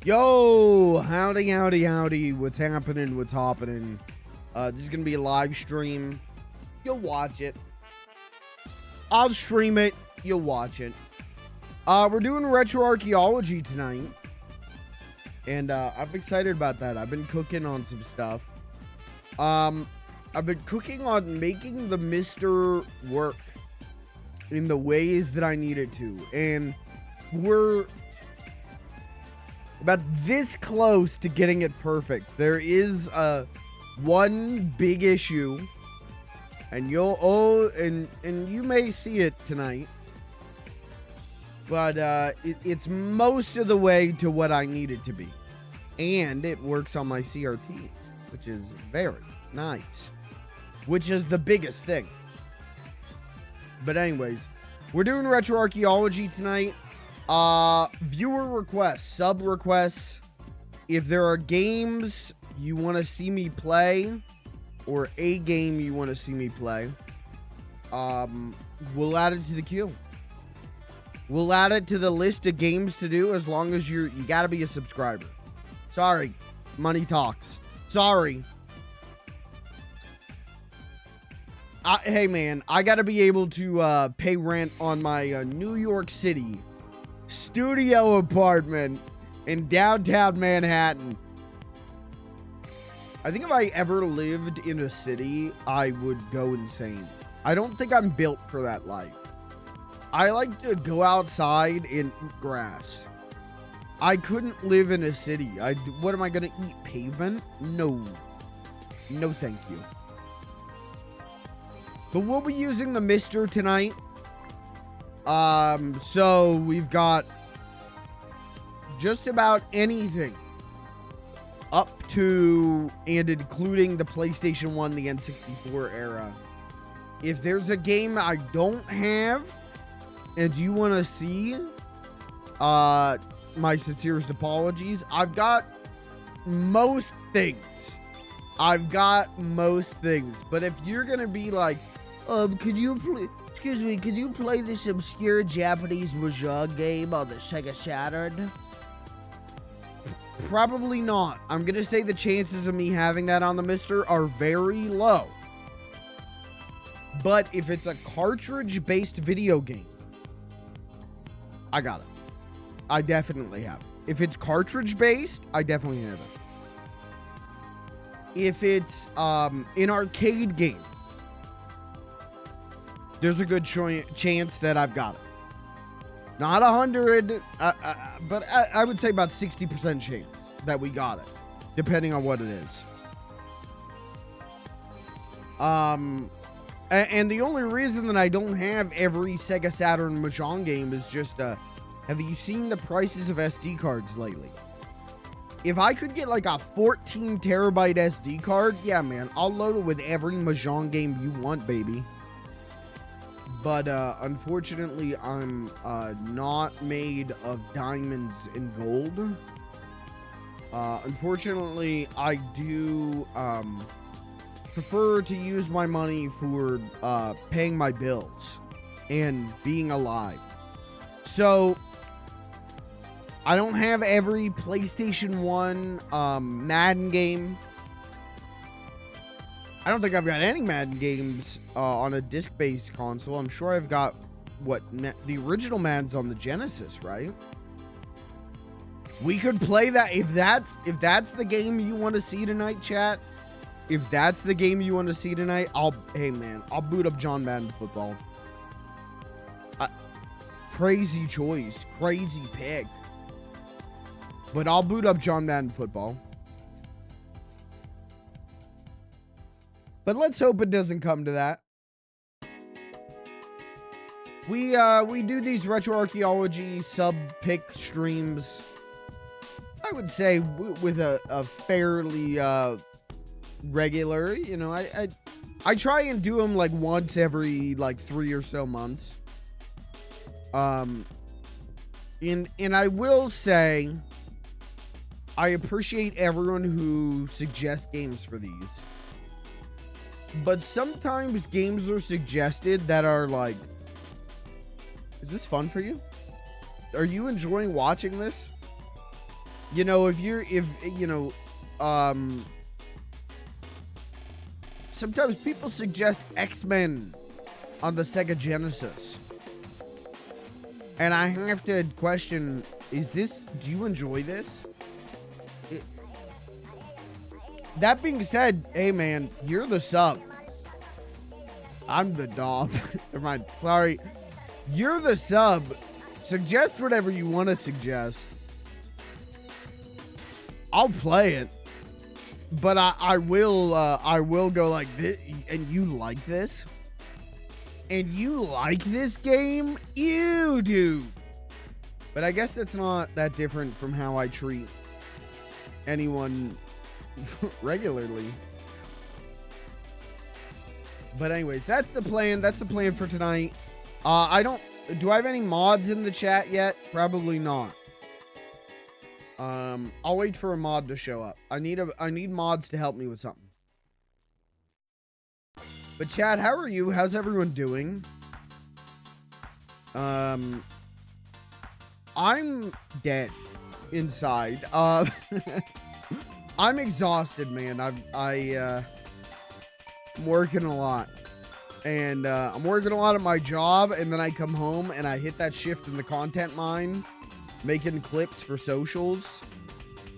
Yo, howdy, howdy, howdy. What's happening? What's happening? This is gonna be a live stream. You'll watch it. I'll stream it. You'll watch it. We're doing retro archaeology tonight, and I'm excited about that. I've been cooking on some stuff. I've been cooking on making the Mister work in the ways that I need it to, and we're about this close to getting it perfect. There is one big issue, and and you may see it tonight, but it's most of the way to what I need it to be, and it works on my CRT, which is very nice, which is the biggest thing. But anyways, we're doing retro archaeology tonight. Viewer requests, sub requests. If there are games you want to see me play, or a game you want to see me play, we'll add it to the queue. We'll add it to the list of games to do, as long as you gotta be a subscriber. Sorry, money talks. Sorry. Hey man, I gotta be able to pay rent on my New York City studio apartment in downtown Manhattan. I think if I ever lived in a city, I would go insane. I don't think I'm built for that life. I like to go outside and eat grass. I couldn't live in a city. What am I gonna eat? Pavement? No. No, thank you. But we'll be using the Mister tonight. So we've got just about anything up to and including the PlayStation 1, the N64 era. If there's a game I don't have and you want to see, my sincerest apologies. I've got most things. But if you're going to be like, could you play this obscure Japanese Mahjong game on the Sega Saturn? Probably not. I'm gonna say the chances of me having that on the Mister are very low. But if it's a cartridge-based video game, I got it. I definitely have it. If it's cartridge-based, I definitely have it. If it's an arcade game, there's a good chance that I've got it. Not 100, but I would say about 60% chance that we got it, depending on what it is. And the only reason that I don't have every Sega Saturn Mahjong game is just, have you seen the prices of SD cards lately? If I could get like a 14 terabyte SD card, yeah, man, I'll load it with every Mahjong game you want, baby. But unfortunately, I'm not made of diamonds and gold. Unfortunately, I do prefer to use my money for paying my bills and being alive. So I don't have every PlayStation 1 Madden game. I don't think I've got any Madden games on a disc-based console. I'm sure I've got, the original Madden's on the Genesis, right? We could play that. If that's the game you want to see tonight, chat. If that's the game you want to see tonight, hey man, I'll boot up John Madden Football. Crazy choice, crazy pick. But I'll boot up John Madden Football. But let's hope it doesn't come to that. We do these retro archaeology sub pick streams, I would say, with a fairly regular. You know, I try and do them like once every like 3 or so months. And I will say, I appreciate everyone who suggests games for these. But sometimes games are suggested that are like, is this fun for you? Are you enjoying watching this? You know, if you know, sometimes people suggest X-Men on the Sega Genesis. And I have to question, do you enjoy this? That being said, hey man, you're the sub. I'm the dom. Never mind. Sorry. You're the sub. Suggest whatever you want to suggest. I'll play it. But I will go like this. And you like this? And you like this game? You do. But I guess that's not that different from how I treat anyone regularly. But anyways, that's the plan. That's the plan for tonight. Do I have any mods in the chat yet? Probably not. I'll wait for a mod to show up. I need mods to help me with something. But chat, how are you? How's everyone doing? I'm dead inside. I'm exhausted, man. I'm working a lot. And I'm working a lot at my job, and then I come home and I hit that shift in the content mine, making clips for socials.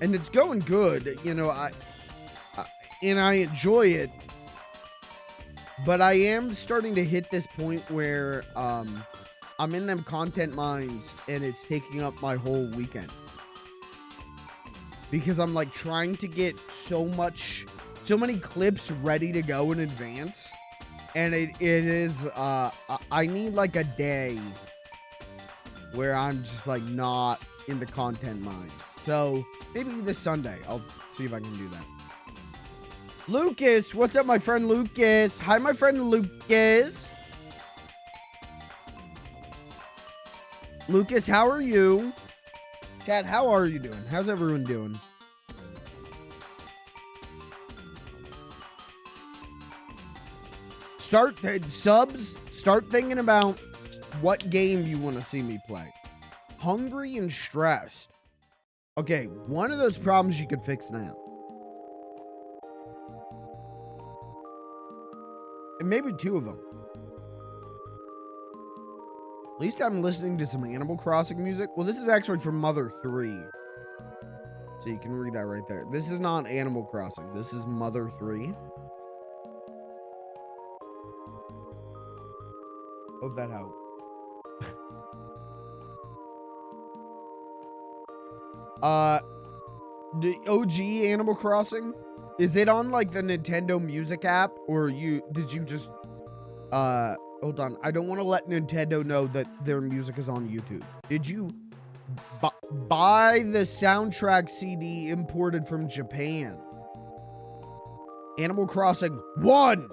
And it's going good, you know, and I enjoy it. But I am starting to hit this point where I'm in them content mines and it's taking up my whole weekend. Because I'm like trying to get so many clips ready to go in advance. And it is, I need like a day where I'm just like not in the content mine. So maybe this Sunday, I'll see if I can do that. Lucas, what's up, my friend Lucas? Hi, my friend Lucas. Lucas, how are you? Cat, how are you doing? How's everyone doing? Start thinking about what game you want to see me play. Hungry and stressed. Okay, one of those problems you could fix now. And maybe two of them. At least I'm listening to some Animal Crossing music. Well, this is actually from Mother 3. So you can read that right there. This is not Animal Crossing. This is Mother 3. Hope that helps. The OG Animal Crossing, is it on like the Nintendo Music app, or did you just hold on, I don't want to let Nintendo know that their music is on YouTube. Did you buy the soundtrack CD imported from Japan? Animal Crossing 1.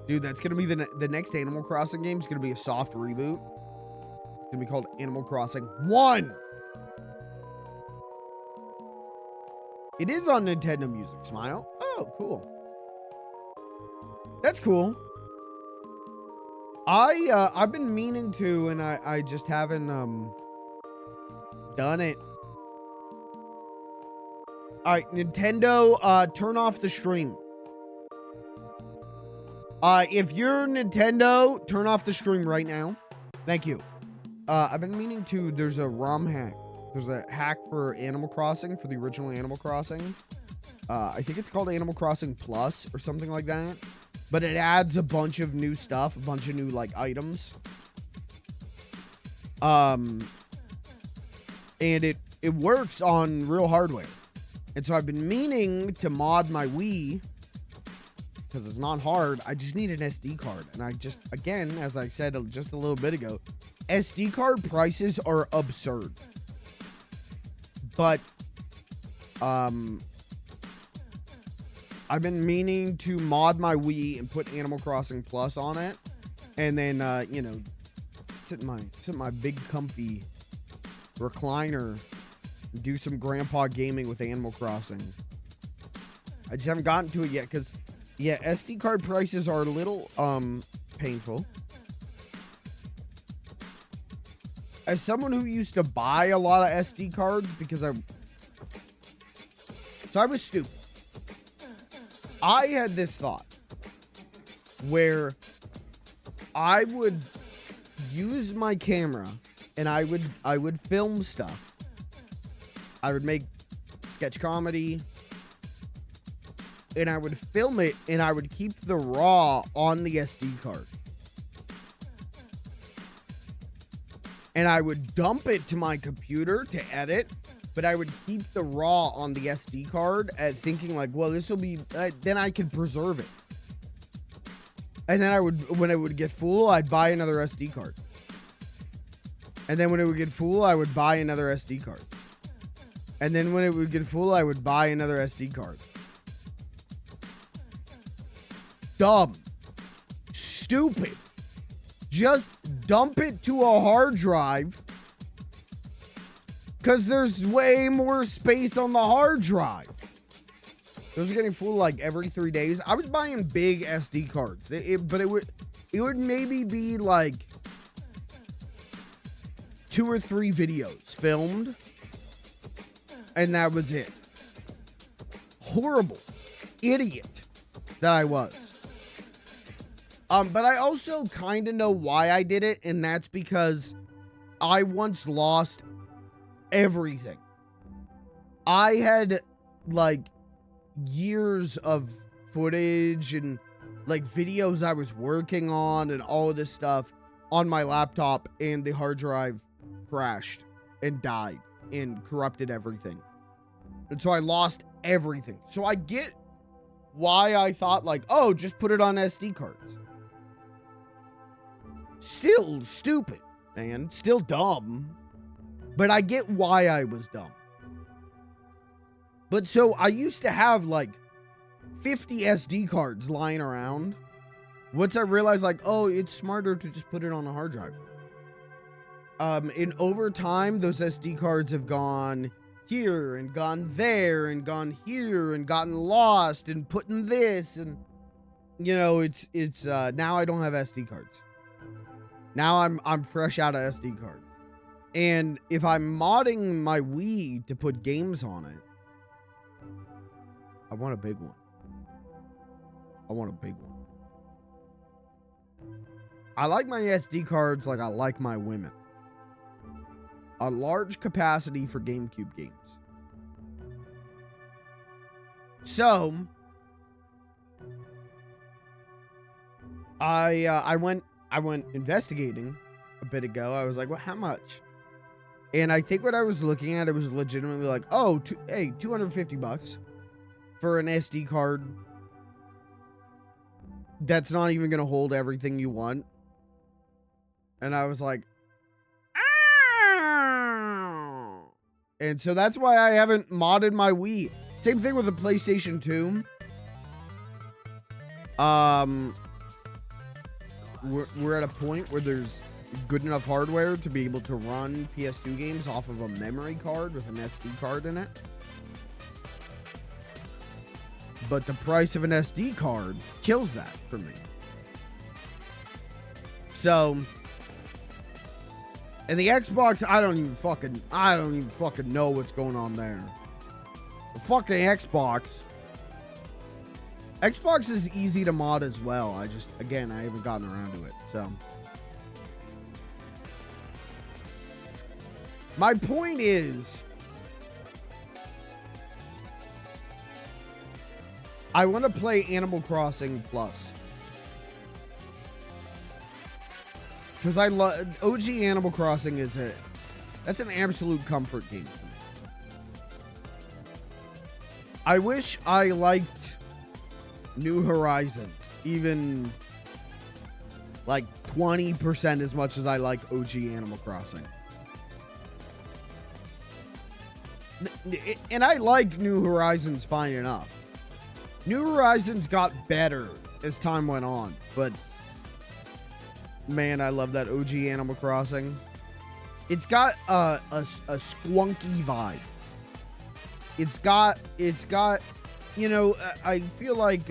Dude, that's gonna be the next Animal Crossing game. Is gonna be a soft reboot. It's gonna be called Animal Crossing 1. It is on Nintendo Music. Smile. Oh, cool. That's cool. I've been meaning to, and I just haven't done it. All right, Nintendo, turn off the stream. If you're Nintendo, turn off the stream right now. Thank you. I've been meaning to, there's a ROM hack. There's a hack for Animal Crossing, for the original Animal Crossing. I think it's called Animal Crossing Plus or something like that. But it adds a bunch of new stuff, a bunch of new, like, items. And it works on real hardware. And so I've been meaning to mod my Wii, because it's not hard. I just need an SD card. And I just, again, as I said just a little bit ago, SD card prices are absurd. But, I've been meaning to mod my Wii and put Animal Crossing Plus on it. And then, you know, sit in my big comfy recliner and do some grandpa gaming with Animal Crossing. I just haven't gotten to it yet because, yeah, SD card prices are a little, painful. As someone who used to buy a lot of SD cards because I So I was stupid. I had this thought where I would use my camera and I would film stuff. I would make sketch comedy and I would film it and I would keep the raw on the SD card. And I would dump it to my computer to edit, but I would keep the raw on the SD card thinking like, well, this will be, then I could preserve it. And then when it would get full, I'd buy another SD card. And then when it would get full, I would buy another SD card. And then when it would get full, I would buy another SD card. Dumb. Stupid. Just dump it to a hard drive. Because there's way more space on the hard drive. Those are getting full like every 3 days. I was buying big SD cards. But it would maybe be like 2 or 3 videos filmed. And that was it. Horrible. Idiot that I was. But I also kind of know why I did it. And that's because I once lost everything. I had like years of footage and like videos I was working on and all of this stuff on my laptop, and the hard drive crashed and died and corrupted everything. And so I lost everything. So I get why I thought like, oh, just put it on SD cards. Still stupid, man. Still dumb. But I get why I was dumb. But so I used to have like 50 SD cards lying around. Once I realized like, oh, it's smarter to just put it on a hard drive. And over time, those SD cards have gone here and gone there and gone here and gotten lost and put in this. And, you know, it's now I don't have SD cards. Now I'm fresh out of SD cards. And if I'm modding my Wii to put games on it, I want a big one. I want a big one. I like my SD cards like I like my women. A large capacity for GameCube games. So, I went investigating a bit ago. I was like, well, how much? And I think what I was looking at, it was legitimately like, oh, hey, $250 for an SD card that's not even going to hold everything you want. And I was like, ah! And so that's why I haven't modded my Wii. Same thing with the PlayStation 2. We're at a point where there's good enough hardware to be able to run PS2 games off of a memory card with an SD card in it. But the price of an SD card kills that for me. So, and the Xbox, I don't even fucking know what's going on there. The fucking Xbox is easy to mod as well. I haven't gotten around to it. So, my point is, I want to play Animal Crossing Plus. Because I love OG Animal Crossing that's an absolute comfort game for me. I wish I liked New Horizons even like 20% as much as I like OG Animal Crossing. And I like New Horizons fine enough. New Horizons got better as time went on, but man, I love that OG Animal Crossing. It's got a squonky vibe. It's got, you know, I feel like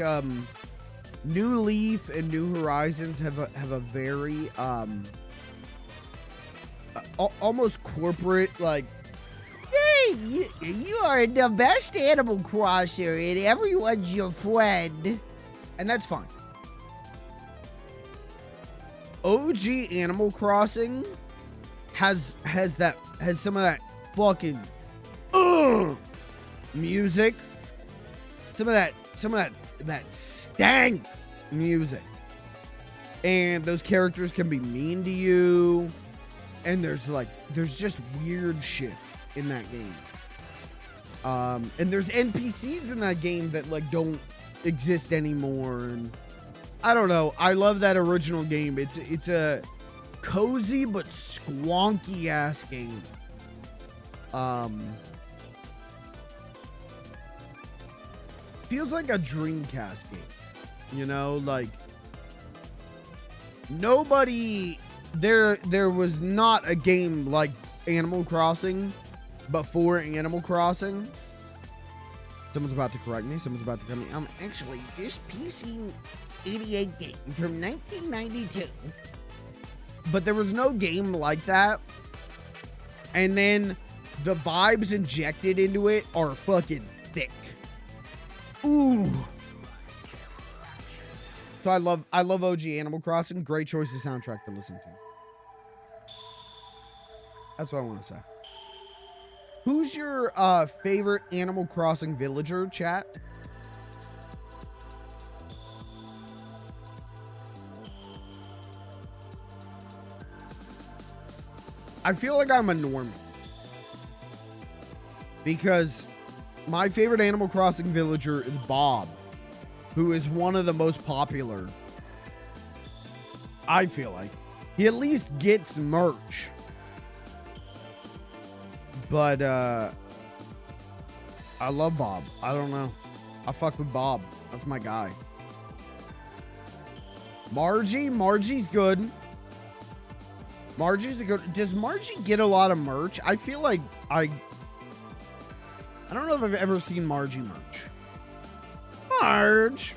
New Leaf and New Horizons have a very almost corporate, like, You are the best Animal Crosser, and everyone's your friend. And that's fine. OG Animal Crossing has some of that fucking music. Some of that stank music. And those characters can be mean to you. And there's just weird shit in that game. And there's NPCs in that game that like don't exist anymore. And I don't know. I love that original game. It's a cozy but squonky ass game. Feels like a Dreamcast game. You know, like nobody there was not a game like Animal Crossing before Animal Crossing. Someone's about to correct me. Someone's about to come in. Actually, this PC 88 game from 1992. But there was no game like that. And then the vibes injected into it are fucking thick. Ooh. So I love OG Animal Crossing. Great choice of soundtrack to listen to. That's what I want to say. Who's your favorite Animal Crossing villager, chat? I feel like I'm a normie. Because my favorite Animal Crossing villager is Bob, who is one of the most popular. I feel like. He at least gets merch. But, I love Bob. I don't know. I fuck with Bob. That's my guy. Margie's good. Margie's good. Does Margie get a lot of merch? I feel like I don't know if I've ever seen Margie merch. Marge.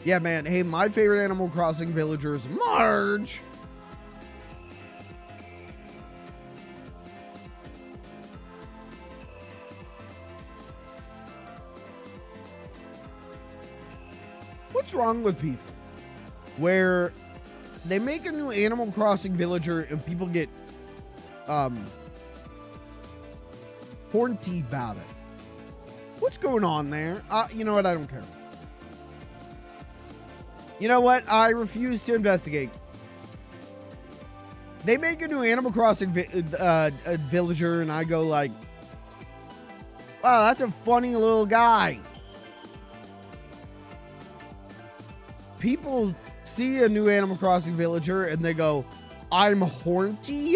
Yeah, man. Hey, my favorite Animal Crossing villager is Marge. What's wrong with people where they make a new Animal Crossing villager and people get horny about it? What's going on there? You know what? I don't care. You know what? I refuse to investigate. They make a new Animal Crossing villager and I go like, wow, that's a funny little guy. People see a new Animal Crossing villager and they go, I'm horny.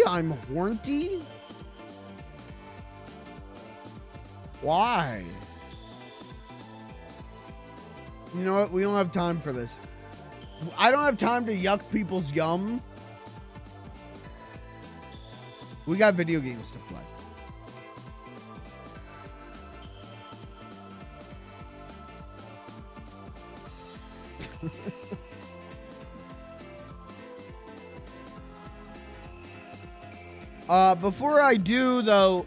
Why? You know what? We don't have time for this. I don't have time to yuck people's yum. We got video games to play. Before I do though,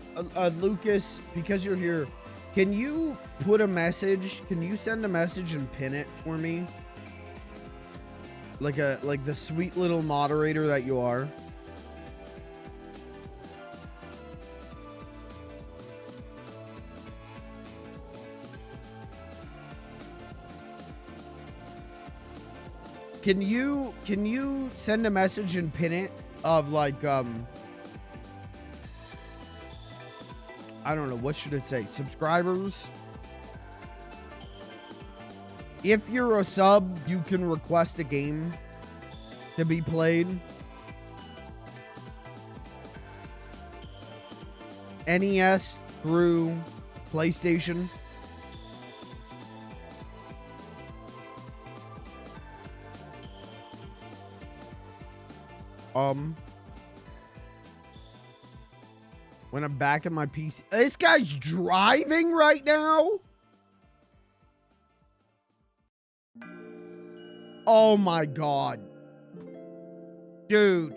Lucas, because you're here, can you put a message? Can you send a message and pin it for me? Like the sweet little moderator that you are. Can you send a message and pin it of like I don't know, what should it say? Subscribers. If you're a sub, you can request a game to be played. NES through PlayStation. When I'm back in my PC. This guy's driving right now? Oh my God. Dude.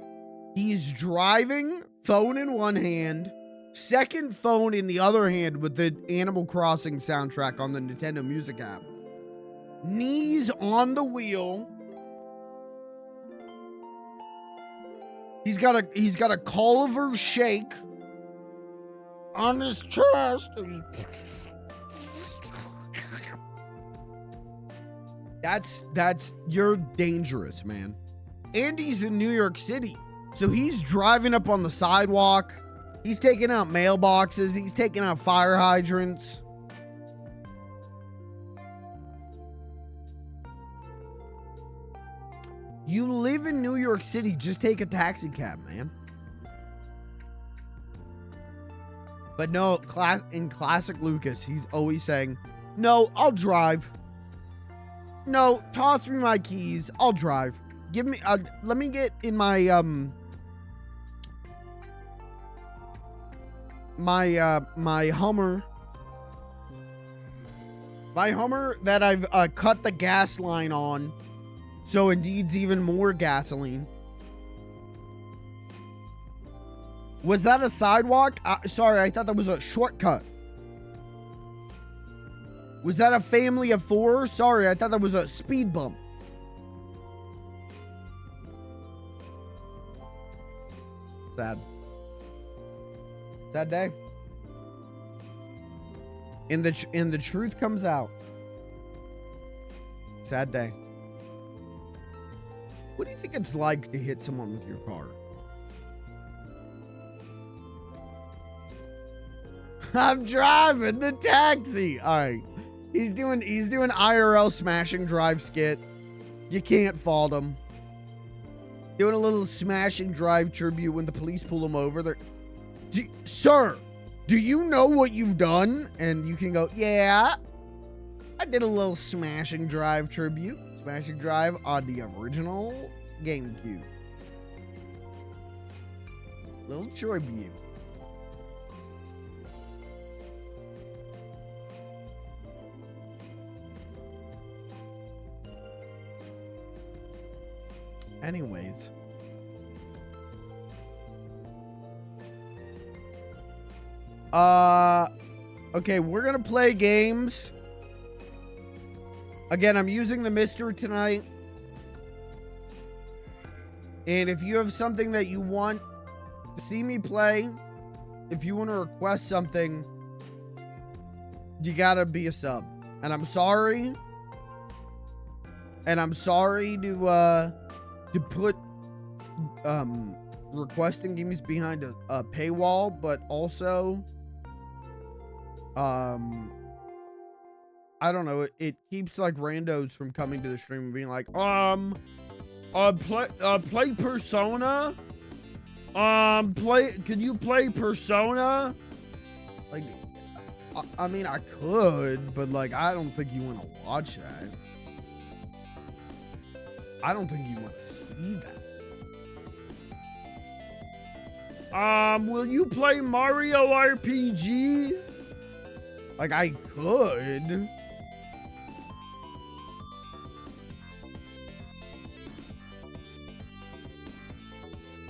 He's driving, phone in one hand, Second phone in the other hand with the Animal Crossing soundtrack on the Nintendo Music app. Knees on the wheel. He's got a Culliver shake on his chest. You're dangerous, man. And he's in New York City. So he's driving up on the sidewalk. He's taking out mailboxes. He's taking out fire hydrants. You live in New York City, just take a taxi cab, man. But no, in classic Lucas, he's always saying, no, I'll drive. No, toss me my keys. I'll drive. Give me, let me get in my, my Hummer. My Hummer that I've cut the gas line on. So it needs even more gasoline. Was that a sidewalk? Sorry, I thought that was a shortcut. Was that a family of 4? Sorry, I thought that was a speed bump. Sad. Sad day. And the truth comes out. Sad day. What do you think it's like to hit someone with your car? I'm driving the taxi. All right. He's doing IRL smashing drive skit. You can't fault him. Doing a little smashing drive tribute when the police pull him over. Sir, do you know what you've done? And you can go, yeah, I did a little smashing drive tribute. Smashing Drive on the original GameCube. Little tribute. Anyways. Okay, we're gonna play games. Again, I'm using the Mister tonight. And if you have something that you want to see me play, if you want to request something, you gotta be a sub. And I'm sorry. And I'm sorry to put requesting games behind a paywall, but also I don't know, it keeps like randos from coming to the stream and being like, play Persona? Could you play Persona? Like, I mean, I could, but like, I don't think you want to watch that. I don't think you want to see that. Will you play Mario RPG? Like, I could.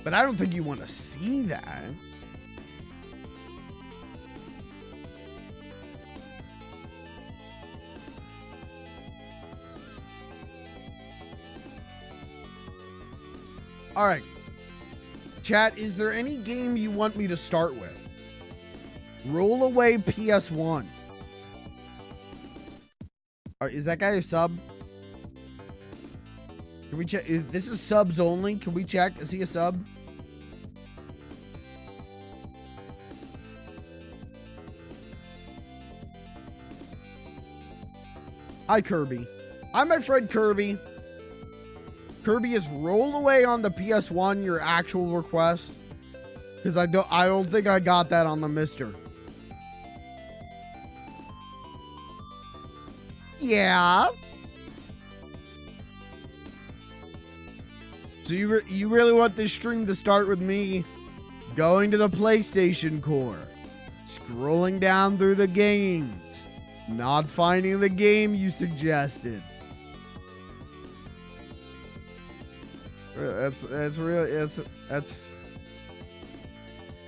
But I don't think you want to see that. All right. Chat, is there any game you want me to start with? Roll away PS1. Is that guy a sub? Can we check? This is subs only. Can we check? Is he a sub? Hi, Kirby. Hi, my friend Kirby. Kirby is roll away on the PS1, your actual request. Because I don't think I got that on the Mister. Yeah. So you really want this stream to start with me going to the PlayStation Core, scrolling down through the games, not finding the game you suggested. That's really.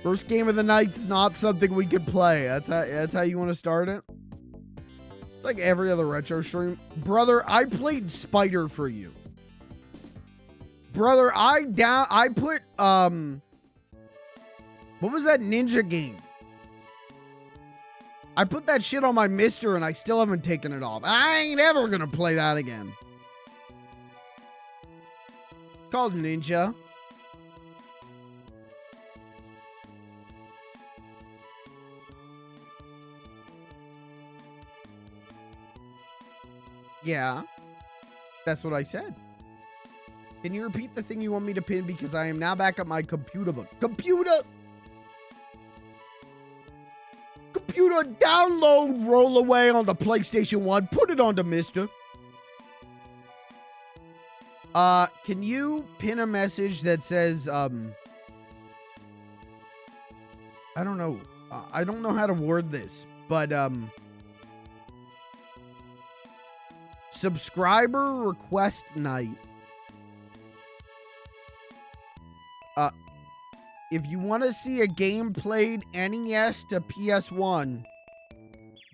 First game of the night's not something we could play. That's how you want to start it? It's like every other retro stream. Brother, I played Spider for you. Brother, I put, what was that ninja game? I put that shit on my Mister and I still haven't taken it off. I ain't ever gonna play that again. It's called Ninja. Yeah, that's what I said. Can you repeat the thing you want me to pin? Because I am now back at my computer book. Computer, download Roll Away on the PlayStation 1. Put it on the Mister. Can you pin a message that says, I don't know. I don't know how to word this, but, subscriber request night. If you want to see a game played NES to PS1,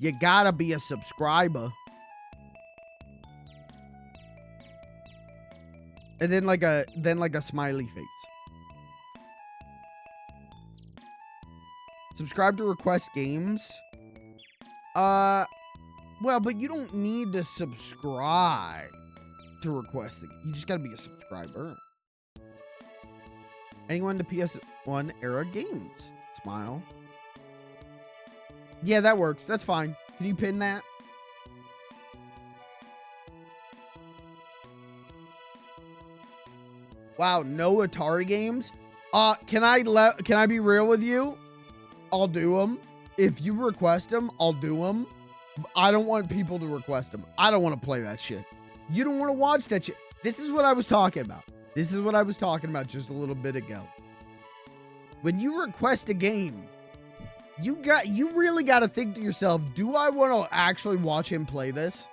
you gotta be a subscriber. And then like a smiley face. Subscribe to request games. Well, but you don't need to subscribe to request it. You just gotta be a subscriber. Anyone to PS1 era games? Smile. Yeah, that works. That's fine. Can you pin that? Wow, no Atari games? Can I be real with you? I'll do them. If you request them, I'll do them. I don't want people to request them. I don't want to play that shit. You don't want to watch that shit. This is what I was talking about. This is what I was talking about just a little bit ago. When you request a game, you really got to think to yourself, do I want to actually watch him play this?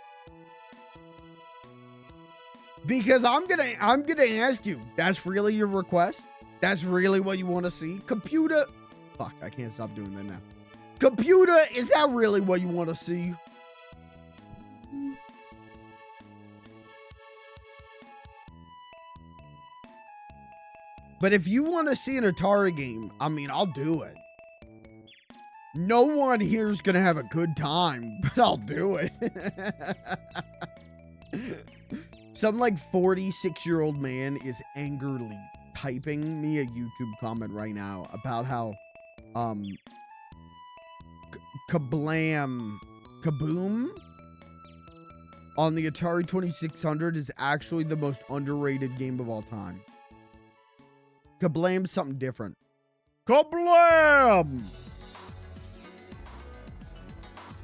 Because I'm going to ask you, that's really your request? That's really what you want to see? Computer. Fuck, I can't stop doing that now. Computer, is that really what you want to see? But if you want to see an Atari game, I mean, I'll do it. No one here is going to have a good time, but I'll do it. Some like 46-year-old man is angrily typing me a YouTube comment right now about how Kaboom on the Atari 2600 is actually the most underrated game of all time. Kablam's something different. Kablam!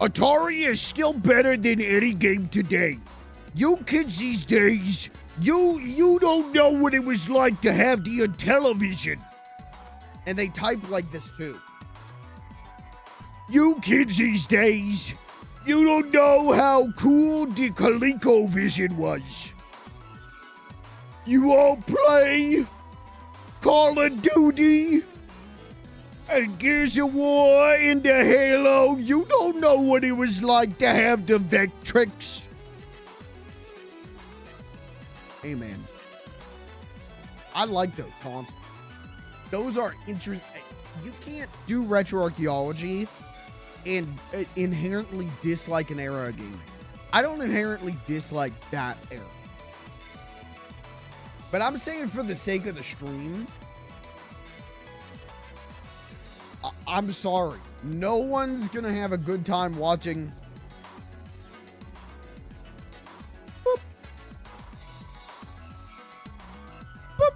Atari is still better than any game today. You kids these days, you don't know what it was like to have the television. And they type like this too. You kids these days, you don't know how cool the ColecoVision was. You all play Call of Duty and Gears of War and the Halo. You don't know what it was like to have the Vectrix. Hey, man. I like those consoles. Those are interesting. You can't do retro archaeology and inherently dislike an era of gaming. I don't inherently dislike that era. But I'm saying for the sake of the stream, I'm sorry. No one's going to have a good time watching. Boop. Boop.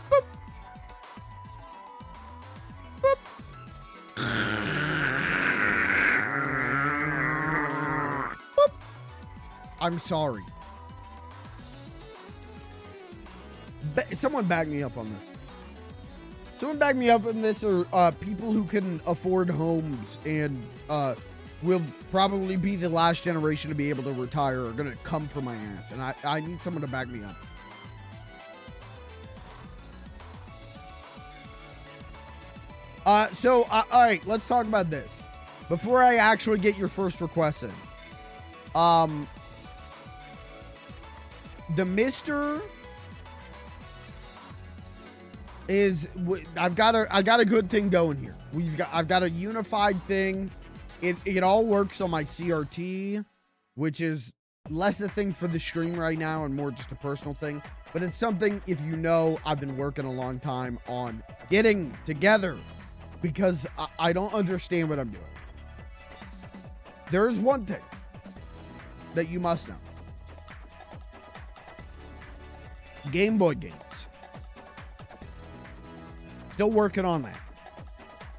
Boop. Boop. Boop. I'm sorry. Someone back me up on this. Someone back me up on this, or people who can afford homes and will probably be the last generation to be able to retire are going to come for my ass. And I need someone to back me up. All right, let's talk about this before I actually get your first request in. The Mister is I've got a good thing going here. I've got a unified thing. It all works on my CRT, which is less a thing for the stream right now and more just a personal thing. But it's something, if you know, I've been working a long time on getting together because I don't understand what I'm doing. There is one thing that you must know. Game Boy games. Still working on that.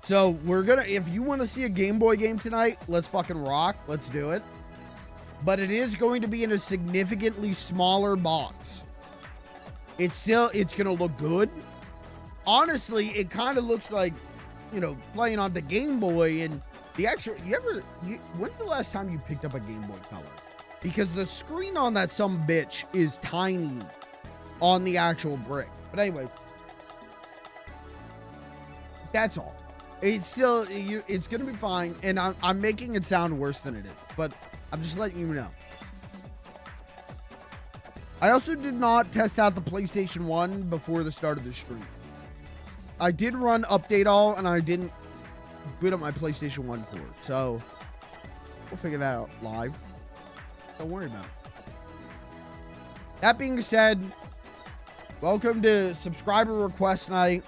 So we're gonna, if you want to see a Game Boy game tonight, let's fucking rock. Let's do it. But it is going to be in a significantly smaller box. It's gonna look good. Honestly, it kind of looks like, you know, playing on the Game Boy and the extra. When's the last time you picked up a Game Boy Color? Because the screen on that sumbitch is tiny on the actual brick. But anyways, that's all. It's still, it's gonna be fine, and I'm making it sound worse than it is, but I'm just letting you know. I also did not test out the PlayStation 1 before the start of the stream. I did run update all, and I didn't boot up my PlayStation 1 cord, so we'll figure that out live. Don't worry about it. That being said, welcome to subscriber request night.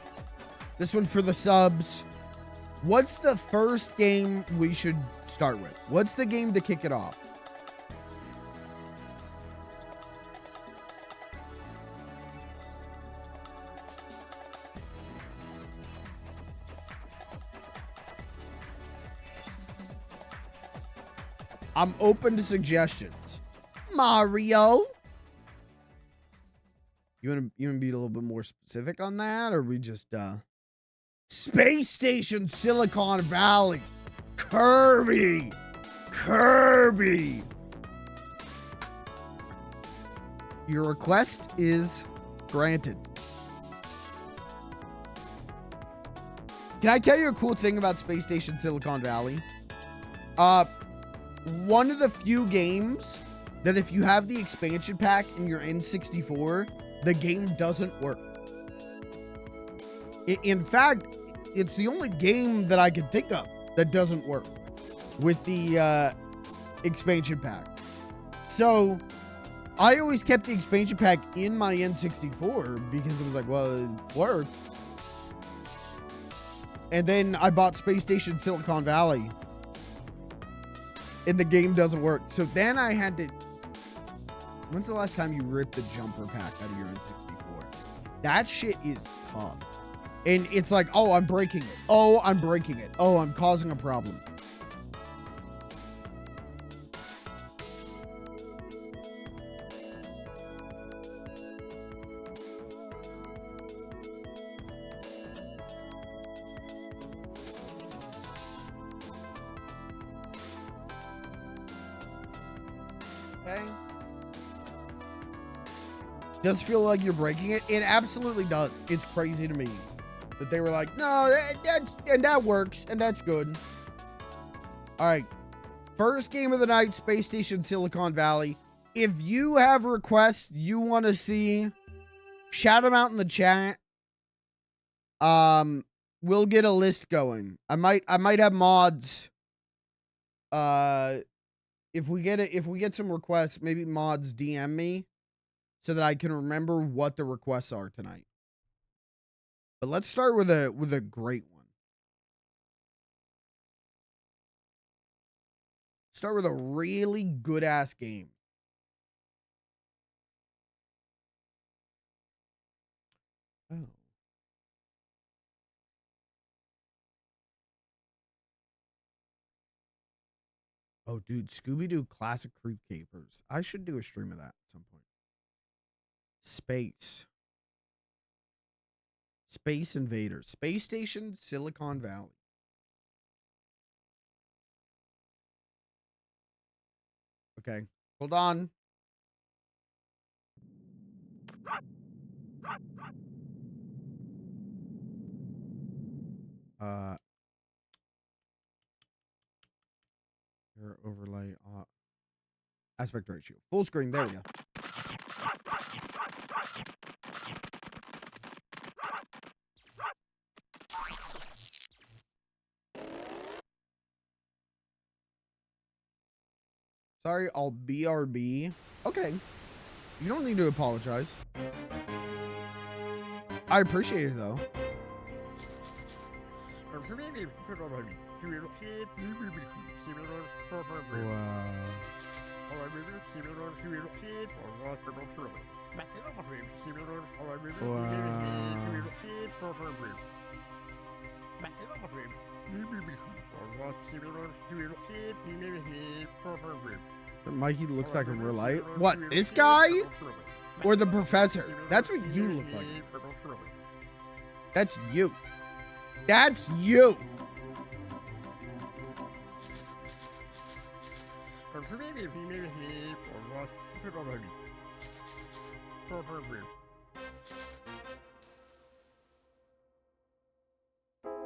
This one for the subs. What's the first game we should start with? What's the game to kick it off? I'm open to suggestions. Mario. You wanna be a little bit more specific on that, or we just Space Station Silicon Valley. Kirby. Your request is granted. Can I tell you a cool thing about Space Station Silicon Valley? One of the few games that if you have the expansion pack in your N64, the game doesn't work. In fact, it's the only game that I can think of that doesn't work with the expansion pack. So I always kept the expansion pack in my N64 because it was like, well, it worked. And then I bought Space Station Silicon Valley and the game doesn't work. So then I had to... When's the last time you ripped the jumper pack out of your N64? That shit is tough. And it's like, oh, I'm breaking it. Oh, I'm breaking it. Oh, I'm causing a problem. Okay. Does feel like you're breaking it? It absolutely does. It's crazy to me that they were like, no, that works, and that's good. All right. First game of the night, Space Station Silicon Valley. If you have requests you want to see, shout them out in the chat. We'll get a list going. I might have mods. If we get some requests, maybe mods DM me so that I can remember what the requests are tonight. But let's start with a great one. Start with a really good ass game. Oh. Oh, dude, Scooby-Doo Classic Creep Capers. I should do a stream of that at some point. Space Invaders. Space Station Silicon Valley. Okay, hold on. Your overlay aspect ratio. Full screen. There we go. Sorry, I'll BRB. Okay. You don't need to apologize. I appreciate it, though. Mikey looks like in real life. What, this guy? Or the professor? That's what you look like. That's you. That's you.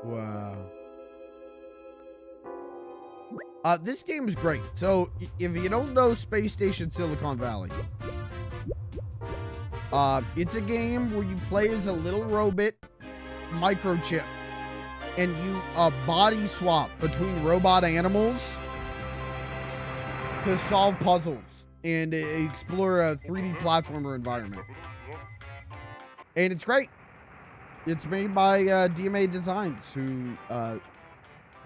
Wow. This game is great. So, if you don't know Space Station Silicon Valley, it's a game where you play as a little robot microchip, and you body swap between robot animals to solve puzzles and explore a 3D platformer environment. And it's great. It's made by DMA Designs, who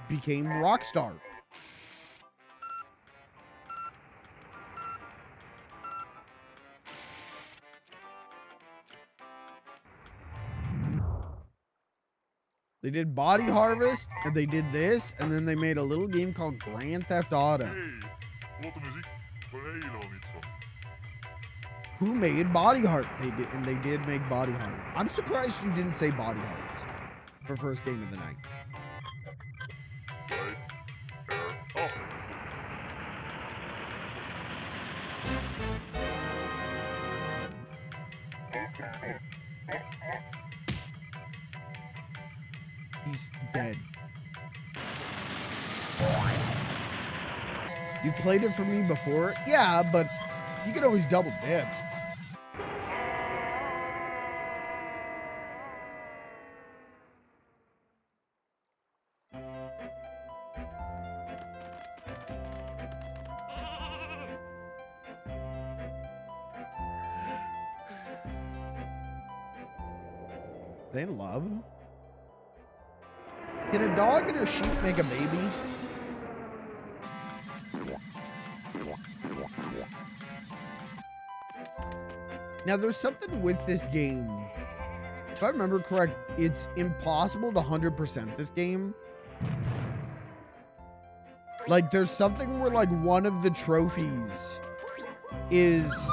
became Rockstar. They did Body Harvest, and they did this, and then they made a little game called Grand Theft Auto. Who made Body Harvest? They did make Body Harvest. I'm surprised you didn't say Body Harvest for first game of the night. He's dead. You've played it for me before? Yeah, but you can always double dip. They in love? Can a dog and a sheep make a baby? Now, there's something with this game. If I remember correct, it's impossible to 100% this game. Like, there's something where, like, one of the trophies is,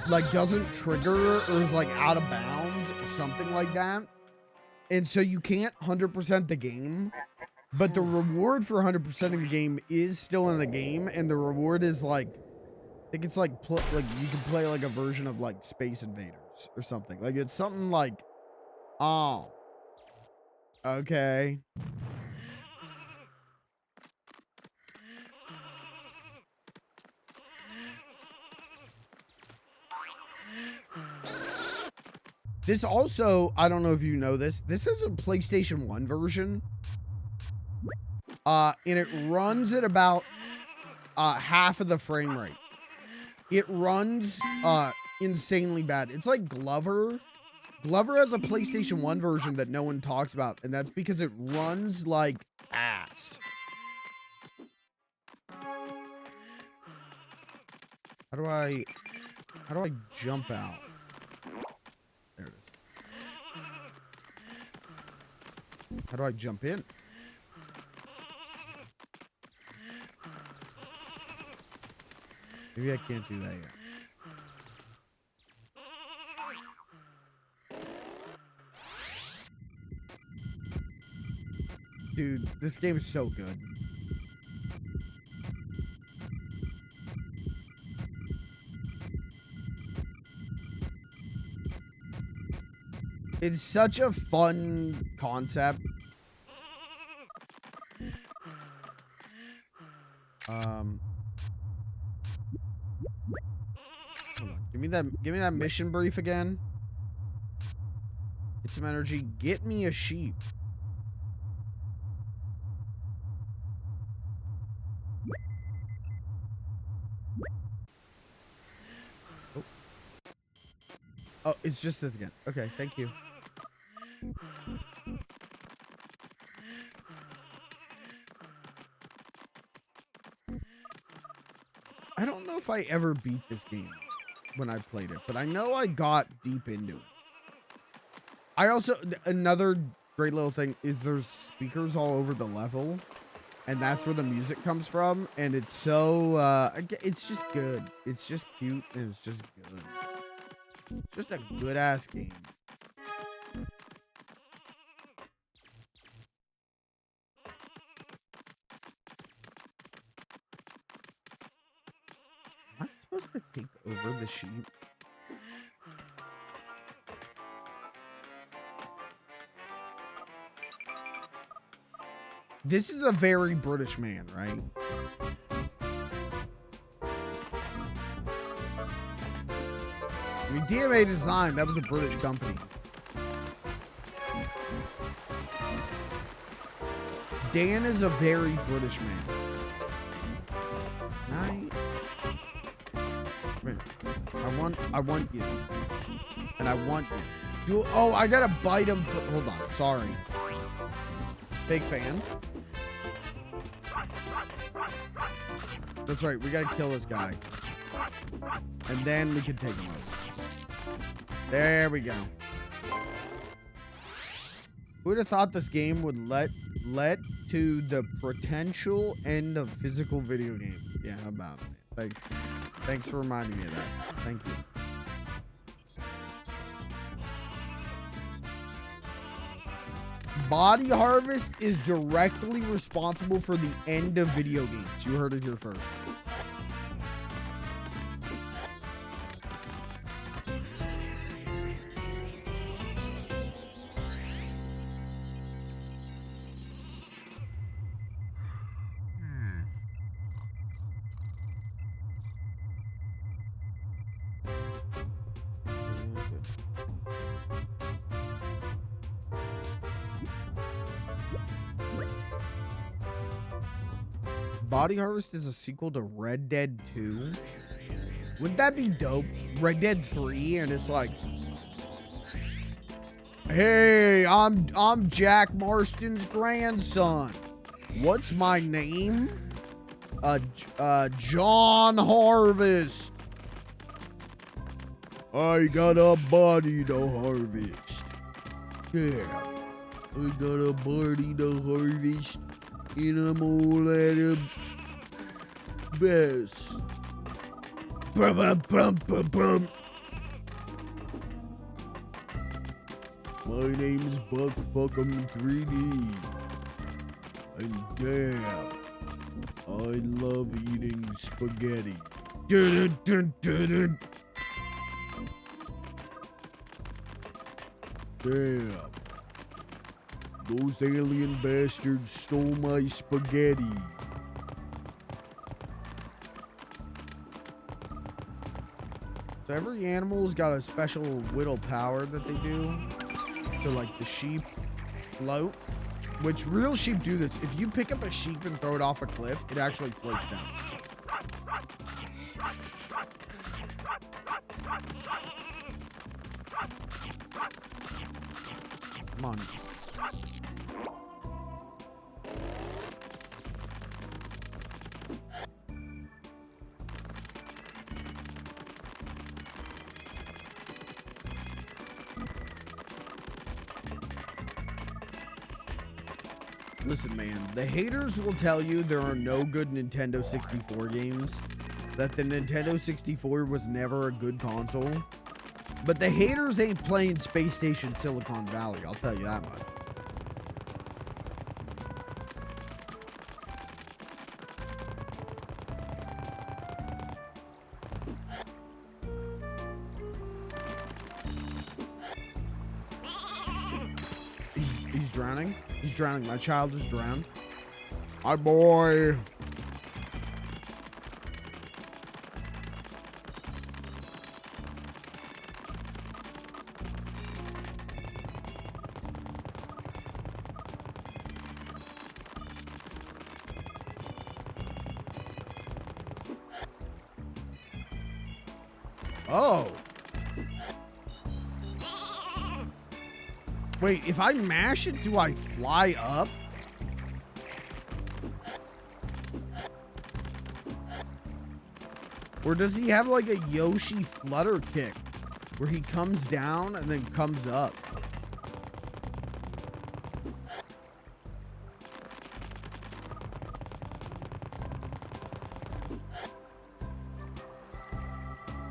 like, doesn't trigger or is, like, out of bounds or something like that. And so you can't 100% the game, but the reward for 100%ing the game is still in the game, and the reward is like, I think it's like you can play like a version of like Space Invaders or something. Like it's something like, oh, okay. This also, I don't know if you know this. This is a PlayStation 1 version. And it runs at about half of the frame rate. It runs insanely bad. It's like Glover. Glover has a PlayStation 1 version that no one talks about, and that's because it runs like ass. How do I jump out? There it is. How do I jump in? Maybe I can't do that yet. Dude, this game is so good. It's such a fun concept. Hold on. Give me that mission brief again. Get some energy. Get me a sheep. Oh. Oh, it's just this again. Okay, thank you. I don't know if I ever beat this game when I played it, but I know I got deep into it. I also, another great little thing is there's speakers all over the level, and that's where the music comes from, and it's so, it's just good. It's just cute, and it's just good. It's just a good-ass game. Am I supposed to take over the sheep? This is a very British man, right? I mean, DMA Design, that was a British company. Dan is a very British man. I want you. And I want you. Oh, I gotta bite him for, hold on, sorry. Big fan. That's right, we gotta kill this guy. And then we can take him over. There we go. Who would have thought this game would let to the potential end of physical video games? Yeah, how about it? Thanks. Thanks for reminding me of that. Thank you. Body Harvest is directly responsible for the end of video games. You heard it here first. Body Harvest is a sequel to Red Dead 2. Wouldn't that be dope? Red Dead 3, and it's like, hey, I'm Jack Marston's grandson. What's my name? John Harvest. I got a body to harvest. Yeah, I got a body to harvest. And I'm all out of vest. Bum, bum, bum, bum, bum. My name's Buck Fuckum 3D. And damn, I love eating spaghetti. Dun, dun, dun, dun. Damn. Those alien bastards stole my spaghetti. So every animal's got a special little power that they do. So like the sheep float, which real sheep do this. If you pick up a sheep and throw it off a cliff, it actually floats down. Come on. Listen, man, the haters will tell you there are no good Nintendo 64 games, that the Nintendo 64 was never a good console, but the haters ain't playing Space Station Silicon Valley, I'll tell you that much. He's drowning. He's drowning. My child is drowned. Hi, boy. Oh. Wait, if I mash it, do I fly up? Or does he have like a Yoshi flutter kick where he comes down and then comes up?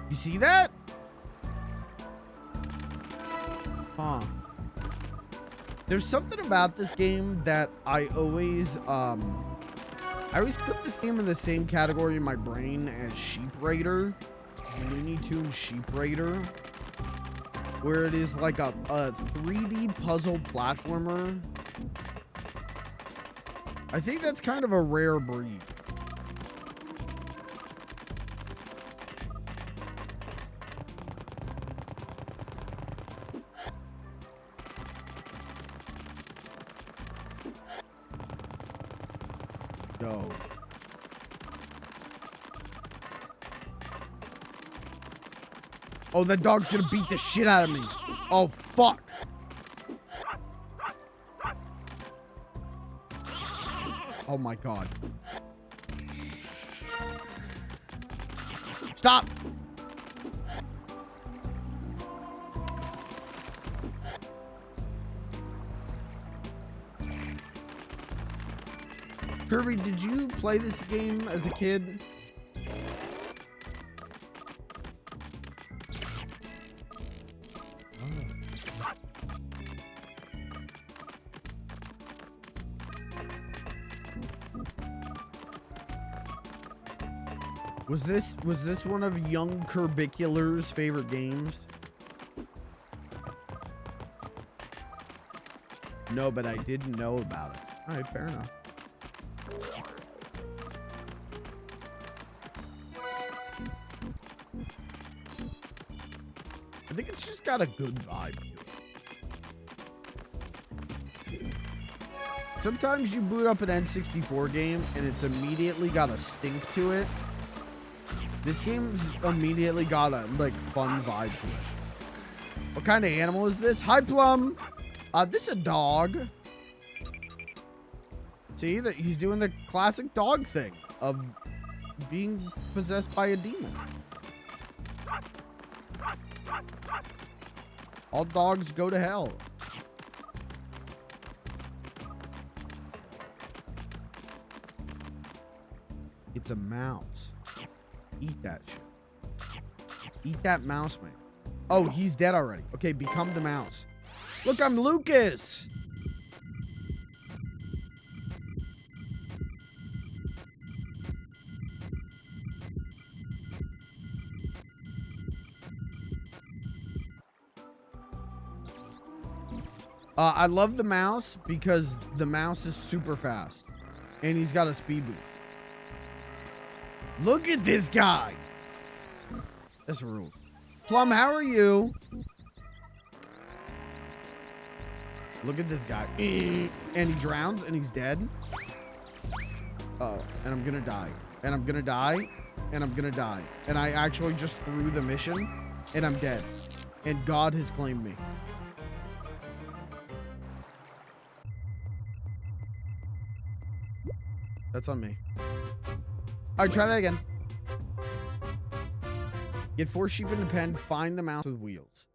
You see that? Huh. There's something about this game that I always put this game in the same category in my brain as Sheep Raider. It's Looney Tunes Sheep Raider. Where it is like a 3D puzzle platformer. I think that's kind of a rare breed. Go. Oh, that dog's gonna beat the shit out of me. Oh, fuck. Oh my god. Stop. Kirby, did you play this game as a kid? Was this one of young Kirbicular's favorite games? No, but I didn't know about it. All right, fair enough. I think it's just got a good vibe to it. Sometimes you boot up an N64 game and it's immediately got a stink to it. This game's immediately got a like fun vibe to it. What kind of animal is this? Hi, Plum. This is a dog. See that he's doing the classic dog thing of being possessed by a demon. All dogs go to hell. It's a mouse. Eat that shit. Eat that mouse, man. Oh, he's dead already. Okay, become the mouse. Look, I'm Lucas. I love the mouse because the mouse is super fast and he's got a speed boost. Look at this guy. This rules. Plum, how are you? Look at this guy. And he drowns and he's dead. Oh, and I'm gonna die. And I'm gonna die. And I'm gonna die. And I actually just threw the mission and I'm dead. And God has claimed me. That's on me. All right, try that again. Get 4 sheep in the pen. Find the mouse with wheels.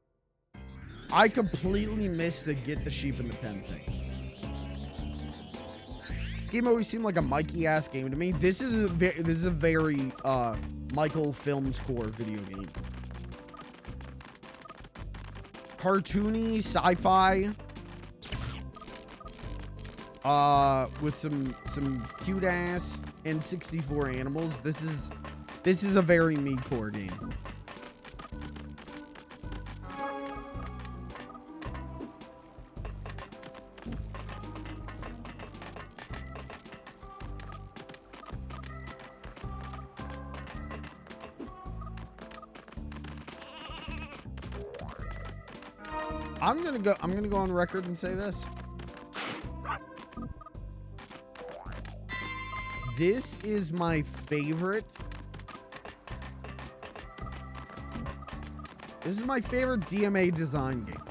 I completely missed the get the sheep in the pen thing. This game always seemed like a Mikey-ass game to me. This is a very Michael film score video game. Cartoony, sci-fi. With some cute ass N64 animals. This is a very me core game. I'm gonna go on record and say this. This is my favorite This is my favorite DMA design game.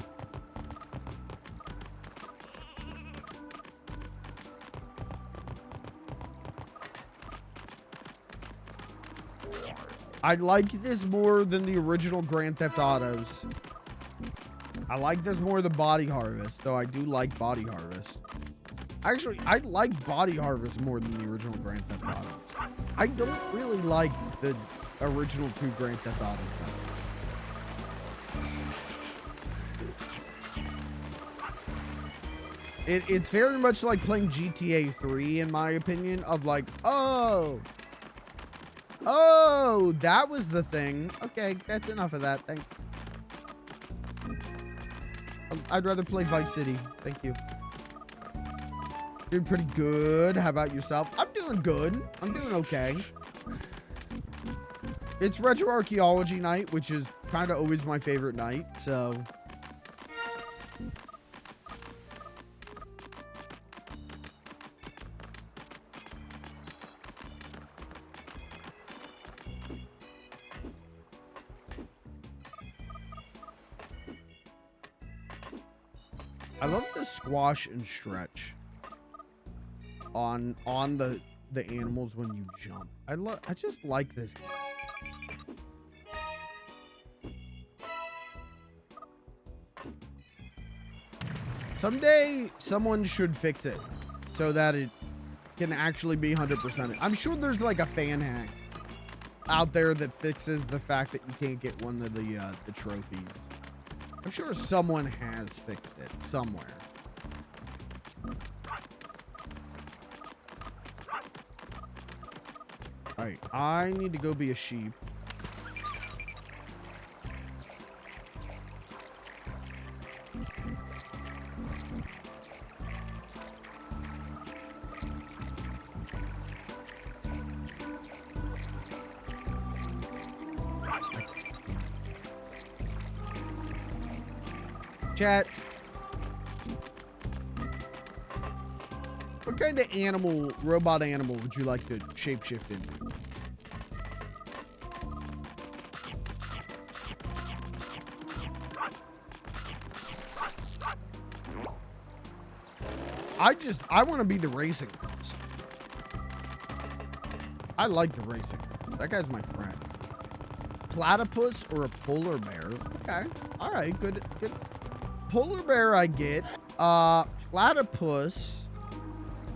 I like this more than the original Grand Theft Autos. I like this more than Body Harvest, though I do like Body Harvest. Actually, I like Body Harvest more than the original Grand Theft Autos. I don't really like the original 2 Grand Theft Autos, though. It's very much like playing GTA 3, in my opinion, of like, oh, that was the thing. Okay, that's enough of that. Thanks. I'd rather play Vice City. Thank you. Doing pretty good. How about yourself? I'm doing good. I'm doing okay. It's Retro Archeology night, which is kind of always my favorite night, so... I love the squash and stretch on the animals when you jump. I just like this game. Someday someone should fix it so that it can actually be 100%. I'm sure there's like a fan hack out there that fixes the fact that you can't get one of the trophies. I'm sure someone has fixed it somewhere. All right, I need to go be a sheep. Chat. What kind of animal, robot animal, would you like to shapeshift into? I want to be the racing horse. I like the racing horse. That guy's my friend. Platypus or a polar bear? Okay. All right. Good. Good. Polar bear I get. Platypus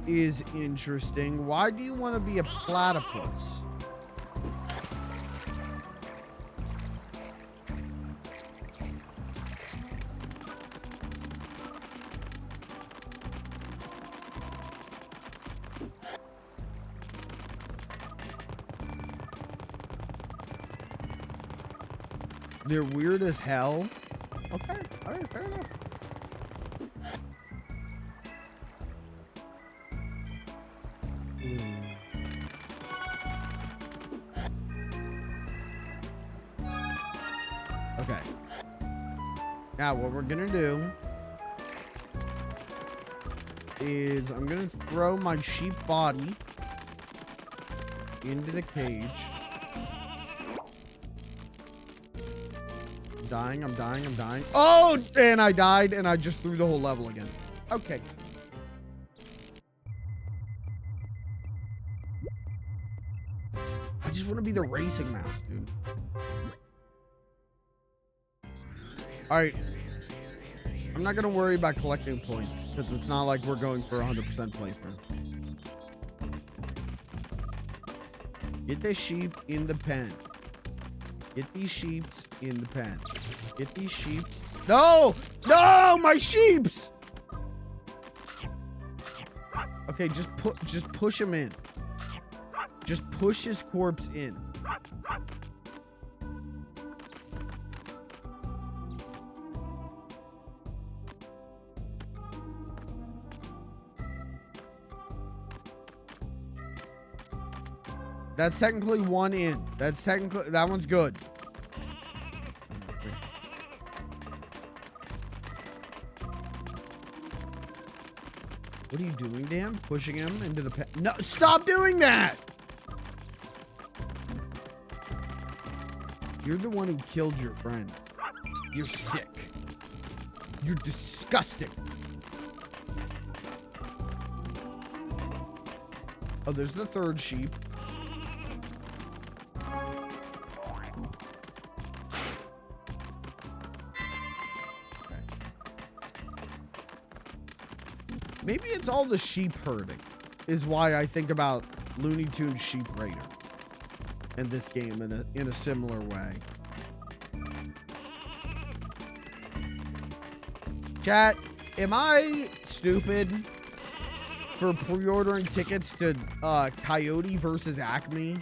is interesting. Why do you want to be a platypus? They're weird as hell. Okay. All right. Fair enough. Okay. Now what we're gonna do is I'm gonna throw my sheep body into the cage. I'm dying. Oh, and I died, and I just threw the whole level again. Okay. I just want to be the racing mouse, dude. All right. I'm not going to worry about collecting points, because it's not like we're going for a 100% playthrough. Get the sheep in the pen. Get these sheeps in the pen. Get these sheep. No! No! My sheeps! Okay, just push him in. Just push his corpse in. That's technically one in. That's technically, that one's good. What are you doing, Dan? Pushing him into the pen? No, stop doing that! You're the one who killed your friend. You're sick. You're disgusting. Oh, there's the third sheep. Okay. Maybe it's all the sheep herding is why I think about Looney Tunes Sheep Raider in this game in a similar way. Chat, am I stupid for pre-ordering tickets to Coyote versus Acme?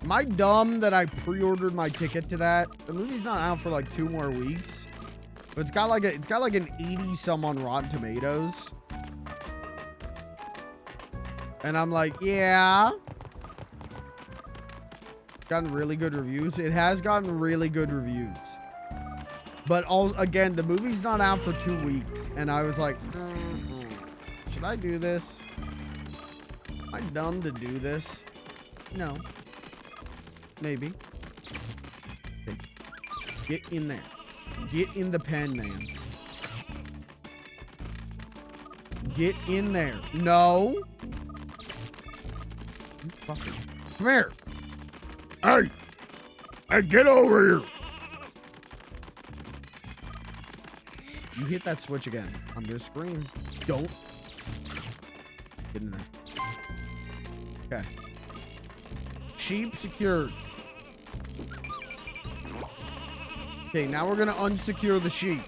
Am I dumb that I pre-ordered my ticket to that? The movie's not out for like 2 more weeks, but it's got like an 80 some on Rotten Tomatoes, and I'm like, yeah. Gotten really good reviews. It has gotten really good reviews. But again, the movie's not out for 2 weeks, and I was like, should I do this? Am I dumb to do this? No. Maybe. Okay. Get in there. Get in the pen, man. Get in there. No. You fucking... Come here. Hey! Hey, get over here! You hit that switch again. I'm gonna scream. Don't. Get in there. Okay. Sheep secured. Okay, now we're gonna unsecure the sheep.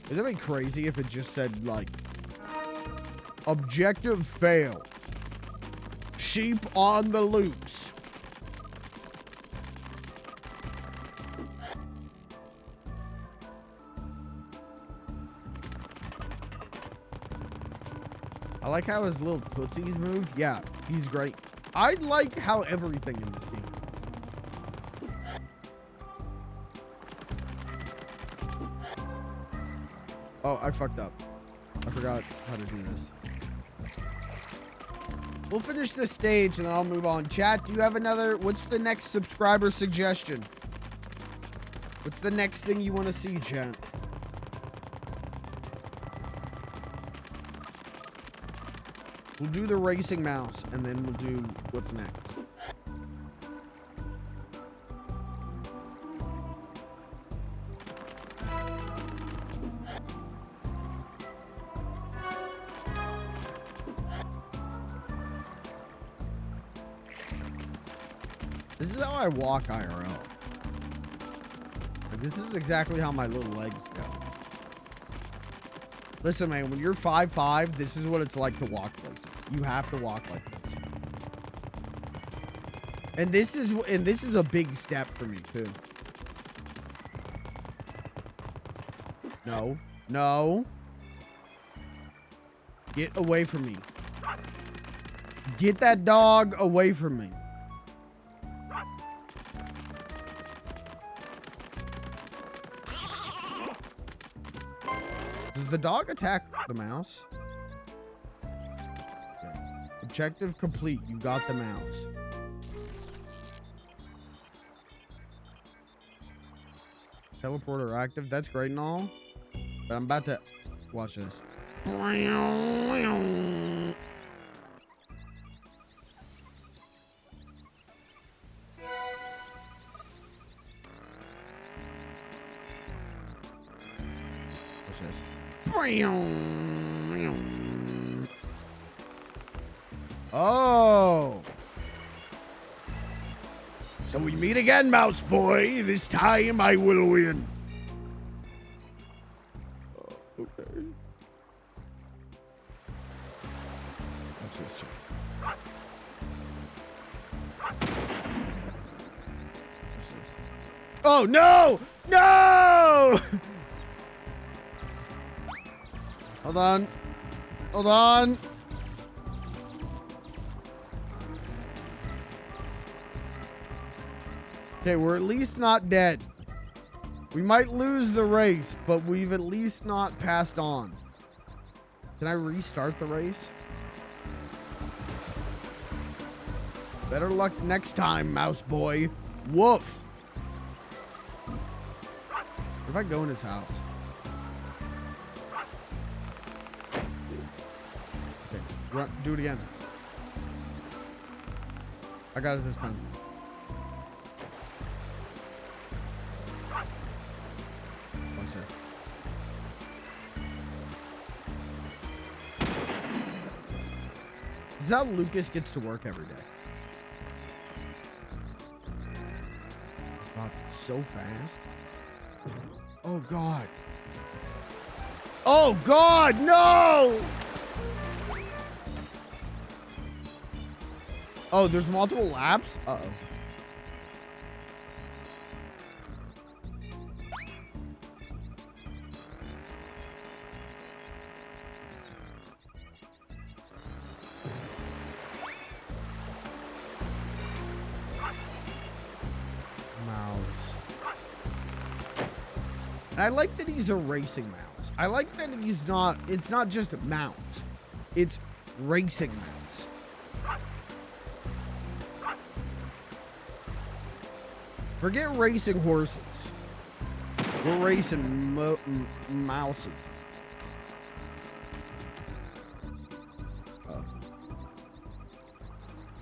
Isn't it crazy if it just said, like, objective fail. Sheep on the loose. I like how his little tootsies move. Yeah, he's great. I like how everything in this game. Oh, I fucked up. I forgot how to do this. We'll finish this stage and then I'll move on. Chat, do you have another? What's the next subscriber suggestion? What's the next thing you want to see, chat? We'll do the racing mouse and then we'll do what's next. This is how I walk IRL. Like, this is exactly how my little legs go. Listen, man, when you're 5'5", this is what it's like to walk places. You have to walk like this. And this is a big step for me, too. No. No. Get away from me. Get that dog away from me. Does the dog attack the mouse? Okay. Objective complete. You got the mouse. Teleporter active. That's great and all. But I'm about to... Watch this. Watch this. Oh. So we meet again, mouse boy. This time I will win. Okay. Watch this. Watch this. Oh, no! No! Hold on. Hold on. Okay, we're at least not dead. We might lose the race, but we've at least not passed on. Can I restart the race? Better luck next time, mouse boy. Woof. If I go in his house. Okay, run, do it again. I got it this time. Watch this. This is how Lucas gets to work every day. God, it's so fast. Oh, God. Oh, God, no! Oh, there's multiple laps? Uh-oh. Mouse. And I like that he's a racing mouse. I like that he's not, it's not just mounts. It's racing mounts. Forget racing horses. We're racing mouses. Oh.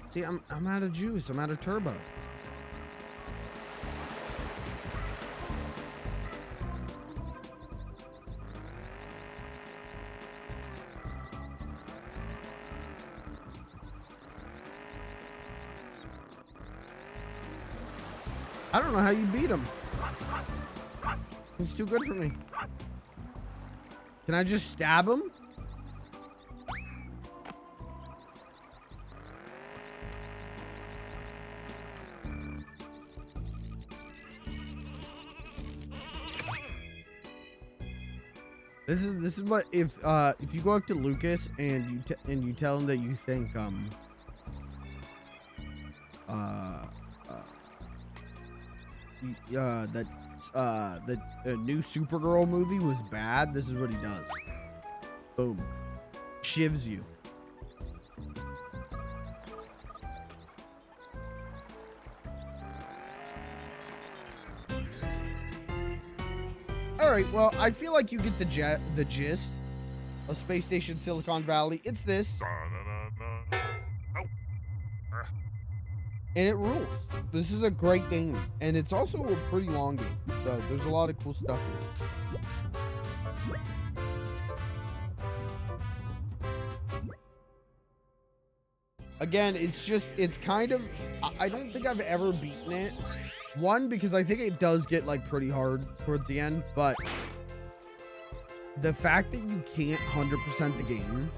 See, I'm out of juice. I'm out of turbo. I don't know how you beat him. He's too good for me. Can I just stab him? This is what if you go up to Lucas and you tell him that you think that new Supergirl movie was bad, this is what he does. Boom. Shivs you. All right, well, I feel like you get the gist of Space Station Silicon Valley. It's this. And it rules. This is a great game. And it's also a pretty long game. So there's a lot of cool stuff here. Again, it's kind of, I don't think I've ever beaten it. One, because I think it does get like pretty hard towards the end. But the fact that you can't 100% the game,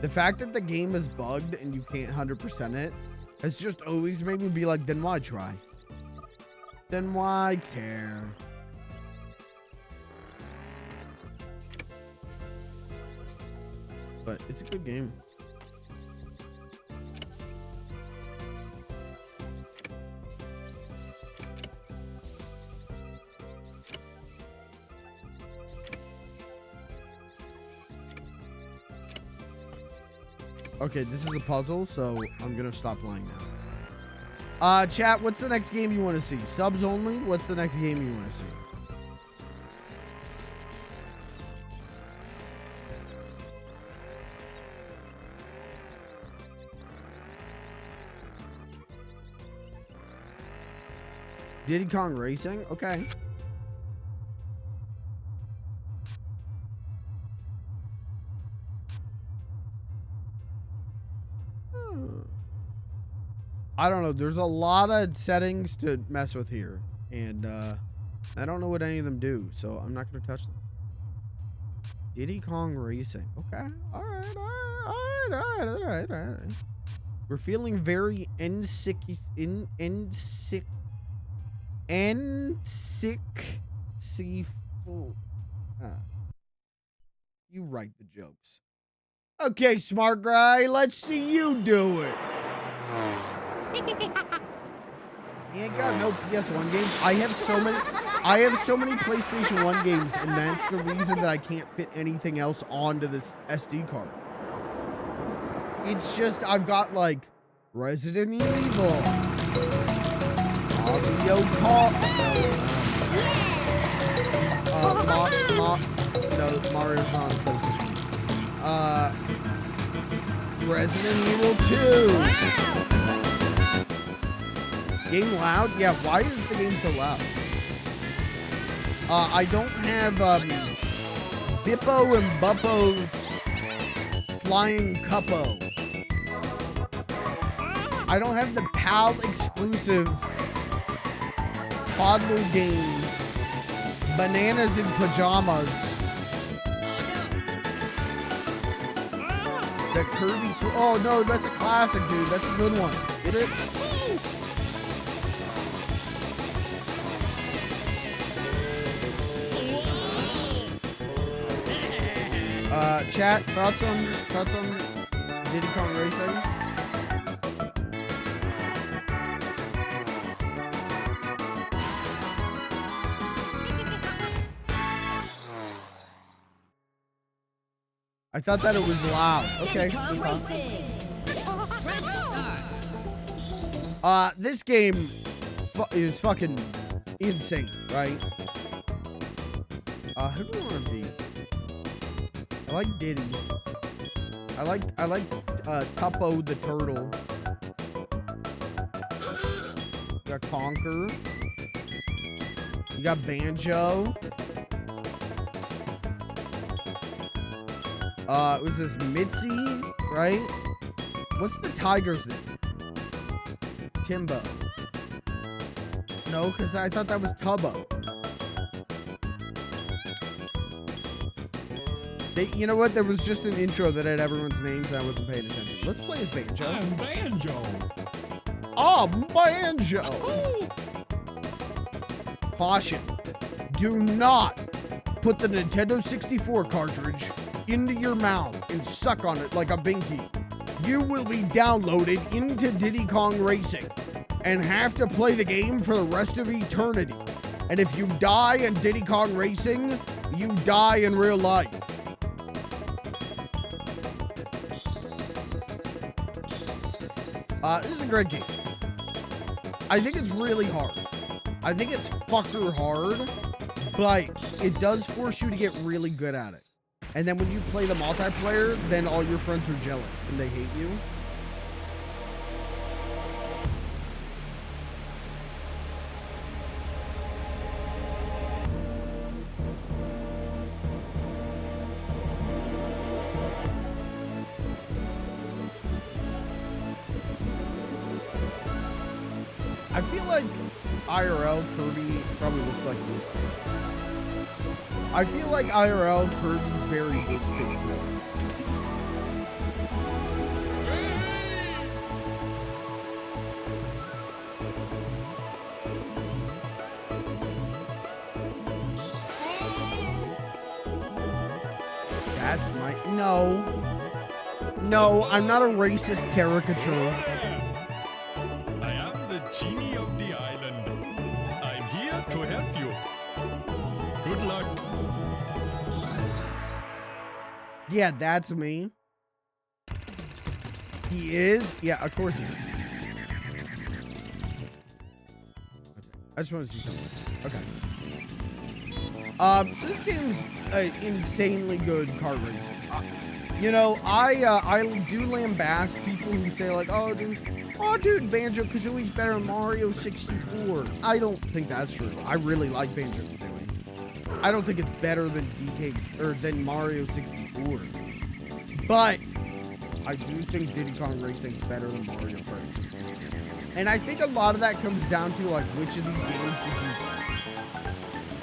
the fact that the game is bugged and you can't 100% it, has just always made me be like, then why try? Then why care? But it's a good game. Okay, this is a puzzle, so I'm gonna stop playing now. Chat, what's the next game you want to see? Subs only? What's the next game you want to see? Diddy Kong Racing? Okay. I don't know. There's a lot of settings to mess with here. And I don't know what any of them do. So I'm not going to touch them. Diddy Kong Racing. Okay. All right. We're feeling very N6. You write the jokes. Okay, smart guy. Let's see you do it. He ain't got no PS1 games. I have so many PlayStation 1 games, and that's the reason that I can't fit anything else onto this SD card. It's just I've got like Resident Evil, Mario Kart. No, Mario's not on PlayStation. Resident Evil 2. Game loud? Yeah, why is the game so loud? I don't have Bippo and Buppo's Flying Cuppo. I don't have the PAL exclusive toddler game Bananas in Pajamas. The Kirby. Oh no, that's a classic, dude. That's a good one. Get it? Chat, thoughts on Diddy Kong Racing? I thought that it was loud. Okay. This game is fucking insane, right? Who do I want to be? I like Diddy. I like Tuppo the turtle. You got Conker. You got Banjo. Was this Mitzi, right? What's the tiger's name? Timbo. No, because I thought that was Tubbo. You know what? There was just an intro that had everyone's names and I wasn't paying attention. Let's play as Banjo. I'm Banjo. Oh, Banjo. Caution. Do not put the Nintendo 64 cartridge into your mouth and suck on it like a binky. You will be downloaded into Diddy Kong Racing and have to play the game for the rest of eternity. And if you die in Diddy Kong Racing, you die in real life. This is a great game. I think it's really hard. I think it's fucker hard, but it does force you to get really good at it. And then when you play the multiplayer, then all your friends are jealous and they hate you. I feel like IRL Kirby probably looks like this. I feel like IRL Kirby's very this big though. That's my No, I'm not a racist caricature. Yeah, that's me. He is? Yeah, of course he is. I just want to see something. Okay. So this game's insanely good kart racing. You know, I do lambast people who say like, oh dude, Banjo-Kazooie's better than Mario 64. I don't think that's true. I really like Banjo-Kazooie. I don't think it's better than than Mario 64. But I do think Diddy Kong Racing is better than Mario Kart 64. And I think a lot of that comes down to like which of these games did you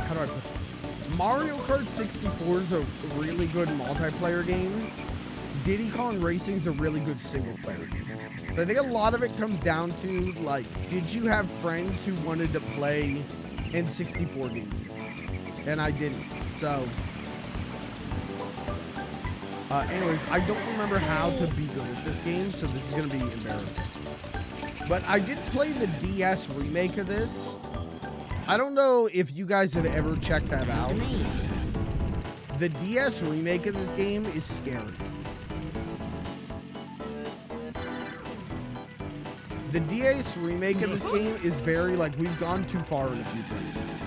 how do I put this? Mario Kart 64 is a really good multiplayer game. Diddy Kong Racing is a really good single player game. So I think a lot of it comes down to like, did you have friends who wanted to play N64 games? And I didn't. So, anyways, I don't remember how to be good at this game, so this is going to be embarrassing. But I did play the DS remake of this. I don't know if you guys have ever checked that out. The DS remake of this game is scary. The DS remake of this game is very, like, we've gone too far in a few places.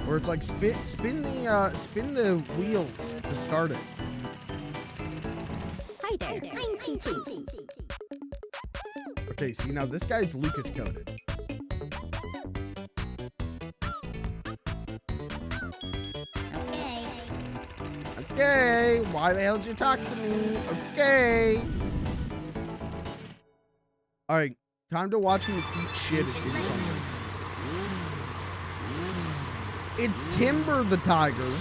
Where it's like, spin the wheels to start it. Hi there, I'm TT. Okay, see, now this guy's Lucas coded. Okay. Okay, why the hell did you talk to me? Okay. All right, time to watch me eat shit at Diddy Kong Racing. It's Timber the tiger.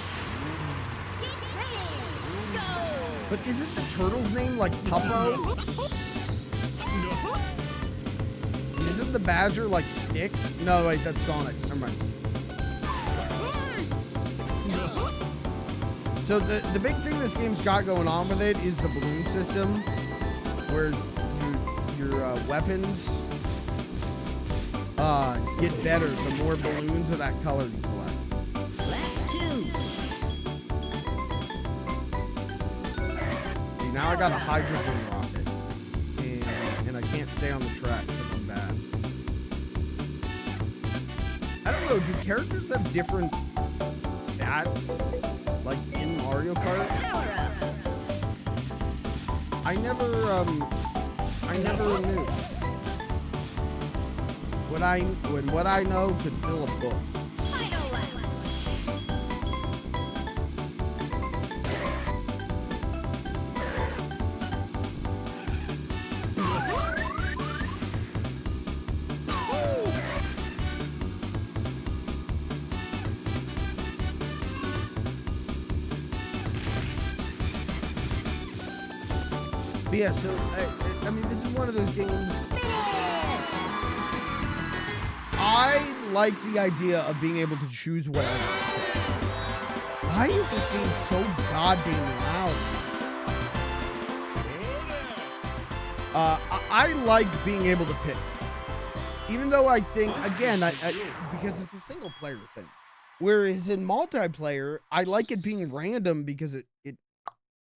But isn't the turtle's name like Puppo? Isn't the badger like Sticks? No, wait, that's Sonic. Never mind. So the big thing this game's got going on with it is the balloon system, where your weapons get better the more balloons of that color you collect. See, now I got a hydrogen rocket, and I can't stay on the track because I'm bad. I don't know, do characters have different stats, like in Mario Kart? I never knew. What I know could fill a book. But yeah, so I mean, this is one of those games. I like the idea of being able to choose whatever. Why is this game so goddamn loud? I like being able to pick, even though I think, again, because it's a single player thing. Whereas in multiplayer, I like it being random because it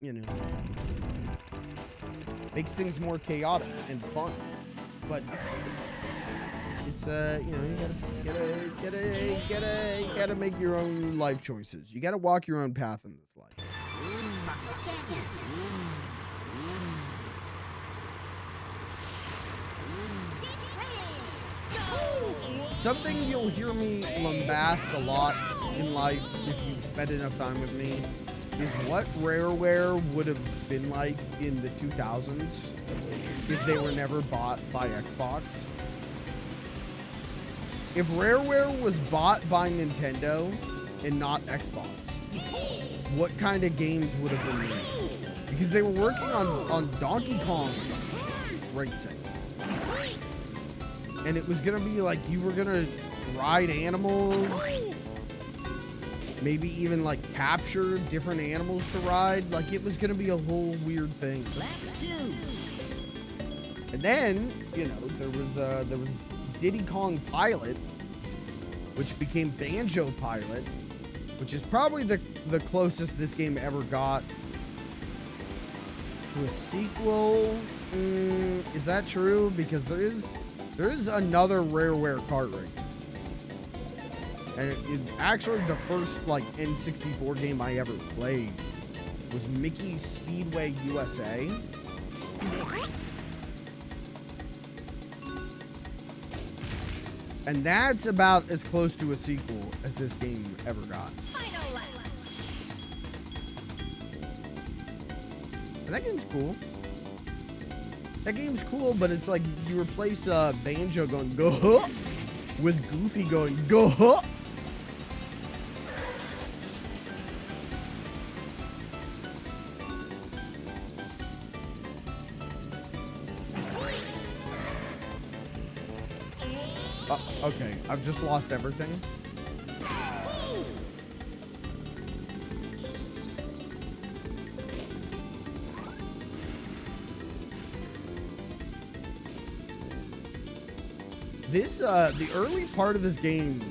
you know, makes things more chaotic and fun. But it's you know, you gotta make your own life choices. You gotta walk your own path in this life. Something you'll hear me lambast a lot in life if you've spent enough time with me is what Rareware would have been like in the 2000s if they were never bought by Xbox. If Rareware was bought by Nintendo and not Xbox, what kind of games would have been made? Because they were working on Donkey Kong Racing. And it was gonna be like you were gonna ride animals, maybe even like capture different animals to ride. Like it was gonna be a whole weird thing. And then, you know, there was Diddy Kong Pilot, which became Banjo Pilot, which is probably the closest this game ever got to a sequel. Is that true? Because there is another Rareware kart racer. And it's actually the first like N64 game I ever played was Mickey Speedway USA. And that's about as close to a sequel as this game ever got. And that game's cool. That game's cool, but it's like you replace Banjo going go with Goofy going go. Okay, I've just lost everything. This, the early part of this game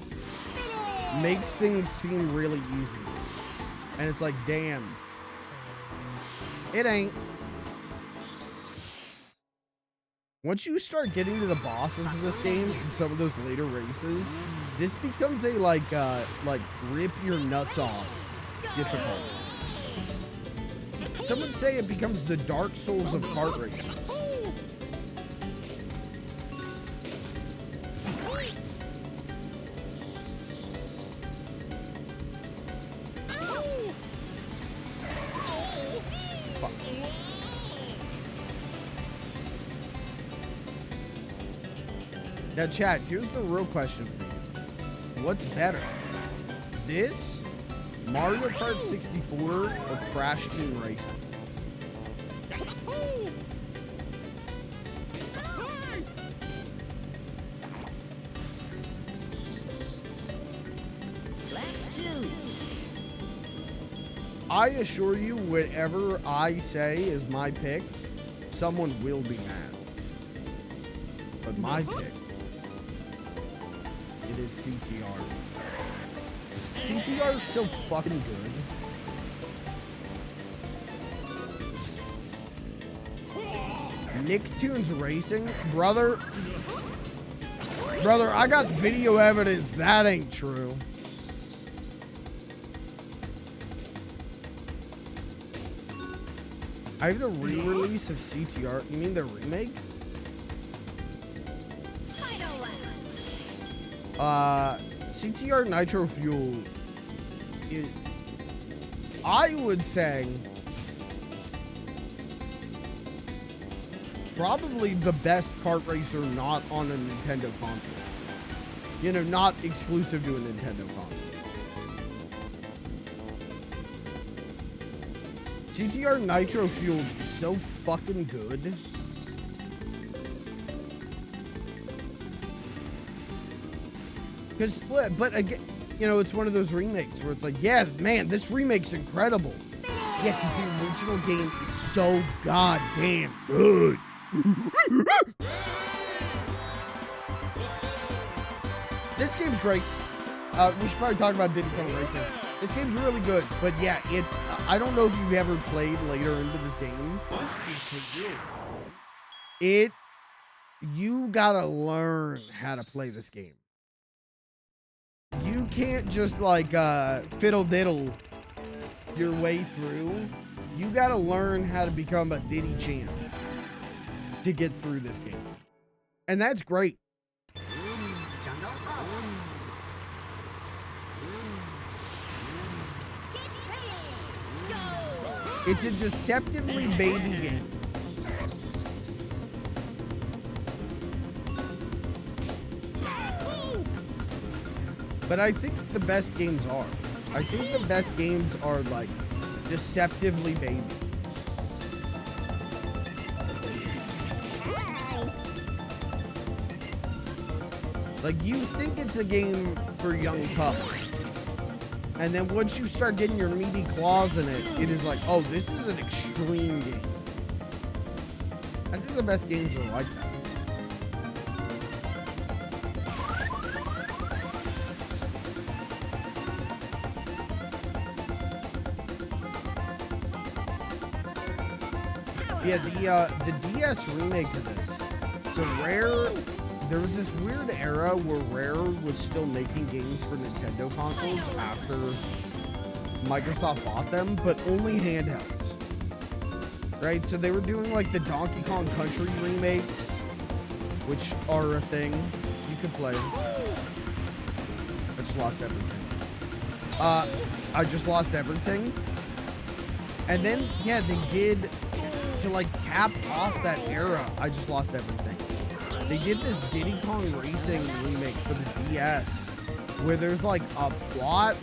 makes things seem really easy. And it's like, damn. It ain't. Once you start getting to the bosses of this game in some of those later races, this becomes a like rip your nuts off difficult. Some would say it becomes the Dark Souls of kart races. Now, chat, here's the real question for you. What's better? This, Mario Kart 64, or Crash Team Racing? I assure you, whatever I say is my pick, someone will be mad. But my pick, it is CTR. CTR is so fucking good. Nicktoons Racing? Brother, I got video evidence that ain't true. I have the re-release of CTR. You mean the remake? CTR Nitro Fuel, I would say, probably the best kart racer not on a Nintendo console. You know, not exclusive to a Nintendo console. CTR Nitro Fuel is so fucking good. But again, you know, it's one of those remakes where it's like, yeah, man, this remake's incredible. Yeah, because the original game is so goddamn good. This game's great. We should probably talk about Diddy Kong Racing. This game's really good, but yeah, I don't know if you've ever played later into this game. You gotta learn how to play this game. You can't just like fiddle diddle your way through. You gotta learn how to become a Diddy champ to get through this game. And that's great. It's a deceptively baby game. But I think the best games are. I think the best games are like deceptively baby. Like you think it's a game for young pups. And then once you start getting your meaty claws in it, it is like, oh, this is an extreme game. I think the best games are like that. Yeah, the DS remake of this. So Rare, there was this weird era where Rare was still making games for Nintendo consoles after Microsoft bought them, but only handhelds. Right? So they were doing like the Donkey Kong Country remakes, which are a thing you could play. I just lost everything. I just lost everything. And then, yeah, they did, to like cap off that era, I just lost everything. They did this Diddy Kong Racing remake for the DS, where there's like a plot,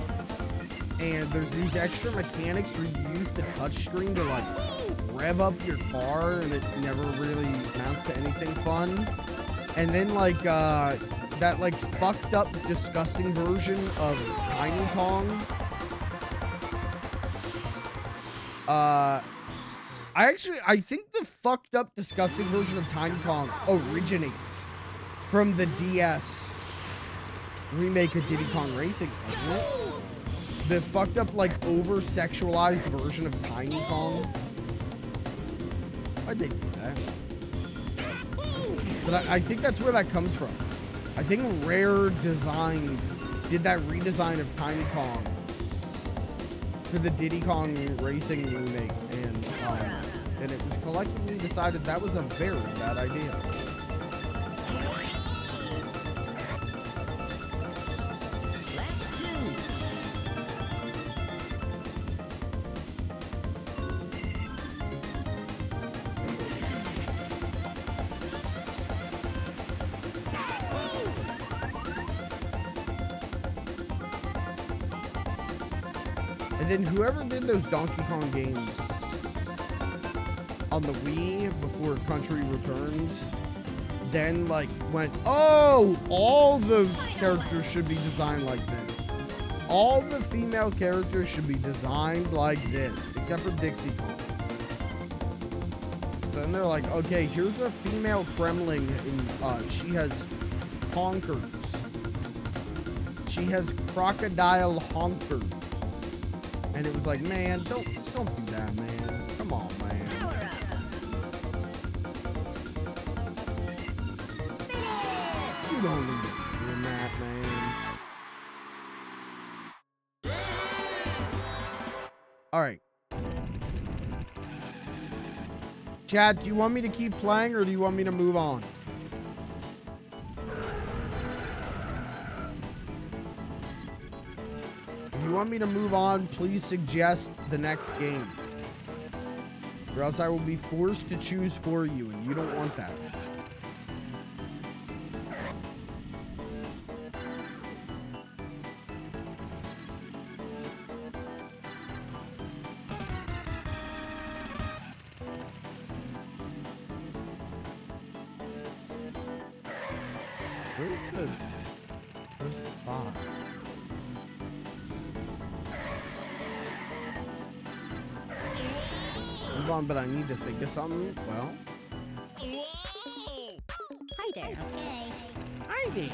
and there's these extra mechanics where you use the touchscreen to like rev up your car, and it never really amounts to anything fun. And then like that like fucked up, disgusting version of Tiny Kong. I think the fucked up, disgusting version of Tiny Kong originates from the DS remake of Diddy Kong Racing, wasn't it? The fucked up, like, over-sexualized version of Tiny Kong. Why'd they do that? But I think that's where that comes from. I think Rare did that redesign of Tiny Kong for the Diddy Kong Racing remake, and it was collectively decided that was a very bad idea. And then whoever did those Donkey Kong games on the Wii before Country Returns, then like went, oh, all the characters should be designed like this. All the female characters should be designed like this, except for Dixie Kong. Then they're like, okay, here's a female Kremling, and she has honkers. She has crocodile honkers. And it was like, man, don't do that, man. Come on, man. You don't need to be doing that, man. All right. Chat, do you want me to keep playing or do you want me to move on? If you want me to move on, please suggest the next game. Or else I will be forced to choose for you, and you don't want that. Where's the bot? Move on, but I need to think of something. Well. Hi there. Okay. Hi there.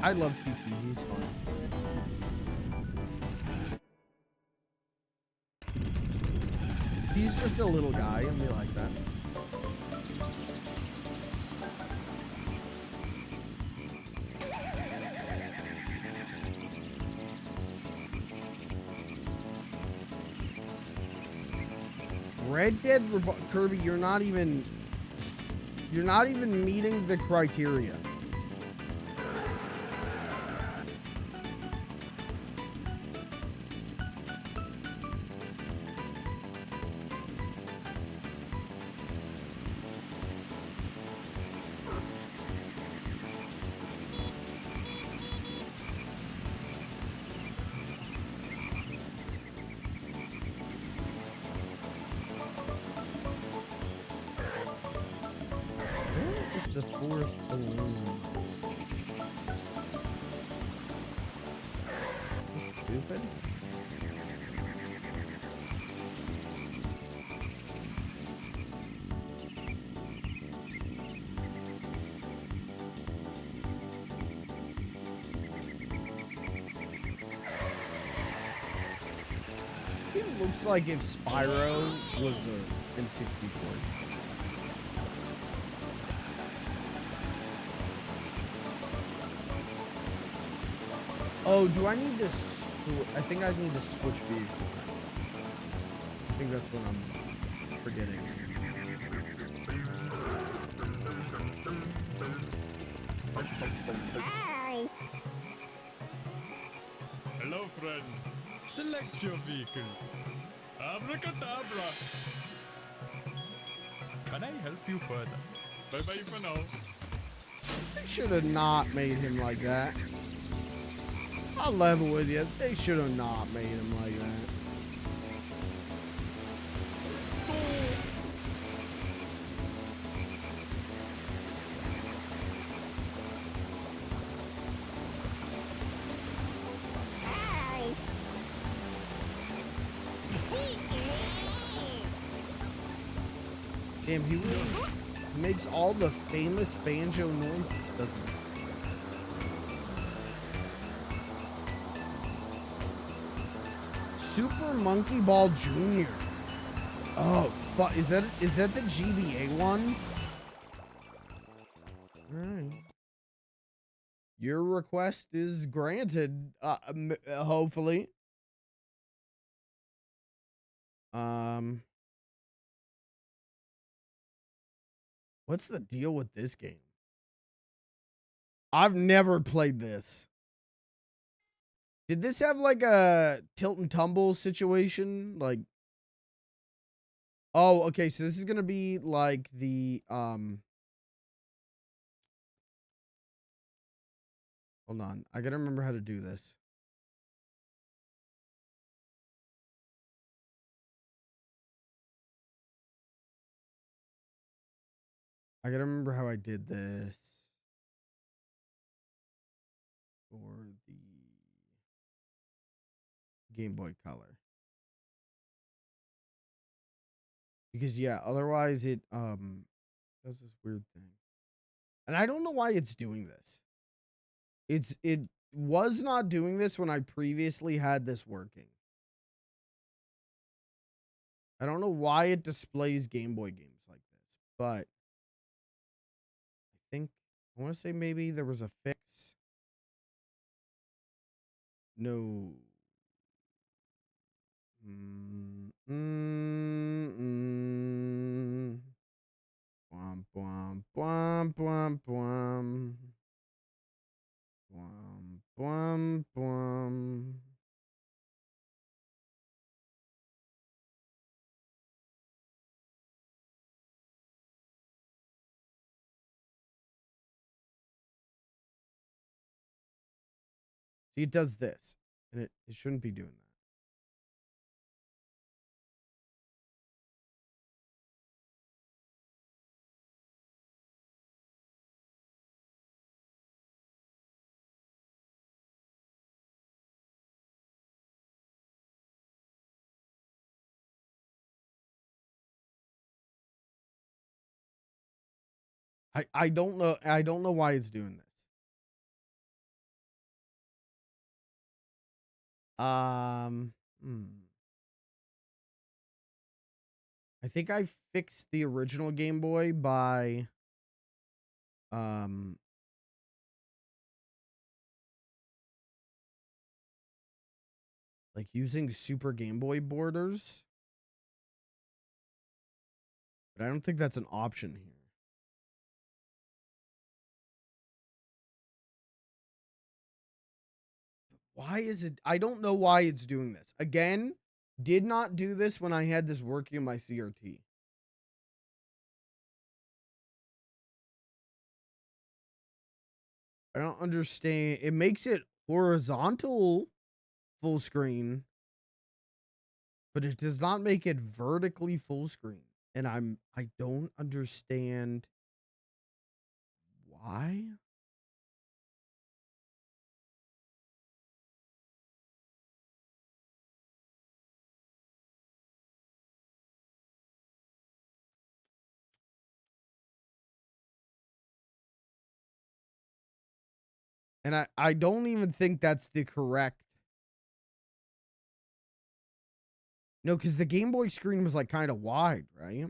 I love TT. He's fun. He's just a little guy, and we like that. Red Dead Kirby, you're not even meeting the criteria. The fourth balloon. That's stupid. It looks like if Spyro was a N64. Oh, do I need to... I think I need to switch vehicles. I think that's what I'm forgetting. Hi. Hello, friend. Select your vehicle. Abracadabra. Can I help you further? Bye-bye for now. They should have not made him like that. I'll level with you. They should have not made him like that. Hi. Damn, he really makes all the famous banjo noises, doesn't he? Super Monkey Ball Jr. Oh, but is that the GBA one? right. Your request is granted, hopefully. What's the deal with this game? I've never played this. Did this have like a tilt and tumble situation? Like, oh, okay, so this is gonna be like the hold on, I gotta remember how to do this. I gotta remember how I did this for the Game Boy Color. Because yeah, otherwise it does this weird thing. And I don't know why it's doing this. It was not doing this when I previously had this working. I don't know why it displays Game Boy games like this, but I think I want to say maybe there was a fix. No. Bwam, bwam, bwam, bwam, bwam. Bwam, bwam, bwam. See, it does this, and it shouldn't be doing that. I don't know. I don't know why it's doing this. I think I fixed the original Game Boy by um like using Super Game Boy borders. But I don't think that's an option here. Why is it? I don't know why it's doing this. Again, did not do this when I had this working in my CRT. I don't understand. It makes it horizontal full screen, but it does not make it vertically full screen. And I don't understand why. And I don't even think that's the correct. No, because the Game Boy screen was like kind of wide, right?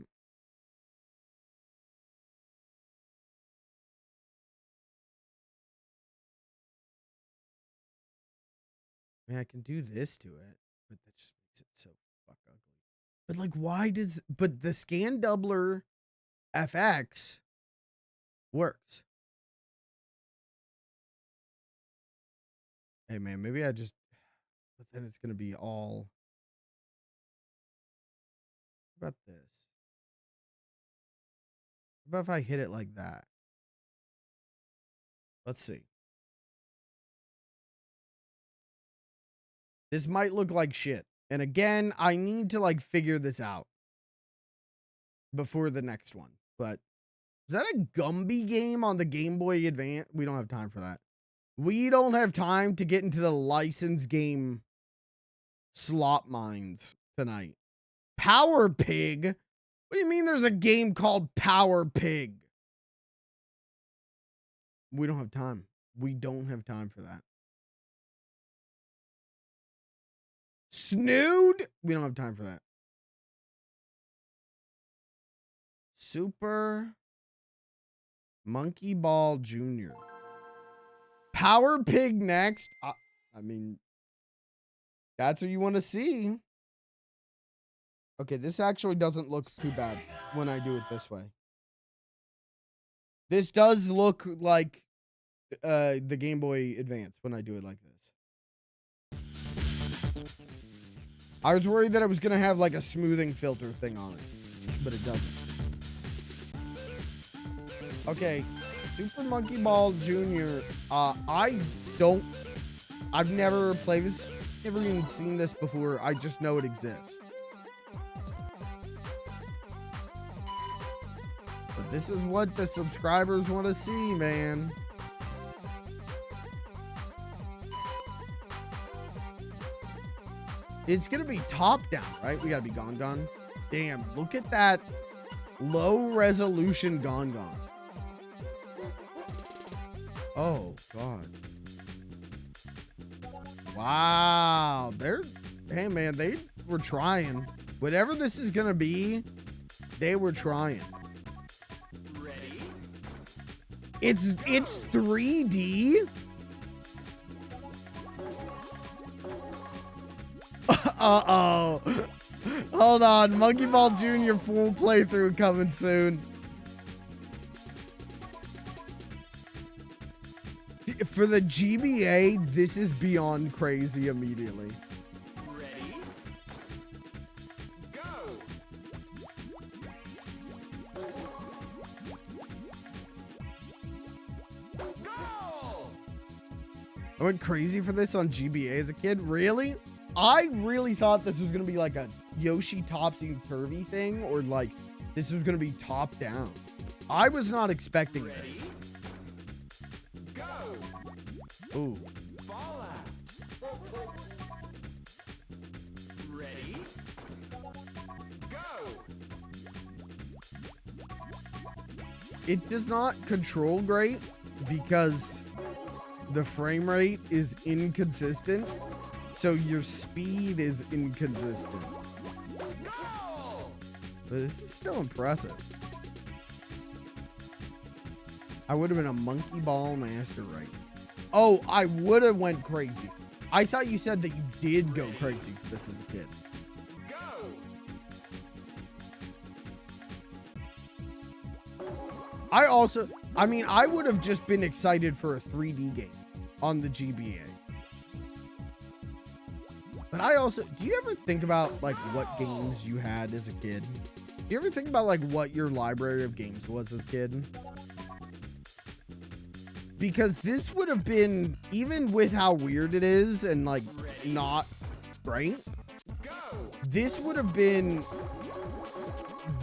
I mean, I can do this to it, but that just makes it so fuck ugly. But like, why does, but the scan doubler FX works. Hey man, maybe I just, but then it's going to be all, what about this? What about if I hit it like that? Let's see. This might look like shit. And again, I need to like figure this out before the next one. But is that a Gumby game on the Game Boy Advance? We don't have time for that. We don't have time to get into the license game slot mines tonight. Power Pig? What do you mean there's a game called Power Pig? We don't have time. We don't have time for that. Snood? We don't have time for that. Super Monkey Ball Jr. Power Pig next. I mean, that's what you want to see. Okay, this actually doesn't look too bad when I do it this way. This does look like the Game Boy Advance when I do it like this. I was worried that it was going to have like a smoothing filter thing on it, but it doesn't. Okay, Super Monkey Ball Jr. I've never played this, never even seen this before. I just know it exists. But this is what the subscribers want to see, man. It's gonna be top down, right? We gotta be Gon. Damn, look at that low resolution Gon. Oh god. Wow. Hey man, they were trying. Whatever this is gonna be, they were trying. Ready? It's 3D. Uh-oh. Hold on. Monkey Ball Jr. full playthrough coming soon. For the GBA, this is beyond crazy immediately. Ready? Go! Go! I went crazy for this on GBA as a kid. Really? I really thought this was going to be like a Yoshi Topsy Turvy thing, or like this was going to be top down. I was not expecting this. Go. Ooh. Ball out. Ready? Go. It does not control great because the frame rate is inconsistent. So your speed is inconsistent. But this is still impressive. I would have been a monkey ball master right now. Oh, I would have went crazy. I thought you said that you did go crazy for this as a kid. I would have just been excited for a 3D game on the GBA. But do you ever think about like what games you had as a kid? Do you ever think about like what your library of games was as a kid? Because this would have been, even with how weird it is and like not great, this would have been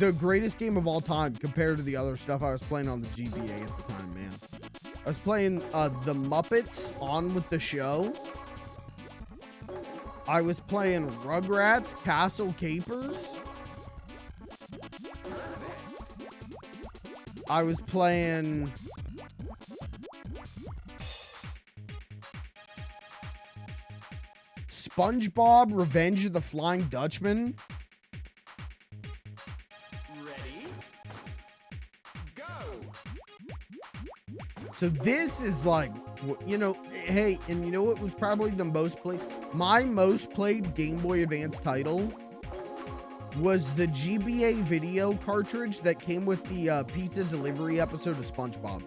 the greatest game of all time compared to the other stuff I was playing on the GBA at the time, man. I was playing the Muppets On With The Show. I was playing Rugrats Castle Capers. I was playing SpongeBob Revenge of the Flying Dutchman. Ready? Go. So this is like, you know, hey, and you know what was probably the most played? My most played Game Boy Advance title was the GBA video cartridge that came with the pizza delivery episode of SpongeBob.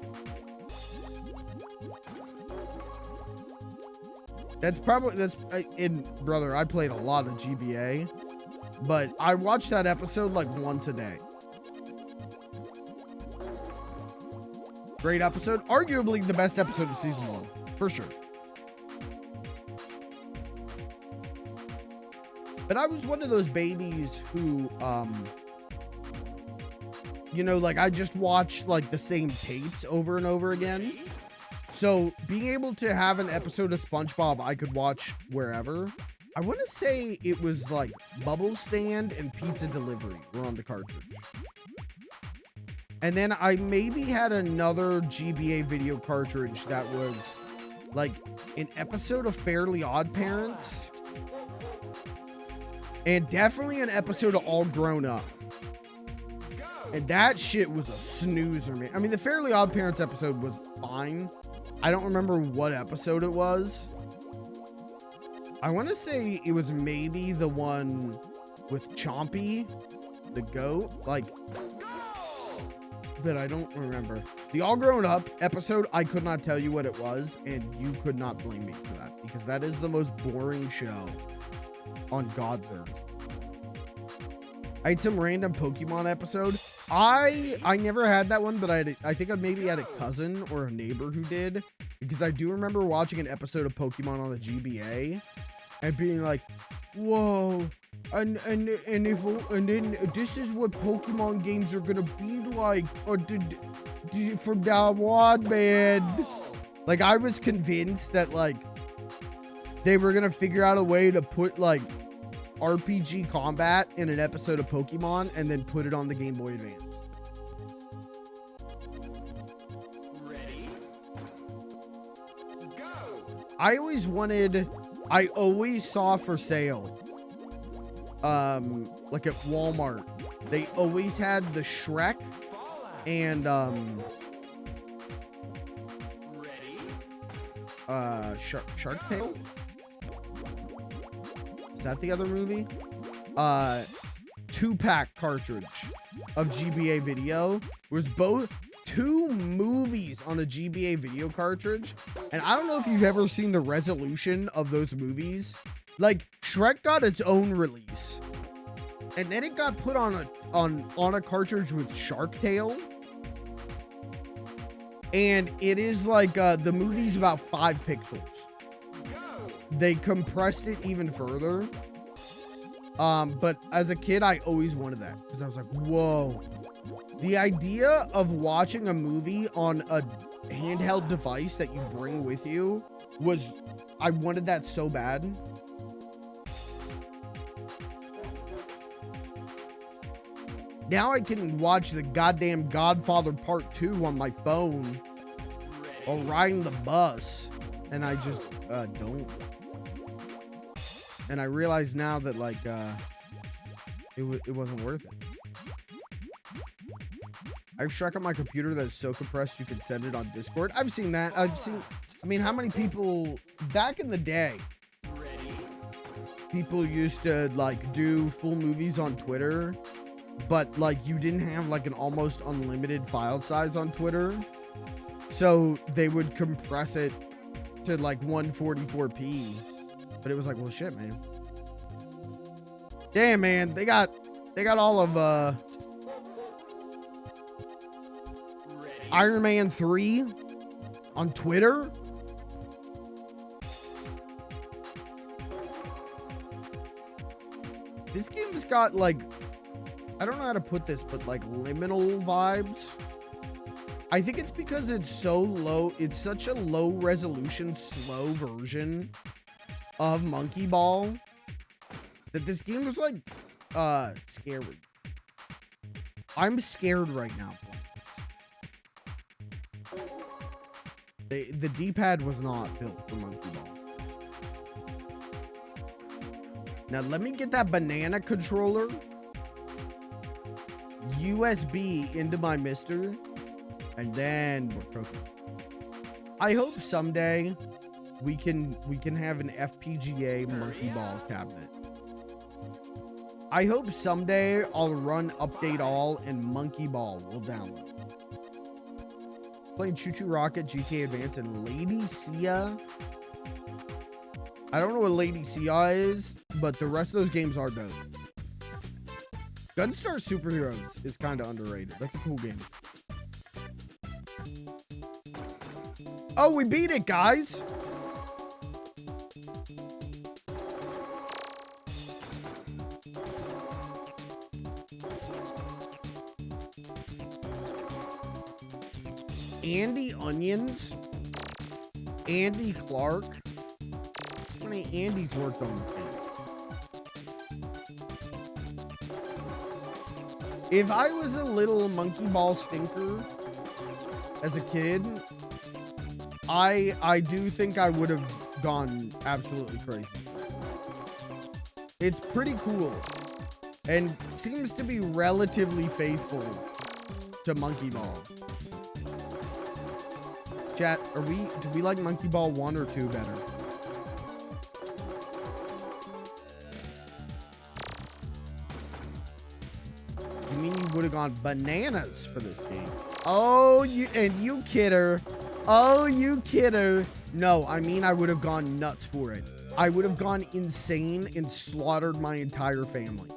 Brother, I played a lot of GBA, but I watched that episode like once a day. Great episode. Arguably the best episode of season 1, for sure. But I was one of those babies who, you know, like I just watched like the same tapes over and over again. So being able to have an episode of SpongeBob I could watch wherever, I want to say it was like Bubble Stand and Pizza Delivery were on the cartridge. And then I maybe had another GBA video cartridge that was like an episode of Fairly Odd Parents. And definitely an episode of All Grown Up. Go. And that shit was a snoozer, man. I mean, the Fairly Odd Parents episode was fine. I don't remember what episode it was. I want to say it was maybe the one with Chompy, the goat, like, but I don't remember. The All Grown Up episode, I could not tell you what it was, and you could not blame me for that, because that is the most boring show on God's earth. I had some random Pokemon episode. I never had that one, but I think I maybe had a cousin or a neighbor who did, because I do remember watching an episode of Pokemon on the GBA and being like, whoa, and then this is what Pokemon games are gonna be like, or from now on, man. Like, I was convinced that like they were gonna figure out a way to put like RPG combat in an episode of Pokemon and then put it on the Game Boy Advance. Ready? Go! I always saw for sale, like at Walmart, they always had the Shrek and, Ready? Shark Tale? Is that the other movie? 2-pack cartridge of GBA video. Was both 2 movies on a GBA video cartridge. And I don't know if you've ever seen the resolution of those movies. Like, Shrek got its own release. And then it got put on a cartridge with Shark Tale. And it is like, the movie's about 5 pixels. They compressed it even further. But as a kid, I always wanted that, because I was like, whoa. The idea of watching a movie on a handheld device that you bring with you was, I wanted that so bad. Now I can watch the goddamn Godfather Part 2 on my phone or riding the bus, and I just don't. And I realize now that, like, it wasn't worth it. I have Shrek on my computer that's so compressed you can send it on Discord. I've seen that. I mean, how many people, back in the day, people used to, like, do full movies on Twitter, but, like, you didn't have, like, an almost unlimited file size on Twitter. So they would compress it to, like, 144p. But it was like, well, shit, man. Damn, man. They got all of Iron Man 3 on Twitter. This game's got, like, I don't know how to put this, but like liminal vibes. I think it's because it's so low. It's such a low resolution, slow version of Monkey Ball that this game was like scary. I'm scared right now. The D-pad was not built for Monkey Ball. Now let me get that banana controller USB into my Mister, and then we're cooking. I hope someday we can have an FPGA Monkey Ball cabinet. I hope someday I'll run Update All and Monkey Ball will download. Playing Choo Choo Rocket, GTA Advance, and Lady Sia. I don't know what Lady Sia is, but the rest of those games are dope. Gunstar Superheroes is kind of underrated. That's a cool game. Oh, we beat it, guys. Andy Onions. Andy Clark. How many Andys worked on this game? If I was a little Monkey Ball stinker as a kid, I do think I would have gone absolutely crazy. It's pretty cool and seems to be relatively faithful to Monkey Ball. Chat, do we like Monkey Ball 1 or 2 better? You mean you would have gone bananas for this game? Oh, you kidder. Oh, you kidder. No, I mean I would have gone nuts for it. I would have gone insane and slaughtered my entire family.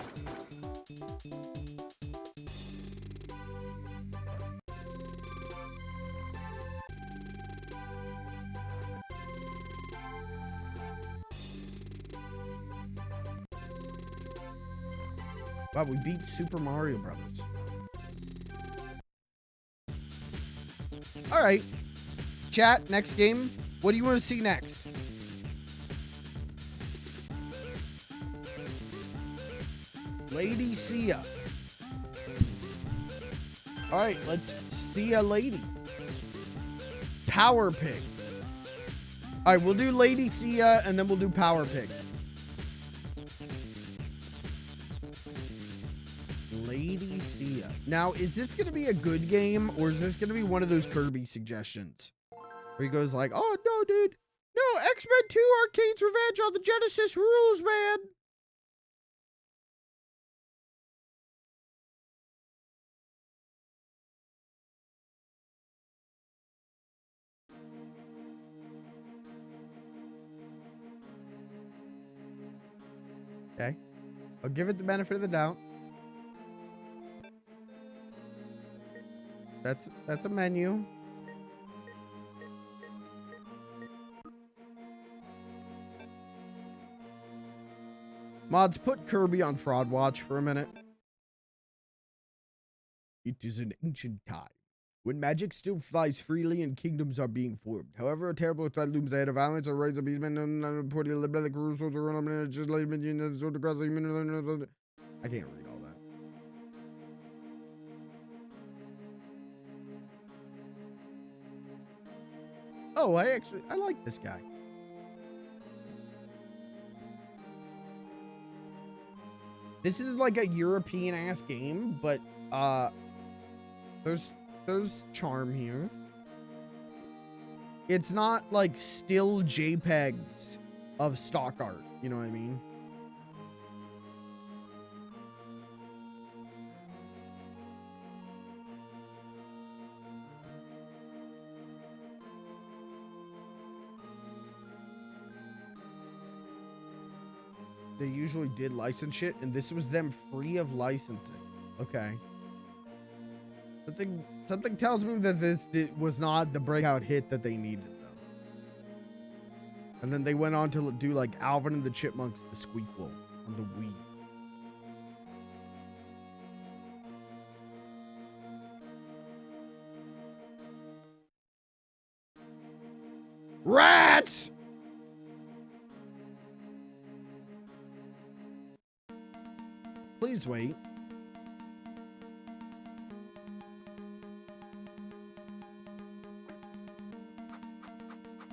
Wow, we beat Super Mario Brothers. All right. Chat, next game. What do you want to see next? Lady Sia. All right, let's see a lady. Power Pig. All right, we'll do Lady Sia and then we'll do Power Pig. Lady Sia. Now, is this going to be a good game or is this going to be one of those Kirby suggestions? Where he goes like, oh, no, dude. No, X-Men 2 Arcade's Revenge on the Genesis rules, man. Okay. I'll give it the benefit of the doubt. That's a menu. Mods, put Kirby on Fraud Watch for a minute. It is an ancient time when magic still flies freely and kingdoms are being formed. However, a terrible threat looms ahead of violence, a rise of beastmen, and reported the crucial to run up and just like sort across the human. I can't read all that. Oh, I like this guy. This is like a European ass game, but there's charm here. It's not like still JPEGs of stock art, you know what I mean? They usually did license shit, and this was them free of licensing. Okay. Something tells me that this was not the breakout hit that they needed, though. And then they went on to do like Alvin and the Chipmunks, the Squeakquel on the Wii. Rats! Please wait.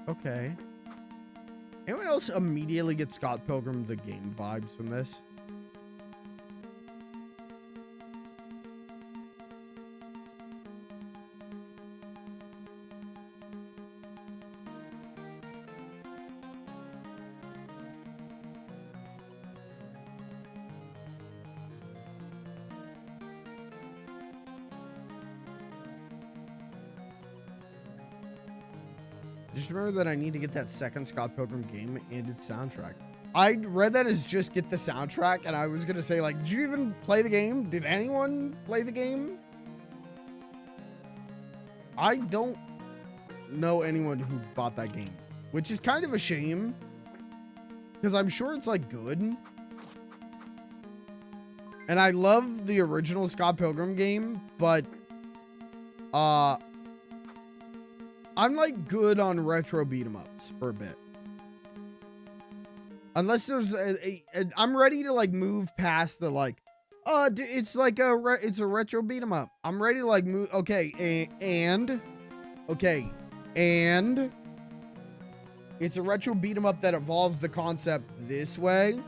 Okay. Anyone else immediately get Scott Pilgrim the game vibes from this? Just remember that I need to get that second Scott Pilgrim game and its soundtrack. I read that as just get the soundtrack, and I was going to say, like, did you even play the game? Did anyone play the game? I don't know anyone who bought that game, which is kind of a shame, because I'm sure it's, like, good. And I love the original Scott Pilgrim game, but, I'm like good on retro beat 'em ups for a bit. Unless there's I'm ready to like move past the like, it's like it's a retro beat 'em up. I'm ready to like move. Okay, and it's a retro beat 'em up that evolves the concept this way.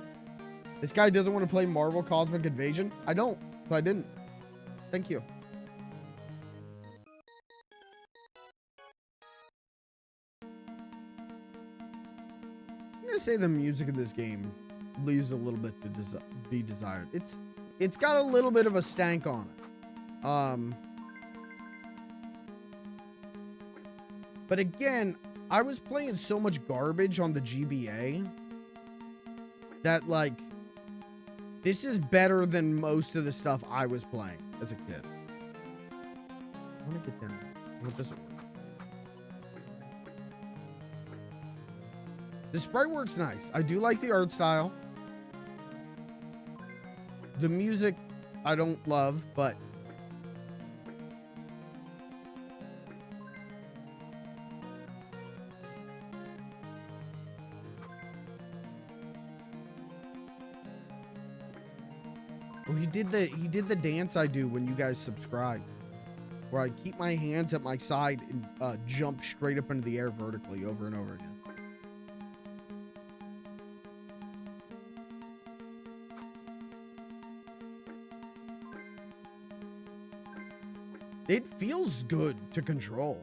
This guy doesn't want to play Marvel Cosmic Invasion. I don't, so I didn't. Thank you. say the music in this game leaves a little bit to be desired. It's got a little bit of a stank on it. But again, I was playing so much garbage on the GBA that, like, this is better than most of the stuff I was playing as a kid. I want to get down. What doesn't work? The sprite works nice. I do like the art style. The music, I don't love, but oh, he did the dance I do when you guys subscribe, where I keep my hands at my side and jump straight up into the air vertically over and over again. It feels good to control.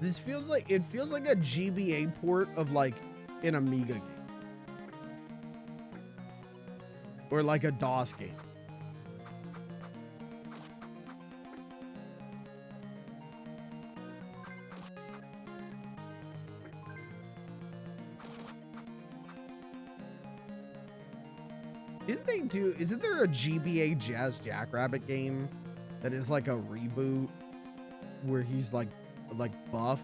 This feels like, it feels like a GBA port of like an Amiga game. Or like a DOS game. Didn't they do, isn't there a GBA Jazz Jackrabbit game that is like a reboot where he's like buff?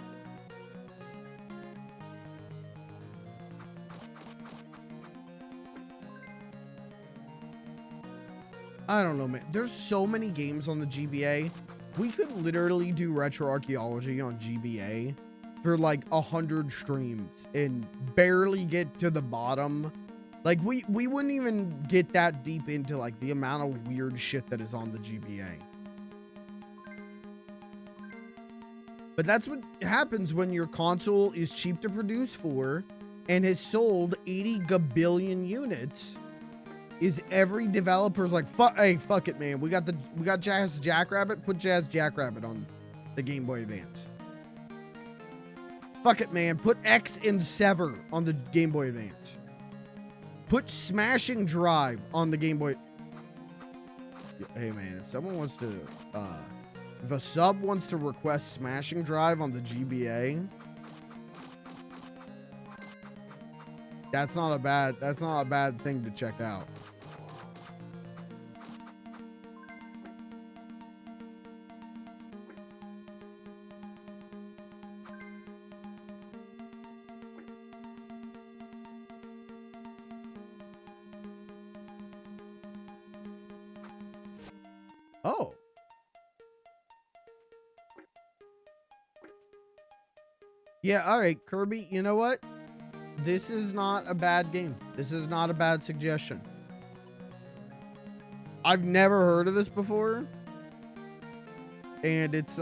I don't know, man. There's so many games on the GBA. We could literally do retro archaeology on GBA for like 100 streams and barely get to the bottom. Like, we wouldn't even get that deep into, like, the amount of weird shit that is on the GBA. But that's what happens when your console is cheap to produce for and has sold 80 gabillion units. Is every developer's like, hey, fuck it, man. We got Jazz Jackrabbit. Put Jazz Jackrabbit on the Game Boy Advance. Fuck it, man. Put X and Sever on the Game Boy Advance. Put Smashing Drive on the Game Boy. Hey, man, if someone wants to, if a sub wants to request Smashing Drive on the GBA, that's not a bad thing to check out. Oh. Yeah, all right, Kirby, you know what? This is not a bad game. This is not a bad suggestion. I've never heard of this before. And it's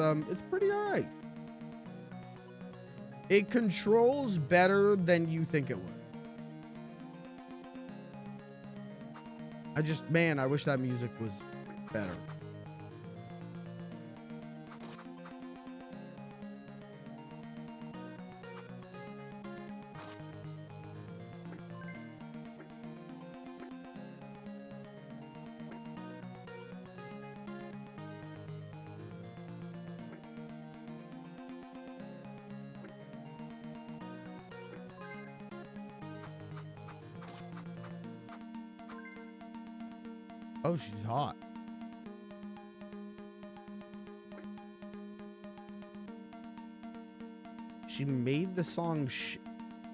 pretty all right. It controls better than you think it would. I wish that music was better. Oh, she's hot. She made the song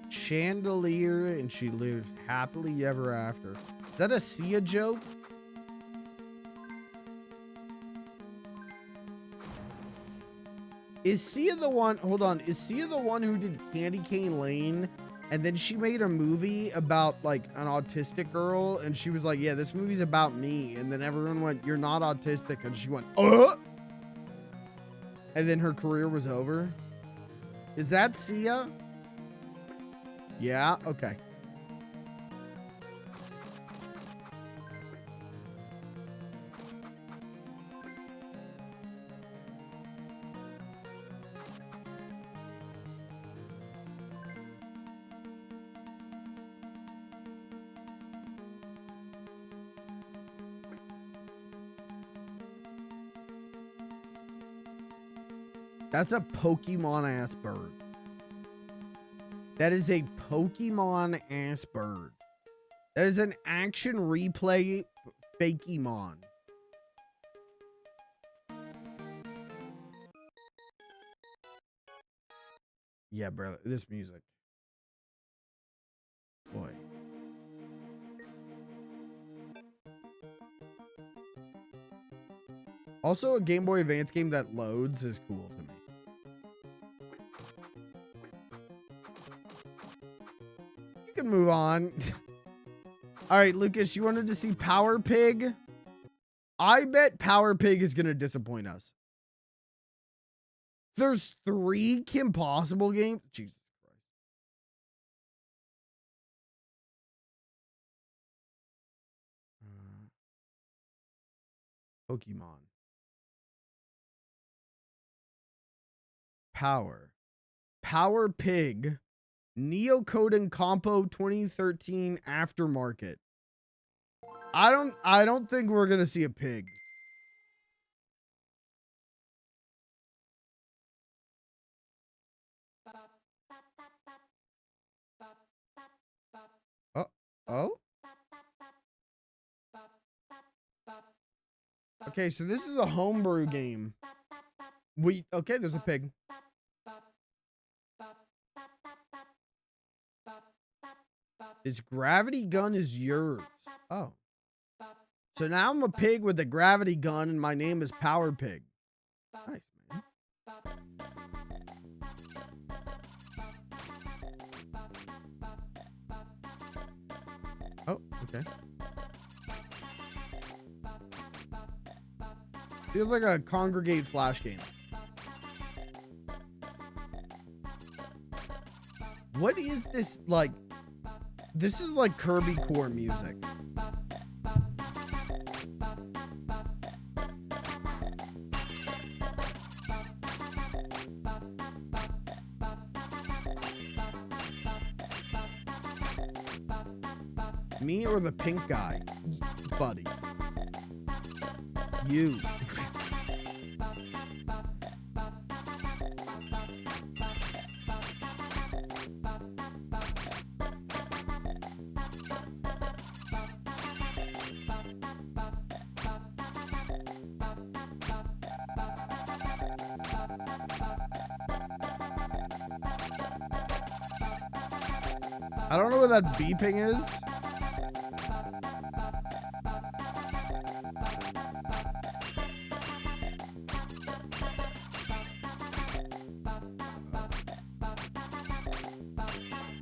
Chandelier and she lived happily ever after. Is that a Sia joke? Is Sia the one, hold on, is Sia the one who did Candy Cane Lane? And then she made a movie about, like, an autistic girl. And she was like, yeah, this movie's about me. And then everyone went, you're not autistic. And she went, and then her career was over. Is that Sia? Yeah? Okay. That's a Pokemon-ass bird. That is a Pokemon-ass bird. That is an action replay Fakemon. Yeah, bro, this music. Boy. Also, a Game Boy Advance game that loads is cool to me. You can move on. All right, Lucas, you wanted to see Power Pig? I bet Power Pig is going to disappoint us. There's 3 Kim Possible games. Jesus Christ. Pokemon. Power Pig. Neocode and Compo 2013 Aftermarket. I don't think we're gonna see a pig. Oh? Okay, so this is a homebrew game. Okay, there's a pig. This gravity gun is yours. Oh. So now I'm a pig with a gravity gun and my name is Power Pig. Nice, man. Oh, okay. Feels like a Congregate Flash game. What is this like? This is like Kirby Core music. Me or the pink guy? Buddy. You. I don't know what that beeping is.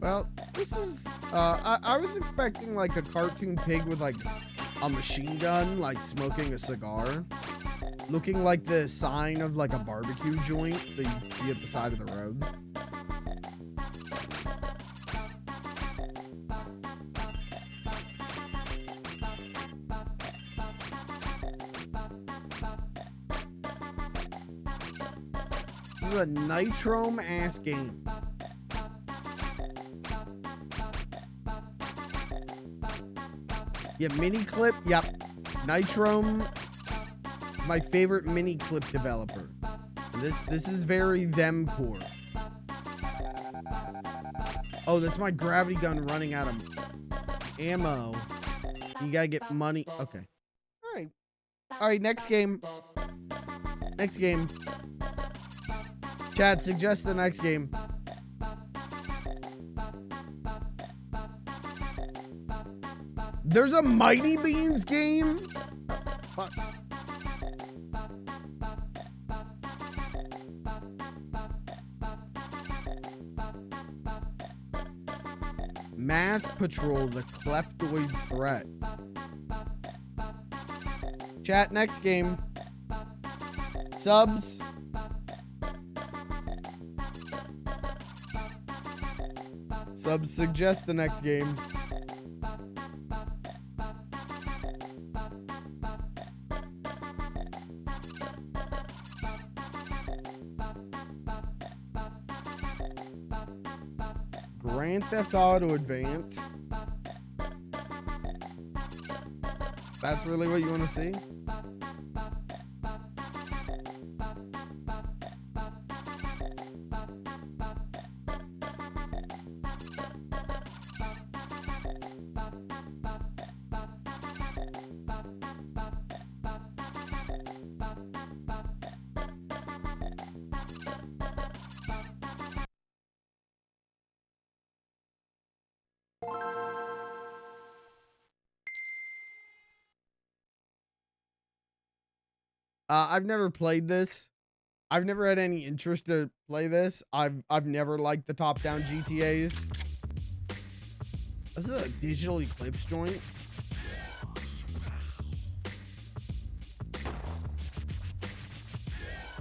Well, this is, I was expecting like a cartoon pig with like a machine gun, like smoking a cigar. Looking like the sign of like a barbecue joint that you see at the side of the road. This is a Nitrome ass game. Yeah, mini clip. Yep. Nitrome, my favorite mini clip developer. This is very them core. Oh, that's my gravity gun running out of ammo. You gotta get money. Okay. All right, next game. Next game. Chad, suggest the next game. There's a Mighty Beans game? Fuck. Mass Patrol, the Kleptoid Threat. Chat, next game. Subs. Subs suggest the next game. Grand Theft Auto Advance. That's really what you want to see? I've never played this. I've never had any interest to play this. I've never liked the top-down GTAs. This is a digital Eclipse joint.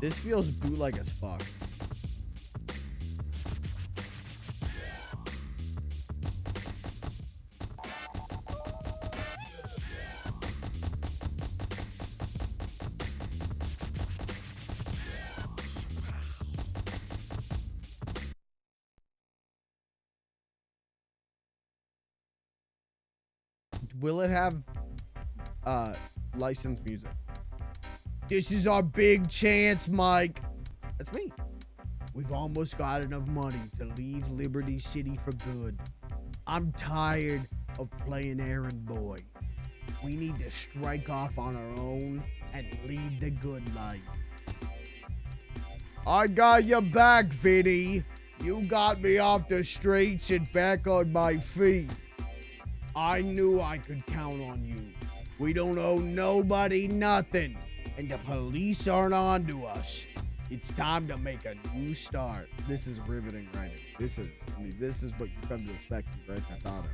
This feels bootleg as fuck. Will it have licensed music? This is our big chance, Mike. That's me. We've almost got enough money to leave Liberty City for good. I'm tired of playing errand boy. We need to strike off on our own and lead the good life. I got your back, Vinny. You got me off the streets and back on my feet. I knew I could count on you. We don't owe nobody nothing, and the police aren't on to us. It's time to make a new start. This is riveting writing. This is what you come to expect from Grand Theft Auto.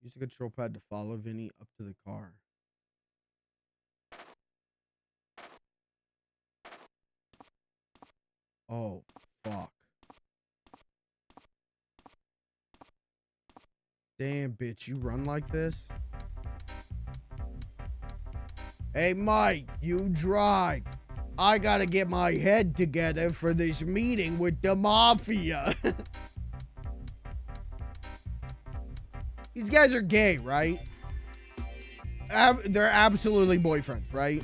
Use the control pad to follow Vinny up to the car. Oh, fuck. Damn, bitch, you run like this? Hey, Mike, you drive. I gotta get my head together for this meeting with the mafia. These guys are gay, right? They're absolutely boyfriends, right?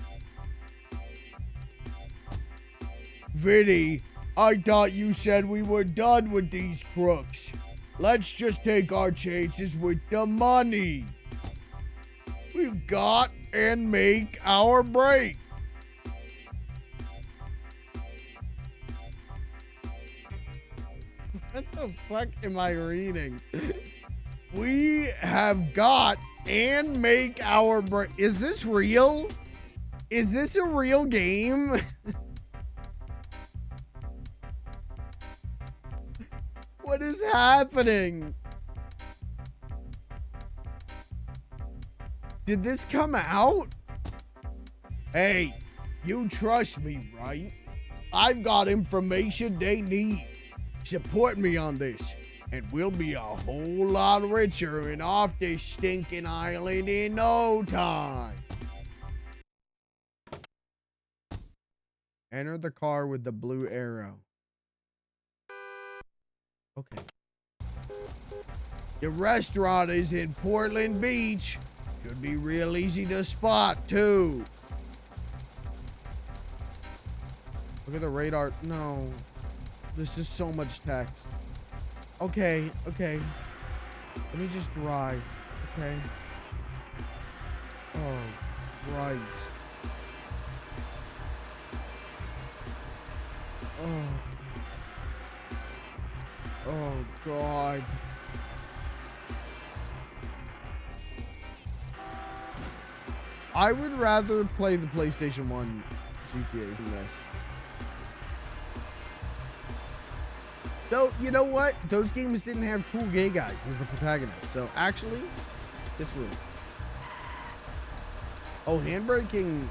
Vinny, I thought you said we were done with these crooks. Let's just take our chances with the money. We've got and make our break. What the fuck am I reading? We have got and make our break. Is this real? Is this a real game? What is happening? Did this come out? Hey, you trust me, right? I've got information they need. Support me on this, and we'll be a whole lot richer and off this stinking island in no time. Enter the car with the blue arrow. Okay. The restaurant is in Portland Beach. Should be real easy to spot, too. Look at the radar. No. This is so much text. Okay, okay. Let me just drive. Okay. Oh, Christ. Oh. Oh, God. I would rather play the PlayStation 1 GTAs than this. Though, you know what? Those games didn't have cool gay guys as the protagonists. So, actually, this will. Oh, handbraking.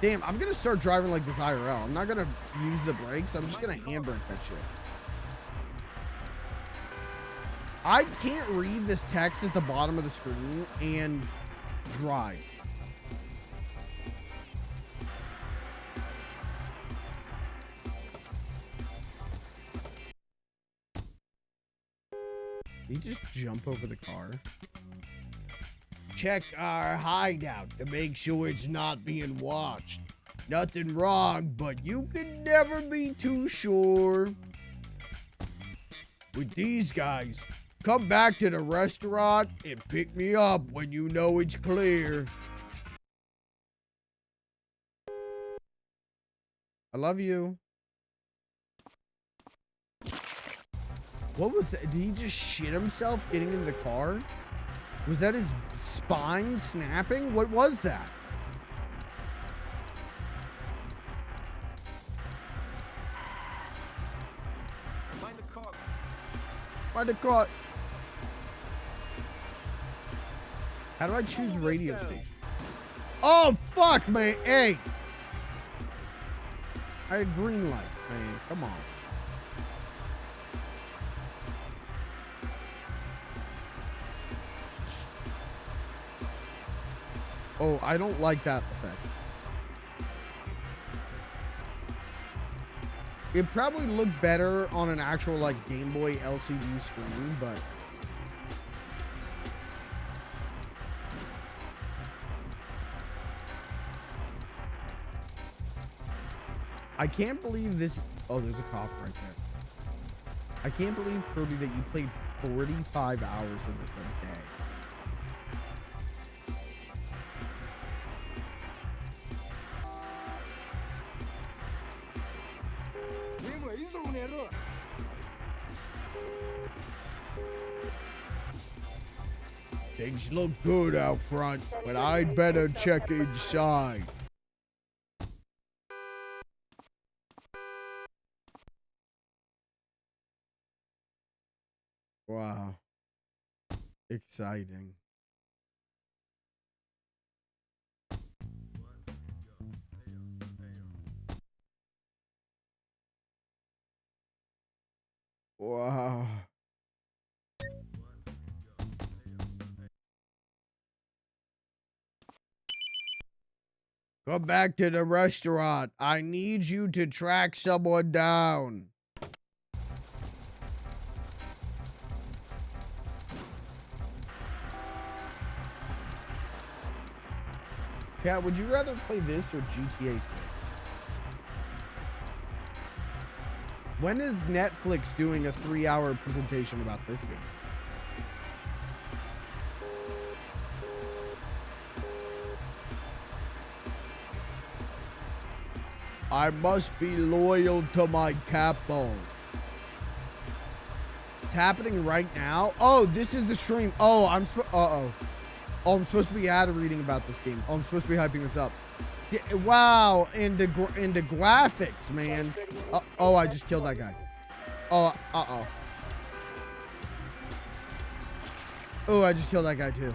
Damn, I'm going to start driving like this IRL. I'm not going to use the brakes. I'm just going to handbrake that shit. I can't read this text at the bottom of the screen and drive. Did he just jump over the car? Check our hideout to make sure it's not being watched. Nothing wrong, but you can never be too sure. With these guys, come back to the restaurant and pick me up when you know it's clear. I love you. What was that? Did he just shit himself getting in the car? Was that his spine? spine snapping? What was that? Mind the car. Find a car. How do I choose radio station? Oh, fuck, man. Hey. I had a green light, man. Come on. Oh, I don't like that effect. It probably looked better on an actual, like, Game Boy LCD screen, but... I can't believe this... Oh, there's a cop right there. I can't believe, Kirby, that you played 45 hours of this a day. Things look good out front, but I'd better check inside. Wow. Exciting. Wow. Come back to the restaurant. I need you to track someone down. Cat, would you rather play this or GTA 6? When is Netflix doing a 3-hour presentation about this game? I must be loyal to my capo. It's happening right now. Oh, this is the stream. Oh, I'm supposed to be ad reading about this game. Oh, I'm supposed to be hyping this up. Wow, and the graphics, man. Oh, I just killed that guy. Oh, Oh, I just killed that guy too.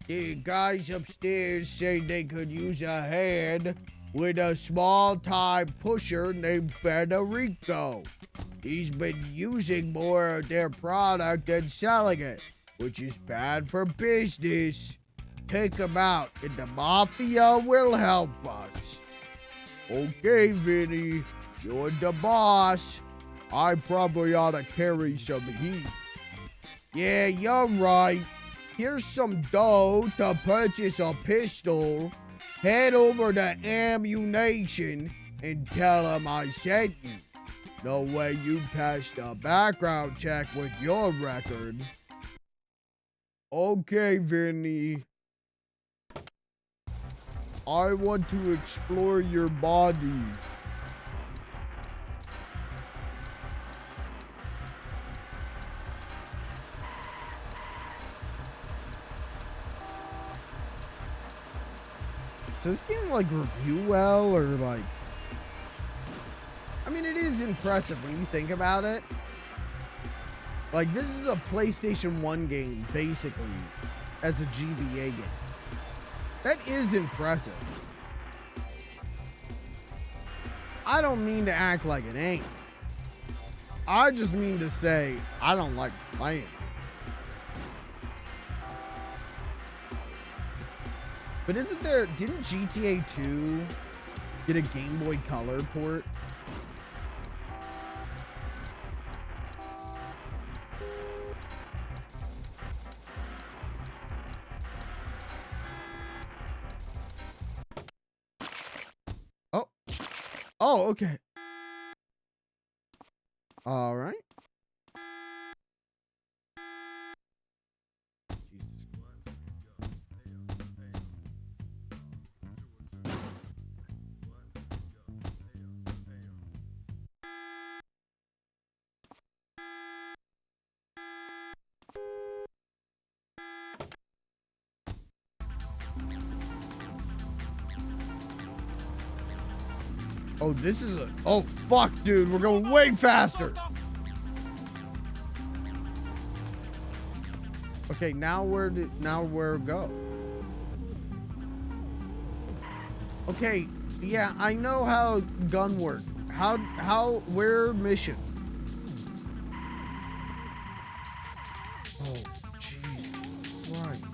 The guys upstairs say they could use a hand with a small-time pusher named Federico. He's been using more of their product than selling it, which is bad for business. Take him out, and the mafia will help us. Okay, Vinny, you're the boss. I probably ought to carry some heat. Yeah, you're right. Here's some dough to purchase a pistol. Head over to Ammunition and tell them I sent you. No way you passed a background check with your record. Okay, Vinny. I want to explore your body. Does this game, like, review well, or, like... I mean, it is impressive when you think about it. Like, this is a PlayStation 1 game, basically, as a GBA game. That is impressive. I don't mean to act like it ain't. I just mean to say, I don't like playing. But isn't there, didn't GTA 2 get a Game Boy Color port? Oh. Oh, okay. All right. Jesus Christ. Oh, this is a... Oh, fuck, dude. We're going way faster. Okay, now where go? Okay, yeah, I know how gun work. Where mission? Oh, Jesus Christ.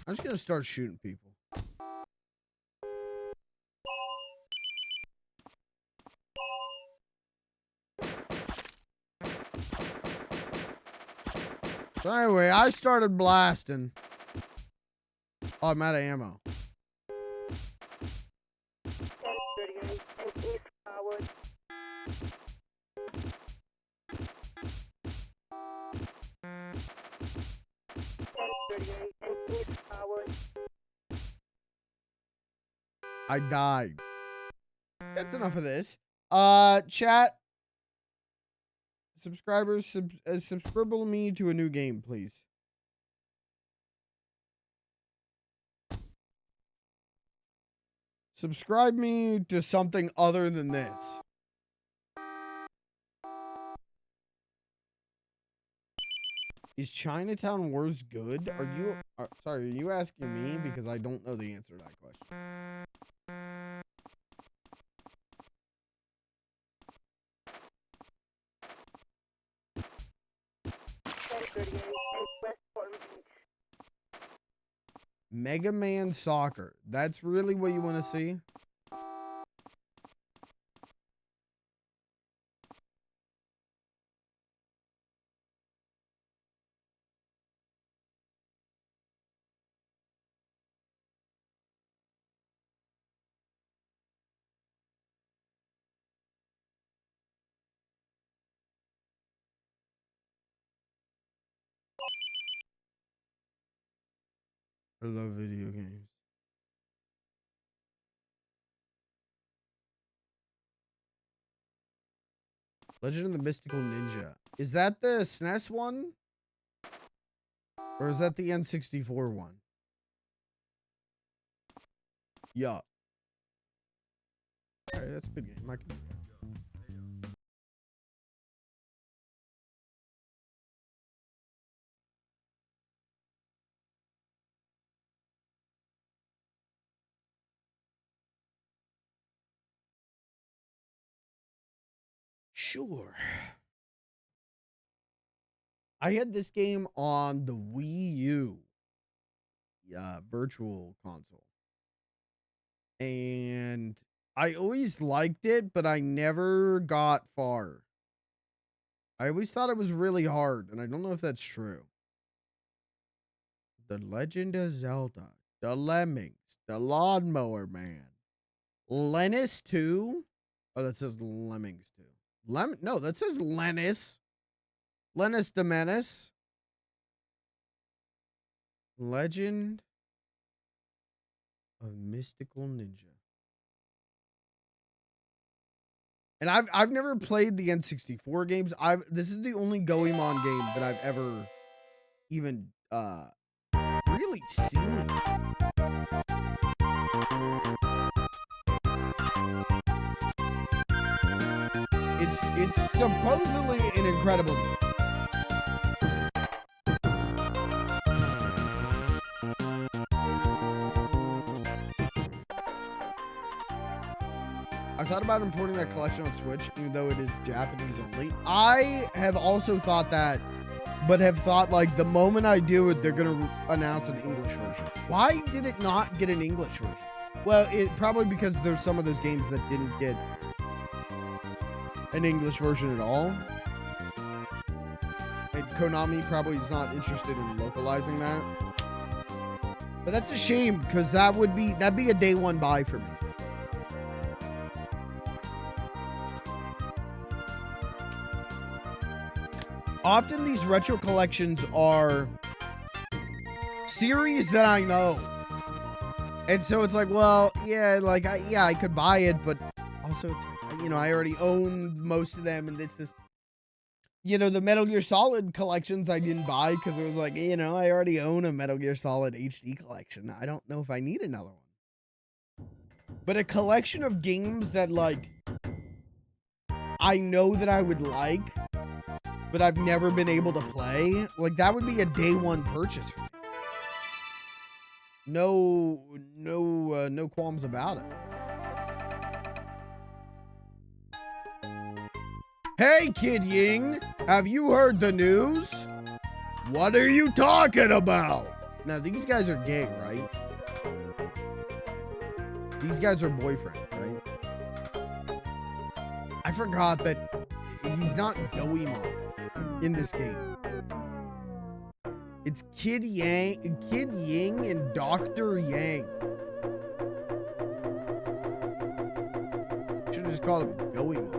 I'm just gonna start shooting people. So anyway, I started blasting. Oh, I'm out of ammo. I died. That's enough of this. Chat. Subscribers, subscribe me to a new game, please. Subscribe me to something other than this. Is Chinatown Wars good? Sorry, are you asking me? Because I don't know the answer to that question. Mega Man Soccer. That's really what you want to see? I love video games. Legend of the Mystical Ninja. Is that the SNES one? Or is that the N64 one? Yeah. Alright, that's a good game. I can do that. Sure. I had this game on the Wii U virtual console. And I always liked it, but I never got far. I always thought it was really hard, and I don't know if that's true. The Legend of Zelda, the Lemmings, the Lawnmower Man, Lennis 2. Oh, that says Lemmings 2. No, that says Lennis. Lennis the Menace. Legend of Mystical Ninja. And I've never played the N64 games. This is the only Goemon game that I've ever even really seen. It's supposedly an incredible game. I thought about importing that collection on Switch, even though it is Japanese only. I have also thought that, but have thought like the moment I do it, they're gonna announce an English version. Why did it not get an English version? Well, it probably because there's some of those games that didn't get an English version at all. And Konami probably is not interested in localizing that. But that's a shame, because that'd be a day one buy for me. Often these retro collections are series that I know. And so it's like, well, yeah, like I could buy it, but also it's, you know, I already own most of them, and it's just, You know, the Metal Gear Solid collections I didn't buy because it was like, you know, I already own a Metal Gear Solid HD collection. I don't know if I need another one. But a collection of games that, like, I know that I would like, but I've never been able to play, like, that would be a day one purchase for me. No qualms about it. Hey, Kid Ying, have you heard the news? What are you talking about? Now, these guys are gay, right? These guys are boyfriends, right? I forgot that he's not Goemon in this game. It's Kid Ying and Dr. Yang. Should have just called him Goemon.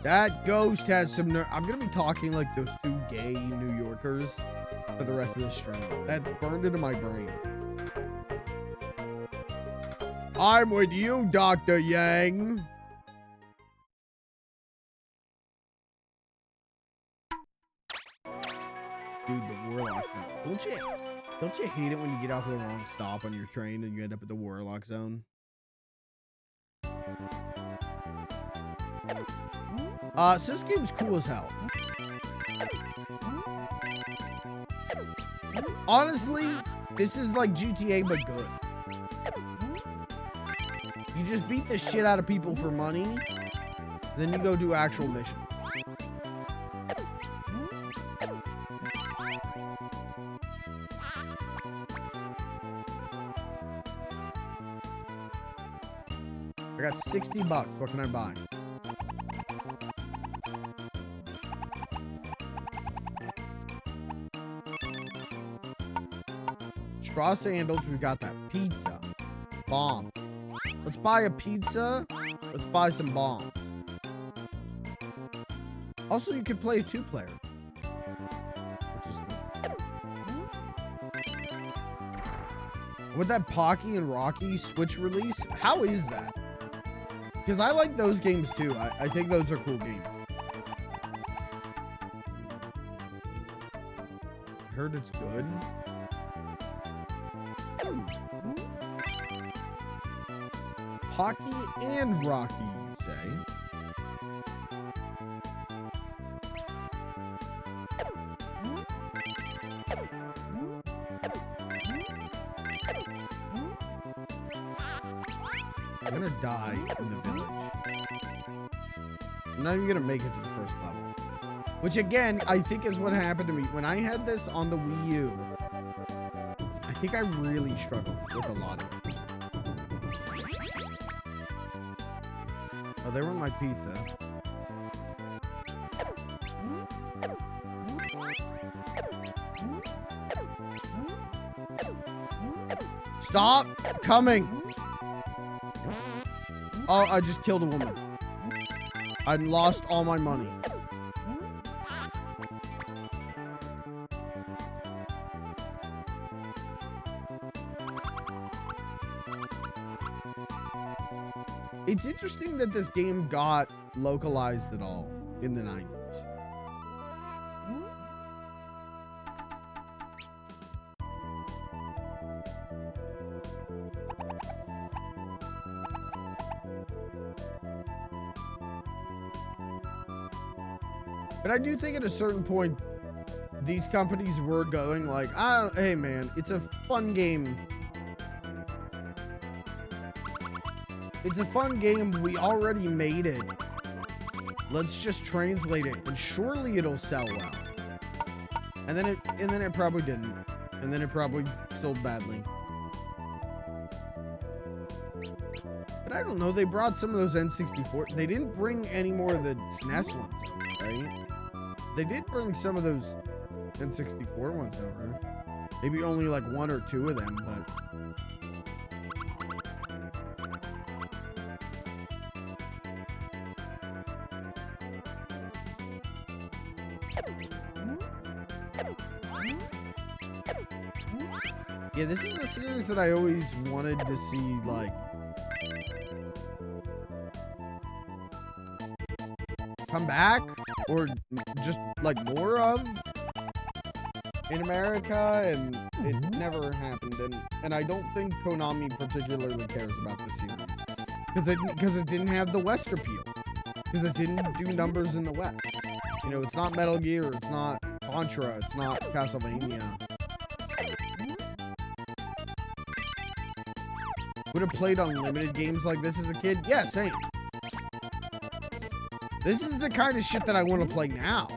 That ghost has some nerve. I'm gonna be talking like those two gay New Yorkers for the rest of the stream. That's burned into my brain. I'm with you, Dr. Yang. Dude, the Warlock Zone. Don't you hate it when you get off the wrong stop on your train and you end up at the Warlock Zone? So this game's cool as hell. Honestly, this is like GTA but good. You just beat the shit out of people for money, then you go do actual missions. I got 60 bucks. What can I buy? Straw sandals. We've got that pizza. Bombs. Let's buy a pizza. Let's buy some bombs. Also, you can play a 2-player. Which is good. With that Pocky and Rocky Switch release, how is that? Because I like those games too. I think those are cool games. I heard it's good. Pocky and Rocky, you say? I'm gonna die in the village. I'm not even gonna make it to the first level. Which again, I think is what happened to me. When I had this on the Wii U, I think I really struggled with a lot of it. Oh, they want my pizza. Stop coming! Oh, I just killed a woman. I lost all my money. It's interesting that this game got localized at all in the 90s. But I do think at a certain point, these companies were going like, hey man, it's a fun game. It's a fun game. We already made it. Let's just translate it, and surely it'll sell well. And then it probably didn't. And then it probably sold badly. But I don't know. They brought some of those N64. They didn't bring any more of the SNES ones over, right? They did bring some of those N64 ones over. Maybe only like 1 or 2 of them, but. Yeah, this is a series that I always wanted to see, like, come back or just like more of in America, and it never happened. And I don't think Konami particularly cares about this series because it didn't have the West appeal, because it didn't do numbers in the West. You know, it's not Metal Gear, it's not Contra, it's not Castlevania. Would have played unlimited games like this as a kid? Yeah, same. This is the kind of shit that I want to play now.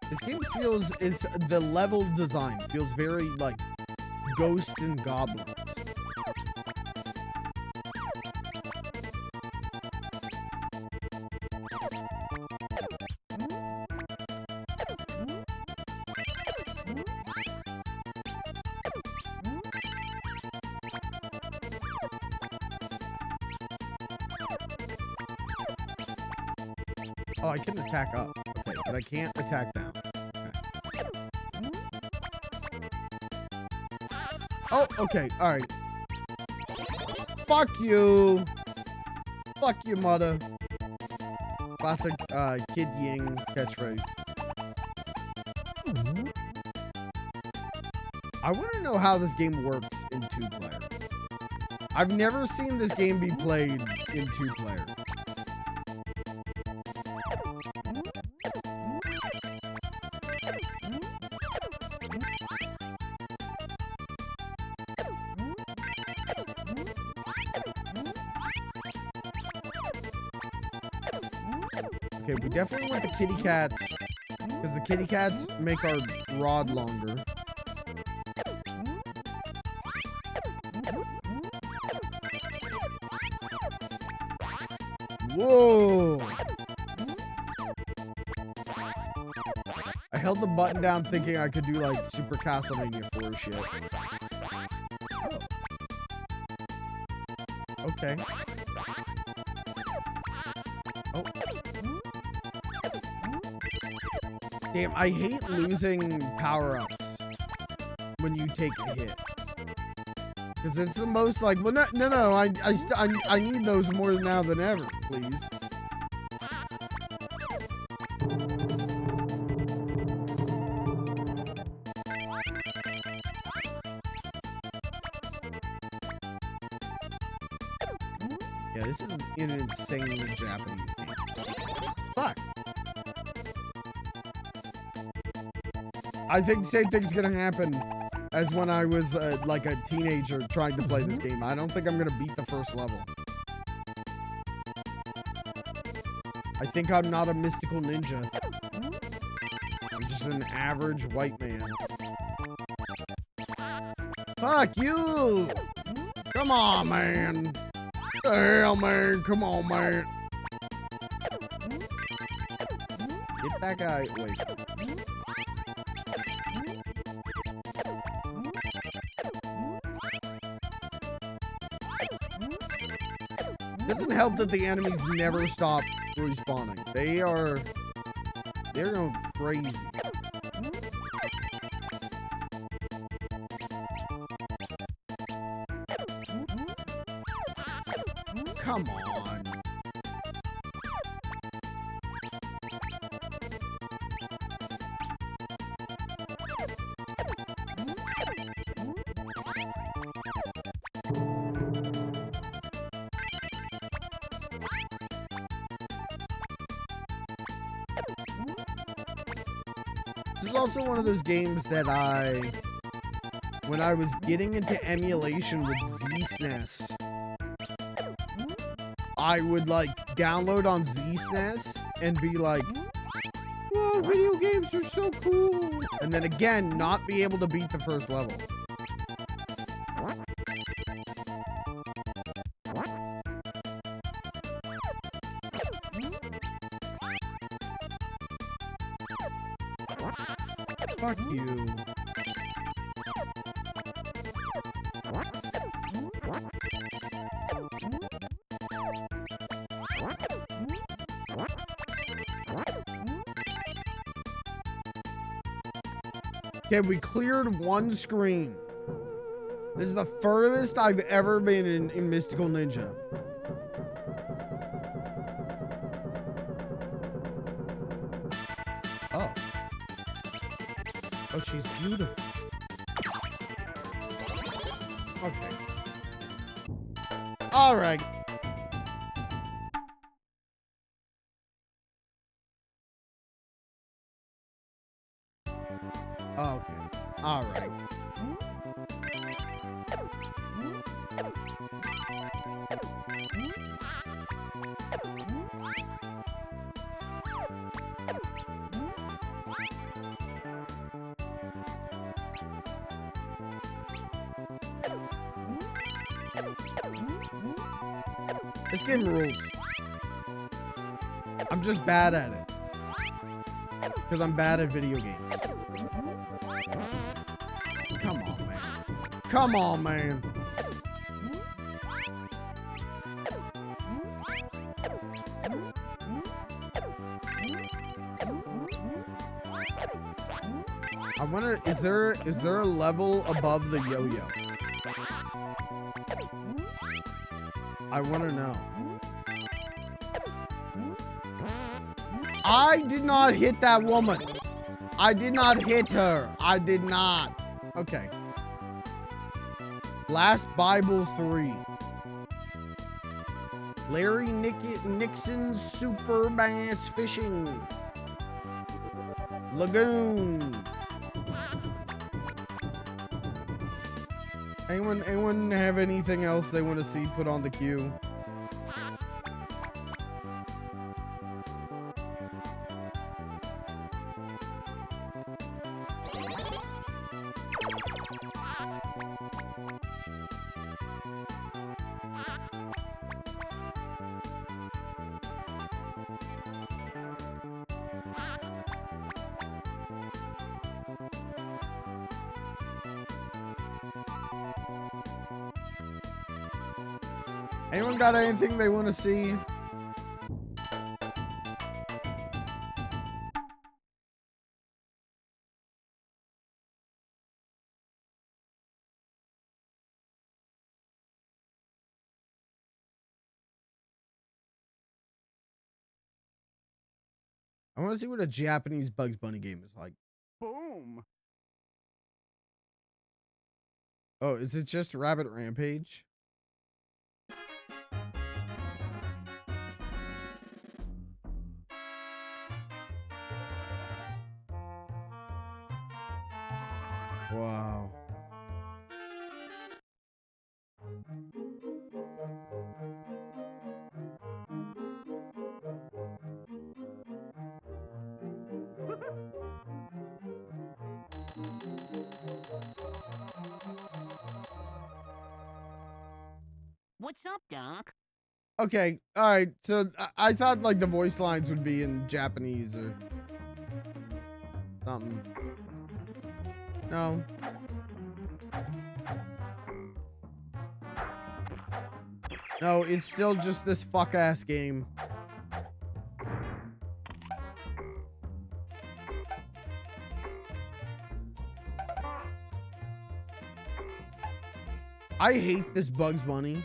This game the level design feels very like Ghosts and Goblins. Oh, I can attack up. Okay, but I can't attack down. Okay. Oh, okay. All right. Fuck you. Fuck you, mother. Classic Kid Ying catchphrase. I want to know how this game works in 2-player. I've never seen this game be played in 2-player. Okay, we definitely want the kitty cats, because the kitty cats make our rod longer. Whoa! I held the button down thinking I could do like Super Castlevania 4 shit. Oh. Okay. Oh. Damn, I hate losing power-ups when you take a hit. Because it's the most like, well, no, I need those more now than ever, please. Yeah, this is an insane Japanese game. Fuck. I think the same thing's gonna happen as when I was like a teenager trying to play this game. I don't think I'm gonna beat the first level. I think I'm not a mystical ninja. I'm just an average white man. Fuck you! Come on, man! The hell, man! Come on, man! Get that guy. Wait. Doesn't help that the enemies never stop respawning. They're going crazy. Come on. This is also one of those games that when I was getting into emulation with ZSNES, I would like download on ZSNES and be like, whoa, video games are so cool. And then again, not be able to beat the first level. Fuck you. Okay, we cleared one screen. This is the furthest I've ever been in Mystical Ninja. Oh. Oh, she's beautiful. Okay. All right. Okay. All right. This game rules. I'm just bad at it. Because I'm bad at video games. Come on, man. Come on, man. I wonder, is there a level above the yo-yo? I want to know. I did not hit that woman. I did not hit her. I did not. Okay. Last Bible 3. Larry Nixon's Super Bass Fishing. Lagoon. Anyone have anything else they want to see put on the queue? Anyone got anything they want to see? I want to see what a Japanese Bugs Bunny game is like. Boom. Oh, is it just Rabbit Rampage? Wow. What's up, Doc? Okay, all right. So I thought like the voice lines would be in Japanese or something. No. No, it's still just this fuck ass game. I hate this Bugs Bunny.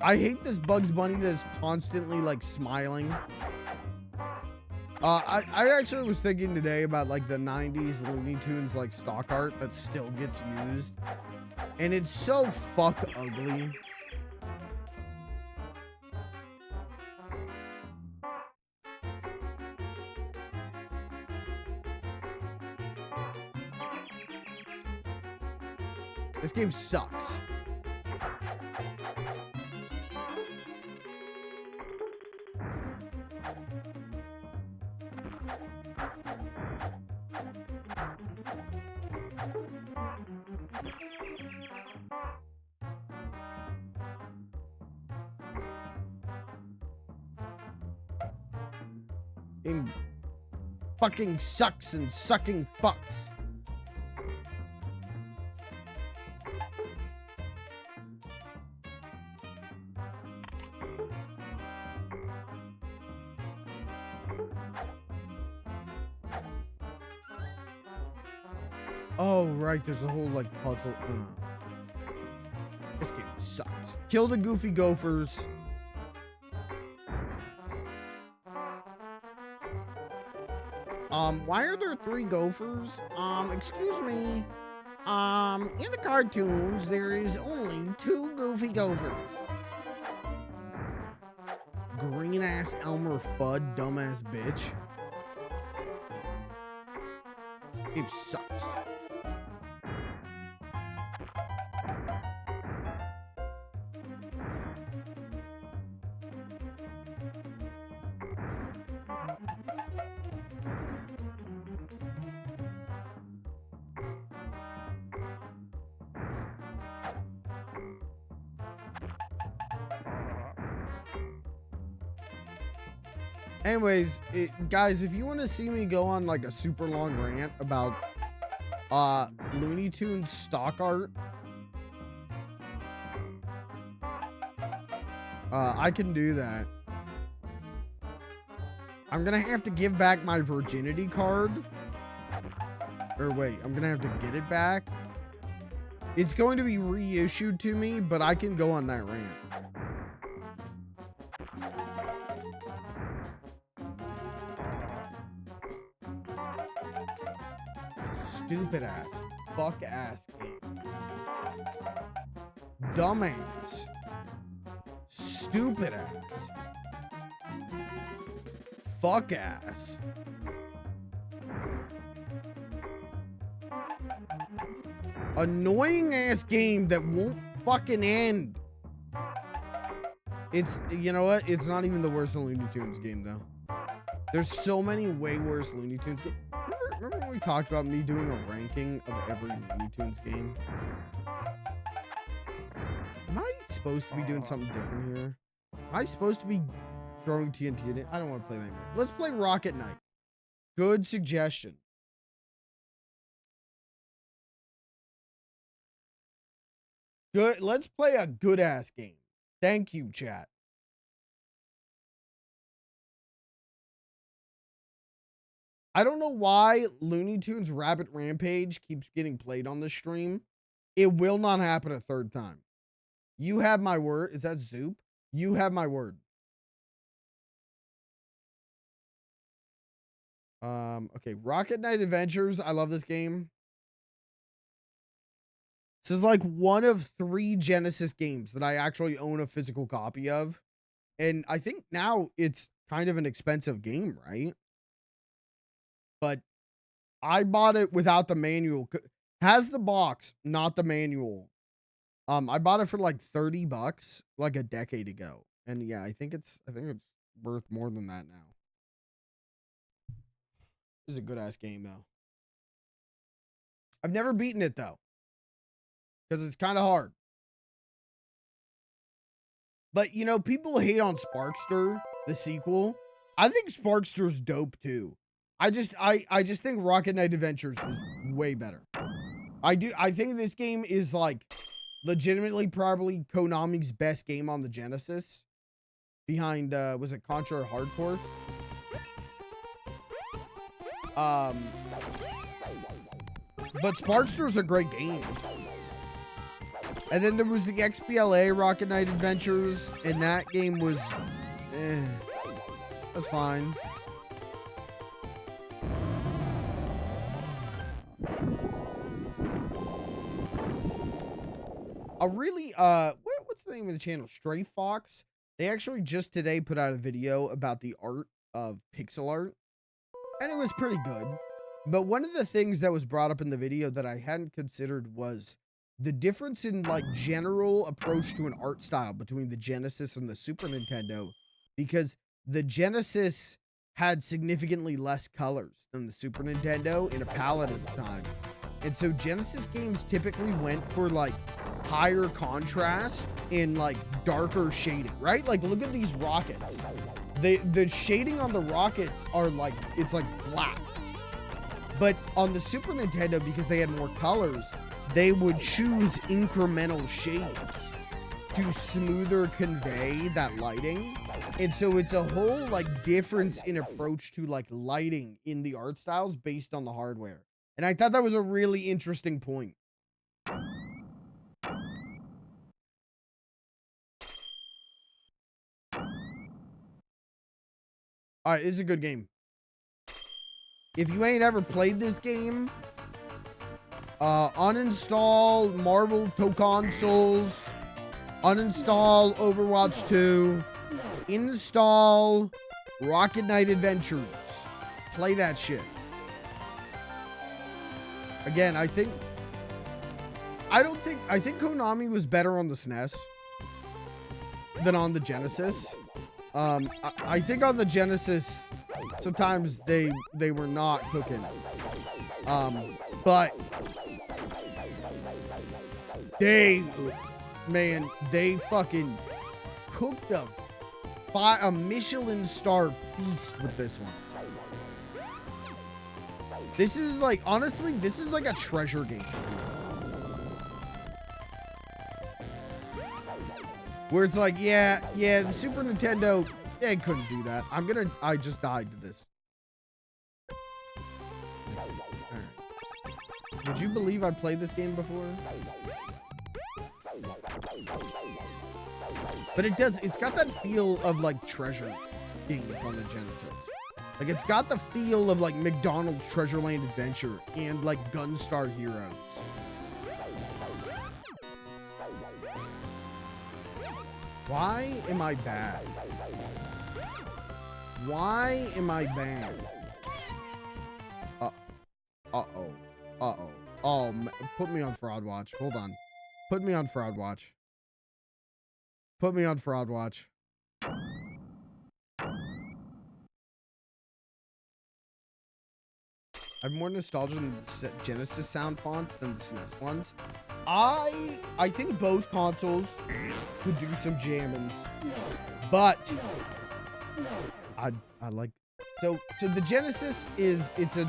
I hate this Bugs Bunny that's constantly like smiling. I actually was thinking today about like the 90s Looney Tunes like stock art that still gets used. And it's so fuck ugly. This game sucks. fucking sucks and sucking fucks. Oh, right. There's a whole, like, puzzle. This game sucks. Kill the goofy gophers. Why are there 3 gophers? Excuse me. In the cartoons, there is only 2 goofy gophers. Green-ass Elmer Fudd, dumbass bitch. Game sucks. Anyways, guys, if you want to see me go on like a super long rant about Looney Tunes stock art, I can do that. I'm gonna have to give back my virginity card. Or wait, I'm gonna have to get it back. It's going to be reissued to me, but I can go on that rant. Stupid ass, fuck ass game. Dumbass. Stupid ass. Fuck ass. Annoying ass game that won't fucking end. It's, you know what? It's not even the worst Looney Tunes game though. There's so many way worse Looney Tunes games. Remember when we talked about me doing a ranking of every Looney Tunes game? Am I supposed to be doing something different here? Am I supposed to be throwing TNT in it? I don't want to play that anymore. Let's play Rocket Knight. Good suggestion. Good. Let's play a good ass game. Thank you, chat. I don't know why Looney Tunes Rabbit Rampage keeps getting played on this stream. It will not happen a third time. You have my word. Is that Zoop? You have my word. Okay, Rocket Knight Adventures. I love this game. This is like one of 3 Genesis games that I actually own a physical copy of. And I think now it's kind of an expensive game, right? But I bought it without the manual. Has the box, not the manual. I bought it for like $30 like a decade ago. And yeah, I think it's worth more than that now. This is a good ass game though. I've never beaten it though, because it's kind of hard. But you know, people hate on Sparkster, the sequel. I think Sparkster's dope too. I just think Rocket Knight Adventures is way better. I think this game is like legitimately probably Konami's best game on the Genesis. Behind was it Contra or Hard Force? But Sparkster's a great game. And then there was the XBLA Rocket Knight Adventures, and that game was that's fine. A really what's the name of the channel? Stray Fox. They actually just today put out a video about the art of pixel art, and it was pretty good. But one of the things that was brought up in the video that I hadn't considered was the difference in like general approach to an art style between the Genesis and the Super Nintendo, because the Genesis had significantly less colors than the Super Nintendo in a palette at the time. And so Genesis games typically went for like higher contrast and like darker shading, right? Like look at these rockets. The shading on the rockets are like, it's like black. But on the Super Nintendo, because they had more colors, they would choose incremental shades to smoother convey that lighting. And so it's a whole like difference in approach to like lighting in the art styles based on the hardware. And I thought that was a really interesting point. All right, this is a good game. If you ain't ever played this game, uninstall Marvel Consoles, uninstall Overwatch 2, install Rocket Knight Adventures. Play that shit. Again, I think Konami was better on the SNES than on the Genesis. I think on the Genesis, sometimes they were not cooking. But they fucking cooked a Michelin star feast with this one. This is like, honestly, this is like a treasure game. Where it's like, yeah, the Super Nintendo, they couldn't do that. I just died to this. Right. Would you believe I played this game before? But it's got that feel of like treasure games on the Genesis. Like it's got the feel of like McDonald's Treasureland Adventure and like Gunstar Heroes. Why am I bad? Why am I bad? Oh, put me on fraud watch. Hold on. Put me on fraud watch. Put me on fraud watch. I have more nostalgia in the Genesis sound fonts than the SNES ones. I think both consoles could do some jammings, but I like so the Genesis is the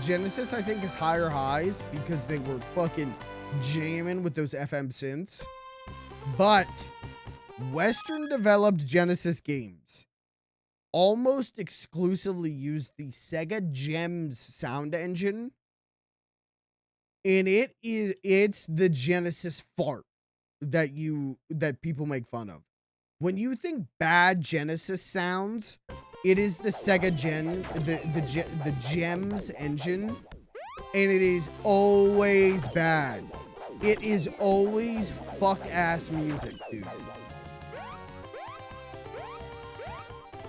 Genesis I think is higher highs because they were fucking jamming with those FM synths, but Western developed Genesis games almost exclusively use the Sega Gems sound engine, and it's the Genesis fart that people make fun of. When you think bad Genesis sounds, it is the Sega the Gems engine, and it is always bad. It is always fuck ass music, dude.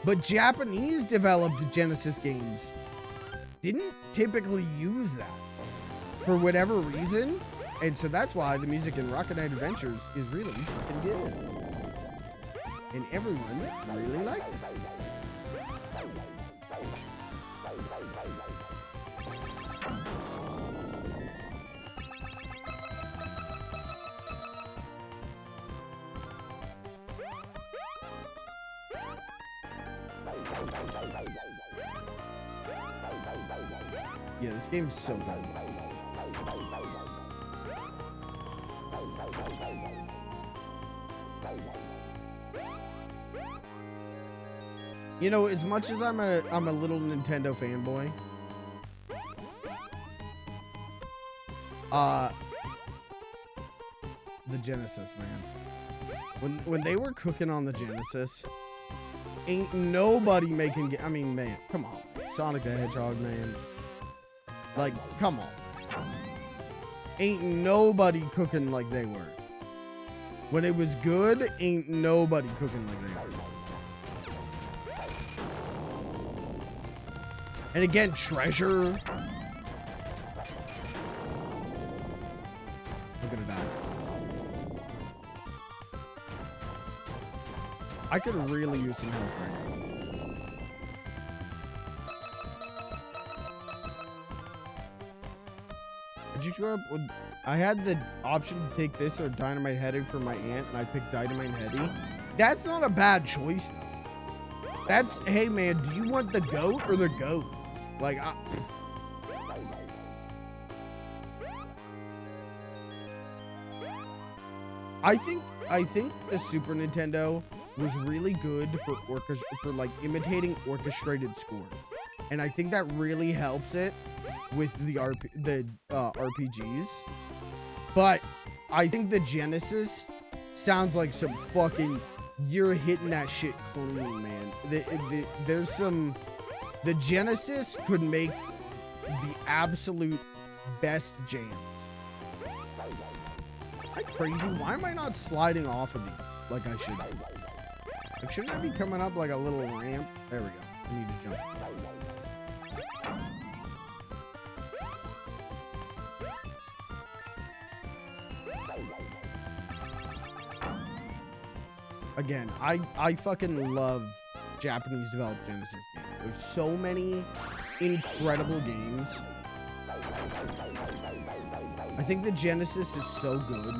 But Japanese developed Genesis games didn't typically use that for whatever reason. And so that's why the music in Rocket Knight Adventures is really fucking good. And everyone really likes it. Yeah, this game's so good. You know, as much as I'm a little Nintendo fanboy, the Genesis, man. When they were cooking on the Genesis, ain't nobody making. I mean, man, come on, Sonic the Hedgehog, man. Like, come on. Ain't nobody cooking like they were. When it was good, ain't nobody cooking like they were. And again, Treasure. Look at it die. I could really use some help right now. Did you grow up with... I had the option to take this or Dynamite Heady for my aunt, and I picked Dynamite Heady. That's not a bad choice, though. That's, hey man, do you want the goat or the goat? Like, I think the Super Nintendo was really good for like imitating orchestrated scores, and I think that really helps it with the RPGs. But I think the Genesis sounds like some fucking, you're hitting that shit clean, man. There's some, the Genesis could make the absolute best jams. Am I crazy? Why am I not sliding off of these like I should? Like, shouldn't I be coming up like a little ramp? There we go. I need to jump. Again, I fucking love Japanese developed Genesis games. There's so many incredible games. I think the Genesis is so good.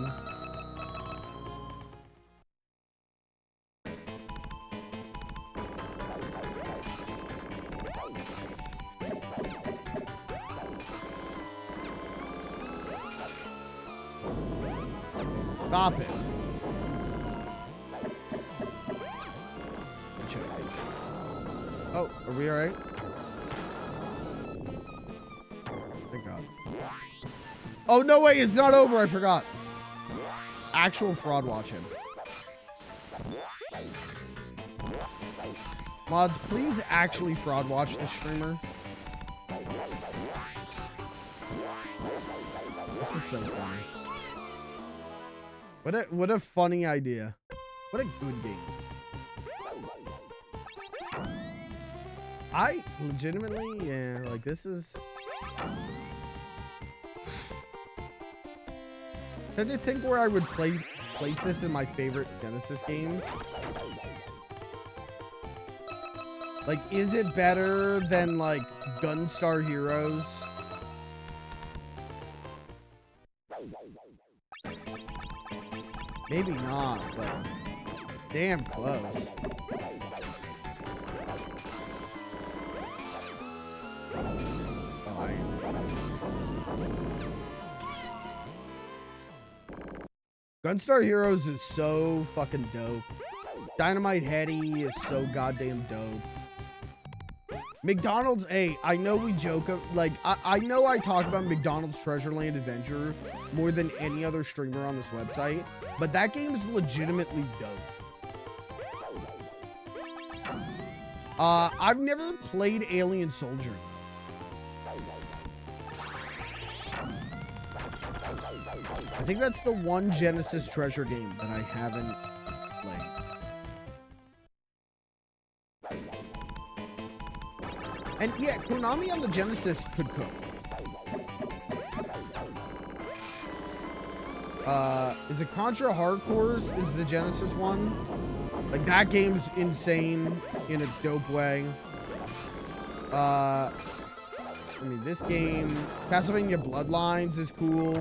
Stop it. Oh, are we all right? Thank God. Oh, no way, it's not over. I forgot. Actual fraud watch him. Mods, please actually fraud watch the streamer. This is so funny. What a funny idea. What a good game. I legitimately, yeah, like this is... Trying to think where I would place this in my favorite Genesis games. Like, is it better than, like, Gunstar Heroes? Maybe not, but it's damn close. Gunstar Heroes is so fucking dope. Dynamite Heady is so goddamn dope. McDonald's, hey, I know we joke, like, I know I talk about McDonald's Treasureland Adventure more than any other streamer on this website, but that game is legitimately dope. I've never played Alien Soldier. I think that's the one Genesis treasure game that I haven't played. And yeah, Konami on the Genesis could cook. Is it Contra Hardcores is the Genesis one? Like, that game's insane in a dope way. I mean, this game, Castlevania Bloodlines is cool.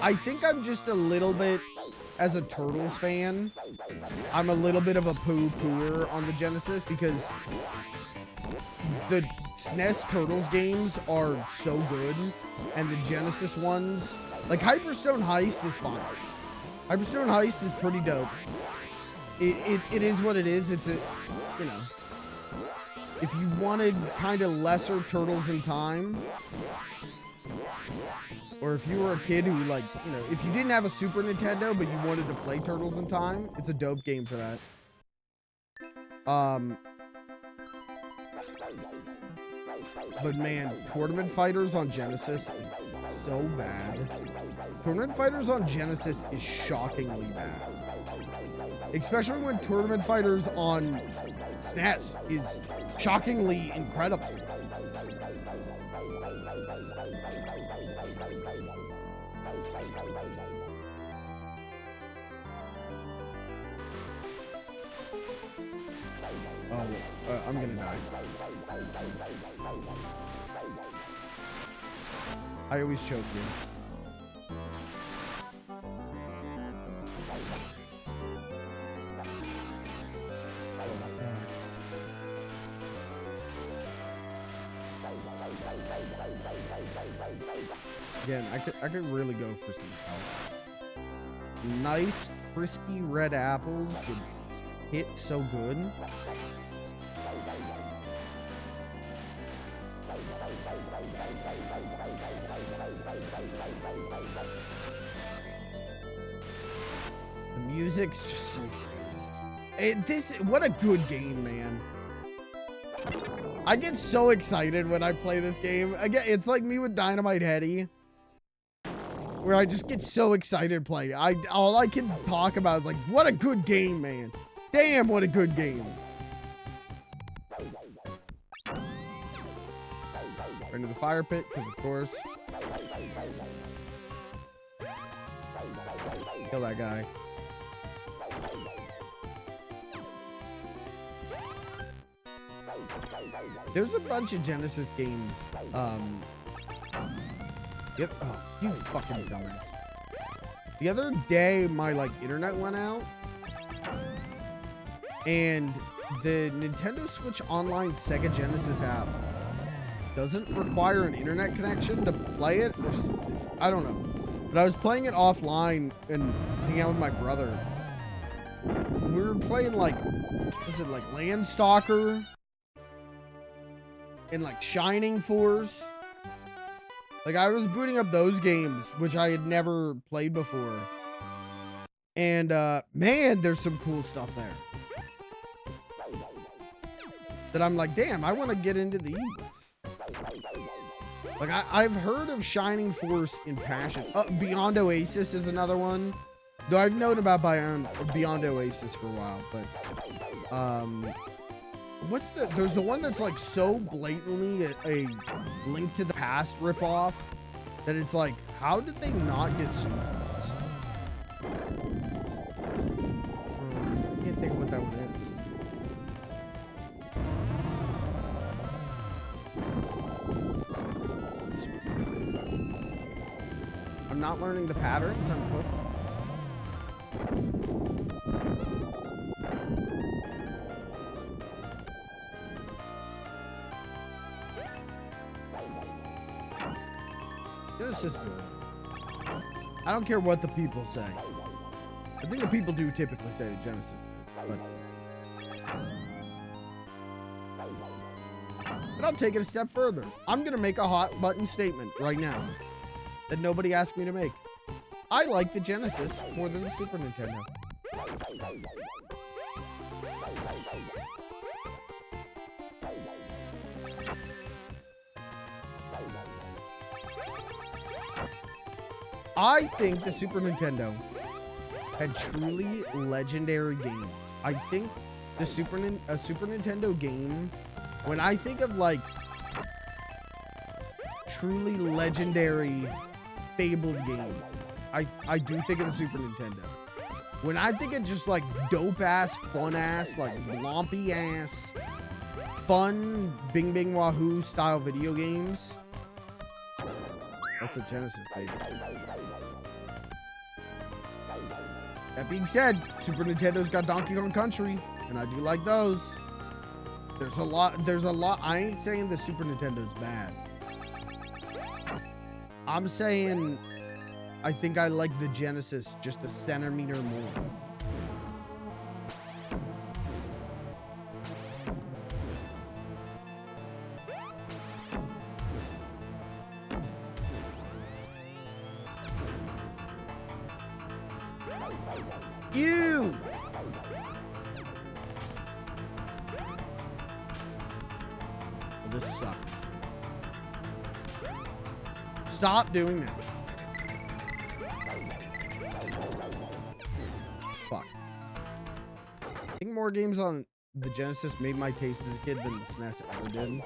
I think I'm just a little bit, as a Turtles fan, I'm a little bit of a poo-pooer on the Genesis because the SNES Turtles games are so good, and the Genesis ones, like Hyperstone Heist is fine. Hyperstone Heist is pretty dope. It is what it is. It's a, you know, if you wanted kind of lesser Turtles in Time, or if you were a kid who, like, you know, if you didn't have a Super Nintendo but you wanted to play Turtles in Time, it's a dope game for that. But man, Tournament Fighters on Genesis is so bad. Tournament Fighters on Genesis is shockingly bad. Especially when Tournament Fighters on SNES is shockingly incredible. Oh, I'm gonna die. I always choke you. Again, I could really go for some health. Nice, crispy red apples would hit so good. The music's just so good. What a good game, man. I get so excited when I play this game. Again, it's like me with Dynamite Heady, where I just get so excited playing. All I can talk about is like, what a good game, man. Damn, what a good game. Right into the fire pit, because of course. Kill that guy. There's a bunch of Genesis games. Yep. Oh, you fucking dumbass. The other day, my internet went out, and the Nintendo Switch Online Sega Genesis app doesn't require an internet connection to play it. I don't know, but I was playing it offline and hanging out with my brother. We were playing was it Landstalker and Shining Force. I was booting up those games, which I had never played before. And, man, there's some cool stuff there. That I'm like, damn, I want to get into these. I've heard of Shining Force in Passion. Beyond Oasis is another one. Though I've known about Beyond Oasis for a while, but, there's the one that's so blatantly a Link to the Past ripoff that it's how did they not get sued for this? I can't think of what that one is. I'm not learning the patterns. I'm hooked. This is good. I don't care what the people say. I think the people do typically say that Genesis is good, but I'll take it a step further. I'm gonna make a hot button statement right now that nobody asked me to make. I like the Genesis more than the Super Nintendo. I think the Super Nintendo had truly legendary games. I think the Super Nintendo game, when I think of truly legendary fabled game, I do think of the Super Nintendo. When I think of just dope ass, fun ass, blompy ass, fun Bing Bing Wahoo style video games, that's the Genesis, baby. That being said, Super Nintendo's got Donkey Kong Country, and I do like those. There's a lot. I ain't saying the Super Nintendo's bad. I'm saying I think I like the Genesis just a centimeter more. Ew! Well, this sucks. Stop doing that. Fuck. I think more games on the Genesis made my taste as a kid than the SNES ever did.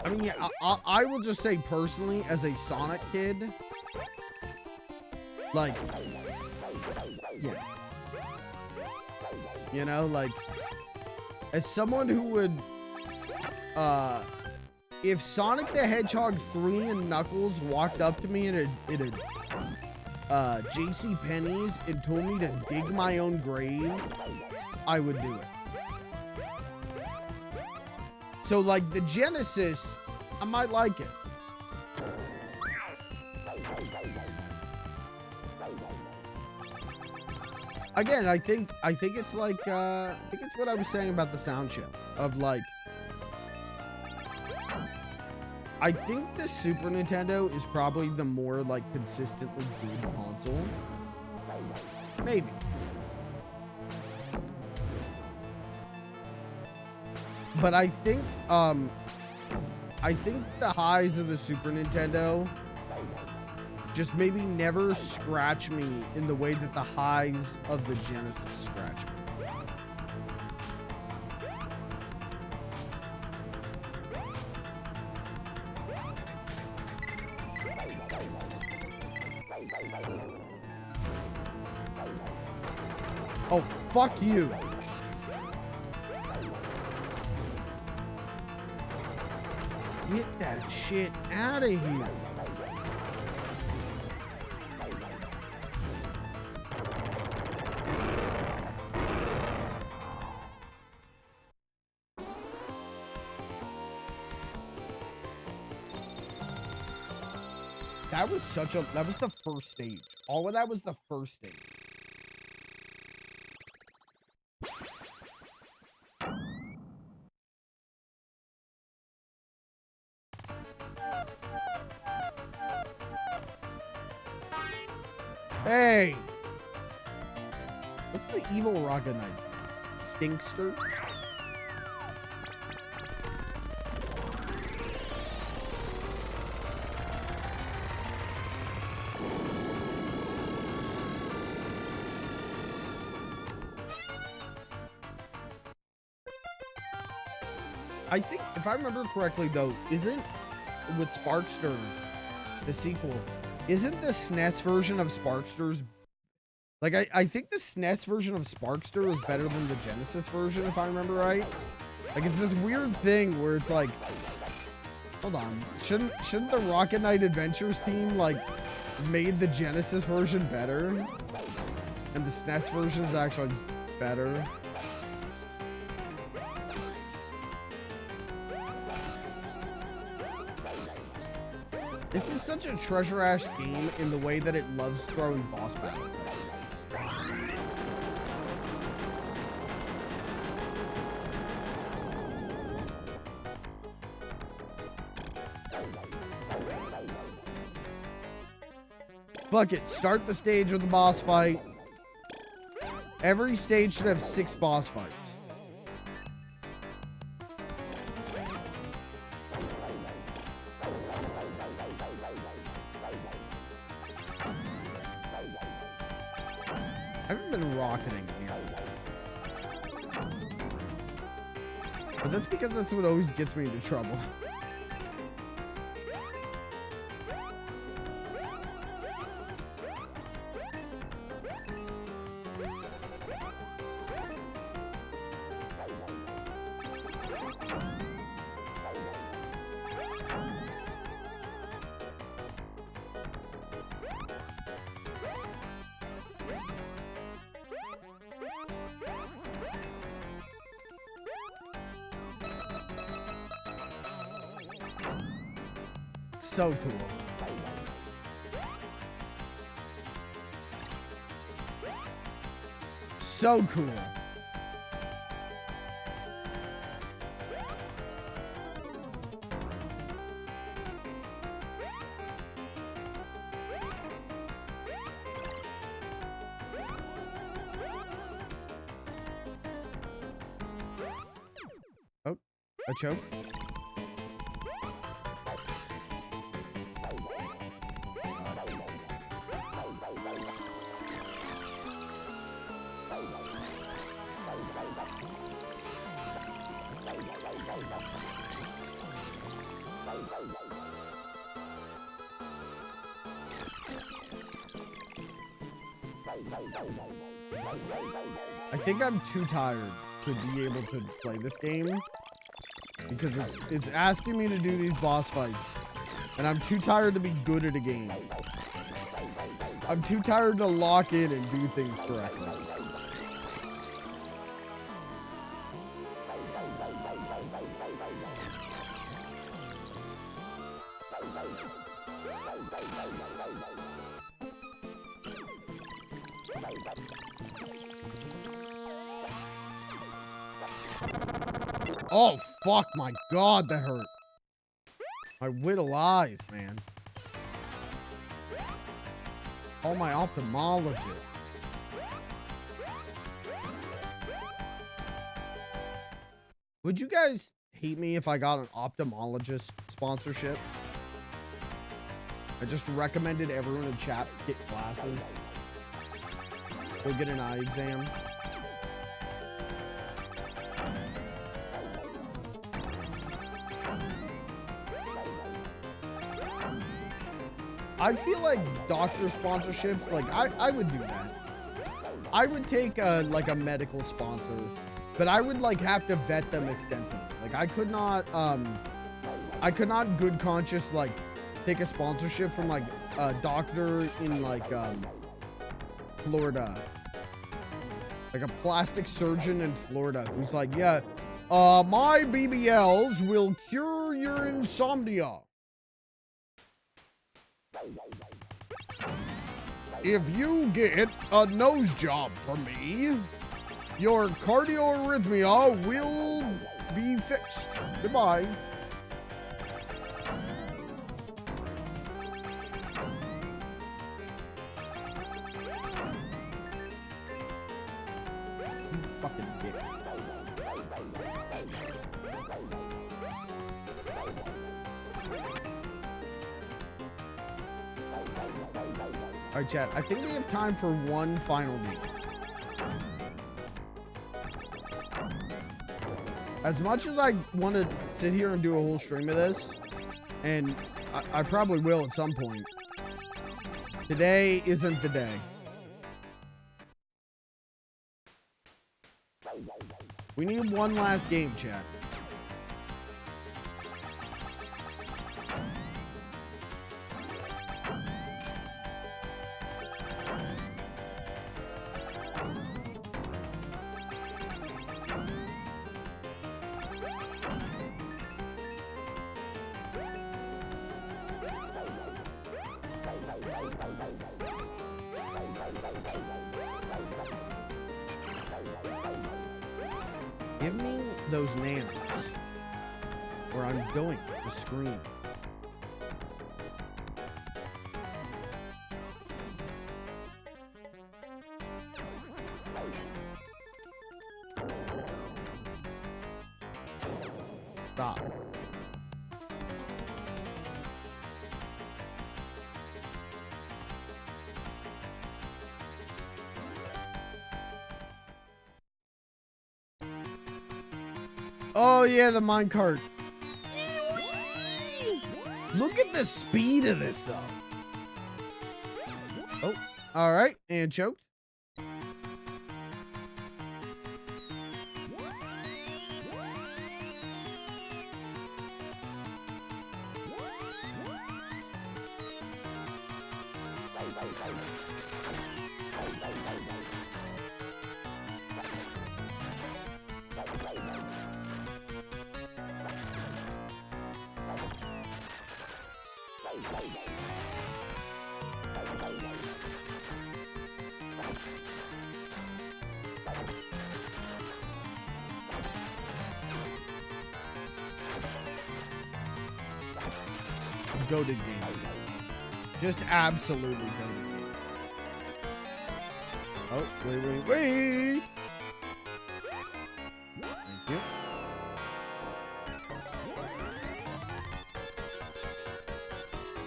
I mean, yeah, I will just say personally, as a Sonic kid, yeah. You know, as someone who would, if Sonic the Hedgehog 3 and Knuckles walked up to me in a J.C. Penney's and told me to dig my own grave, I would do it. So, like, the Genesis, I might like it. Again, I think it's like, I think it's what I was saying about the sound chip. Of, like, I think the Super Nintendo is probably the more, like, consistently good console. Maybe. But I think the highs of the Super Nintendo just maybe never scratch me in the way that the highs of the Genesis scratch me. Oh, fuck you. Get that shit out of here. That was the first stage. All of that was the first stage. Hey! What's the evil rocket knife? Stinkster? I think, if I remember correctly, though, isn't, with Sparkster, the sequel, isn't the SNES version of Sparkster's, like, I think the SNES version of Sparkster is better than the Genesis version, if I remember right. Like, it's this weird thing where it's like, hold on, shouldn't the Rocket Knight Adventures team, like, made the Genesis version better? And the SNES version is actually better? This is such a treasure-ass game in the way that it loves throwing boss battles at you. Fuck it, start the stage with a boss fight. Every stage should have 6 boss fights. I haven't been rocketing here. But that's because that's what always gets me into trouble. So cool. So cool. Oh, a choke. I think I'm too tired to be able to play this game because it's asking me to do these boss fights, and I'm too tired to be good at a game. I'm too tired to lock in and do things correctly. Oh, fuck, my God, that hurt. My whittle eyes, man. Oh, my ophthalmologist. Would you guys hate me if I got an ophthalmologist sponsorship? I just recommended everyone in chat get glasses. Go get an eye exam. I feel like doctor sponsorships, like I would do that. I would take like a medical sponsor, but I would like have to vet them extensively. Like I could not good conscious like take a sponsorship from like a doctor in like Florida, like a plastic surgeon in Florida who's like, yeah, my BBLs will cure your insomnia. If you get a nose job from me, your cardiorhythmia will be fixed. Goodbye. You fucking dick. All right, chat. I think we have time for one final game. As much as I want to sit here and do a whole stream of this, and I probably will at some point, today isn't the day. We need one last game, chat. Give me those nanos, or I'm going to scream. Stop. Oh yeah, the mine carts. Look at the speed of this stuff. Oh, all right, and choked. Goated game. Just absolutely goated game. Oh, wait. Thank you.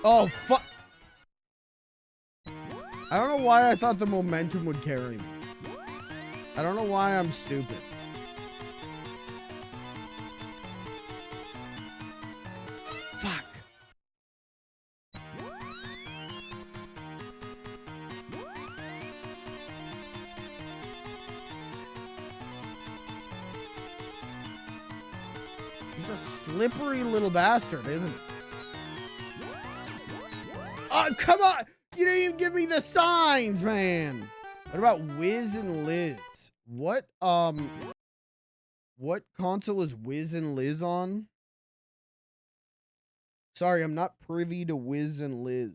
Oh, fuck. I don't know why I thought the momentum would carry me. I don't know why I'm stupid. Fuck. He's a slippery little bastard, isn't he? Oh, come on! You didn't even give me the signs, man! What about Wiz and Liz? What console is Wiz and Liz on? Sorry, I'm not privy to Wiz and Liz.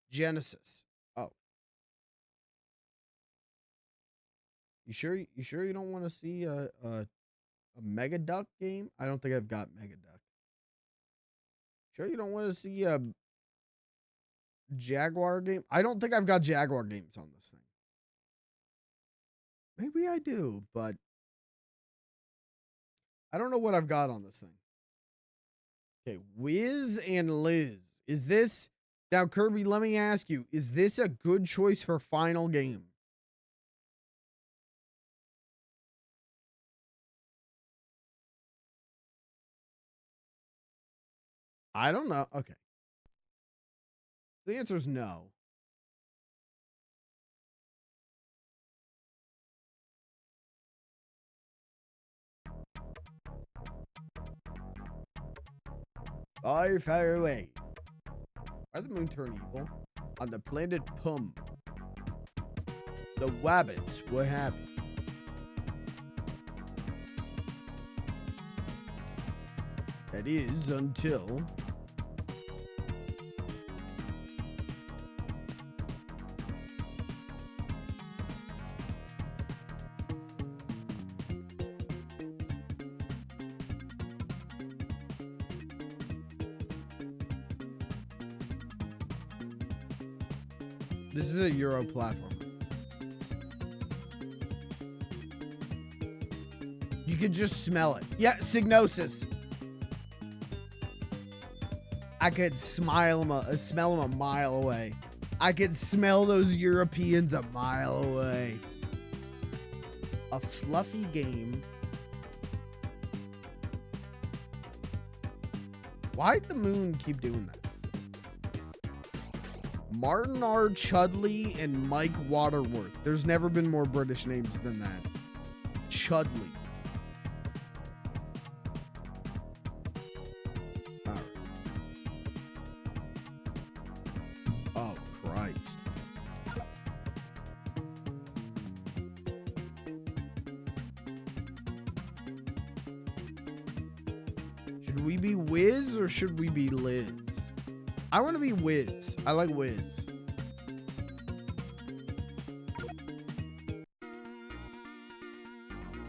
Genesis. Oh. You sure you don't want to see a Mega Duck game? I don't think I've got Mega Duck. Sure you don't want to see a Jaguar game? I don't think I've got Jaguar games on this thing. Maybe I do, but I don't know what I've got on this thing. Okay, Wiz and Liz. Is this... Now, Kirby, let me ask you, is this a good choice for final game? I don't know. Okay. The answer is no. Far, far away. Why did the moon turn evil? On the planet Pum, the wabbits were happy. That is until... This is a Euro platform. You can just smell it. Yeah, Signosis. I could smell them a mile away. I could smell those Europeans a mile away. A fluffy game. Why'd the moon keep doing that? Martin R. Chudley and Mike Waterworth. There's never been more British names than that. Chudley. All right. Oh, Christ. Should we be Wiz or should we be Liz? I want to be Wiz. I like Wiz.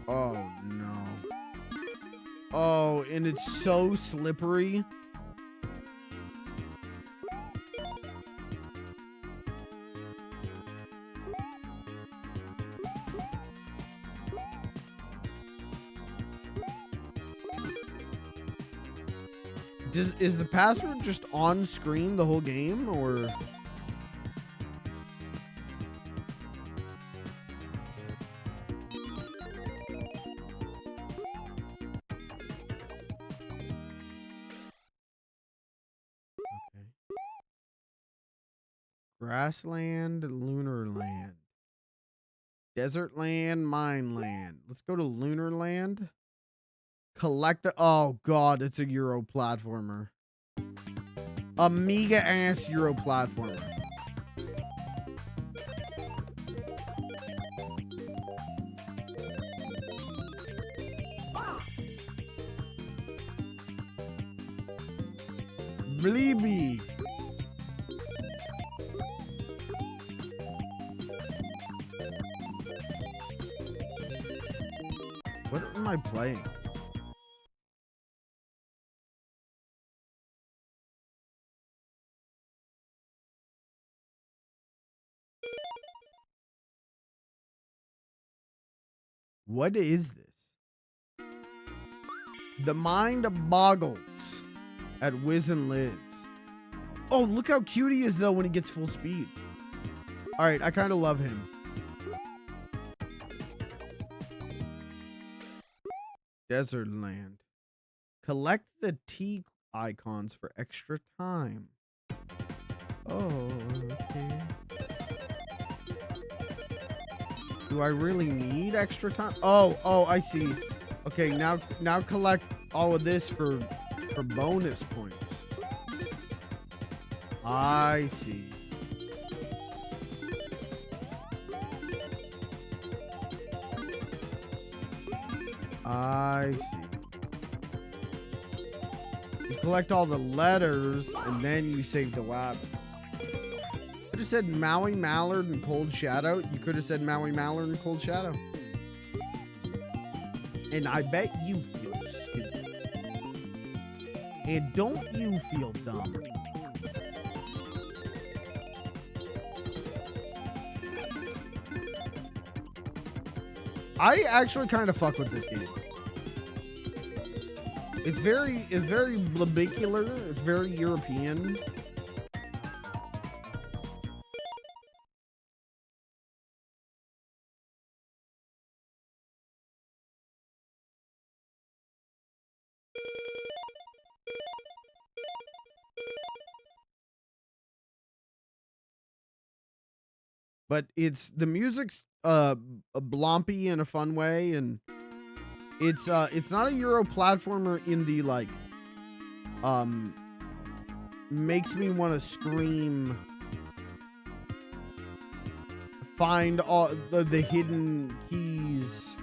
Oh, no. Oh, and it's so slippery. Is the password just on screen the whole game, or? Okay. Grassland, Lunar Land. Desert Land, Mine Land. Let's go to Lunar Land. Collect the... Oh, God, it's a Euro platformer. Amiga ass Euro platformer. Bleeby. What am I playing? What is this? The mind boggles at Wiz and Liz. Oh, look how cute he is, though, when he gets full speed. All right, I kind of love him. Desert Land. Collect the T icons for extra time. Oh, okay. Do I really need extra time? Oh, I see. Okay, now collect all of this for bonus points. I see. I see. You collect all the letters, and then you save the lab. Could have said Maui Mallard and Cold Shadow. You could have said Maui Mallard and Cold Shadow. And I bet you feel stupid. And don't you feel dumb. I actually kind of fuck with this game. It's very blabicular. It's very European. But the music's blompy in a fun way, and it's not a Euro platformer in the like makes me want to scream, find all the hidden keys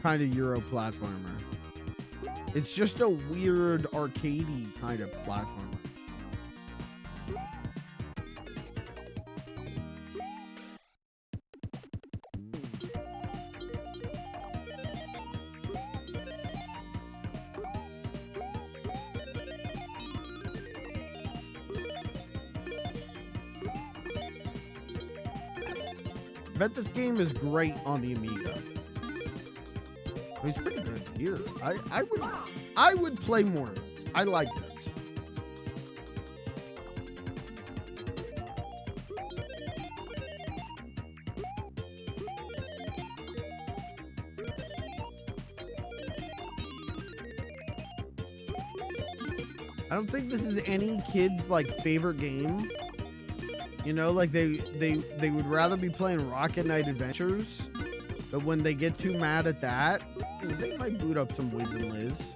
kind of Euro platformer. It's just a weird arcadey kind of platformer. I bet this game is great on the Amiga. It's pretty good here. I would play more of this. I like this. I don't think this is any kid's like favorite game. You know, like they would rather be playing Rocket Knight Adventures, but when they get too mad at that, you know, they might boot up some Wiz and Liz.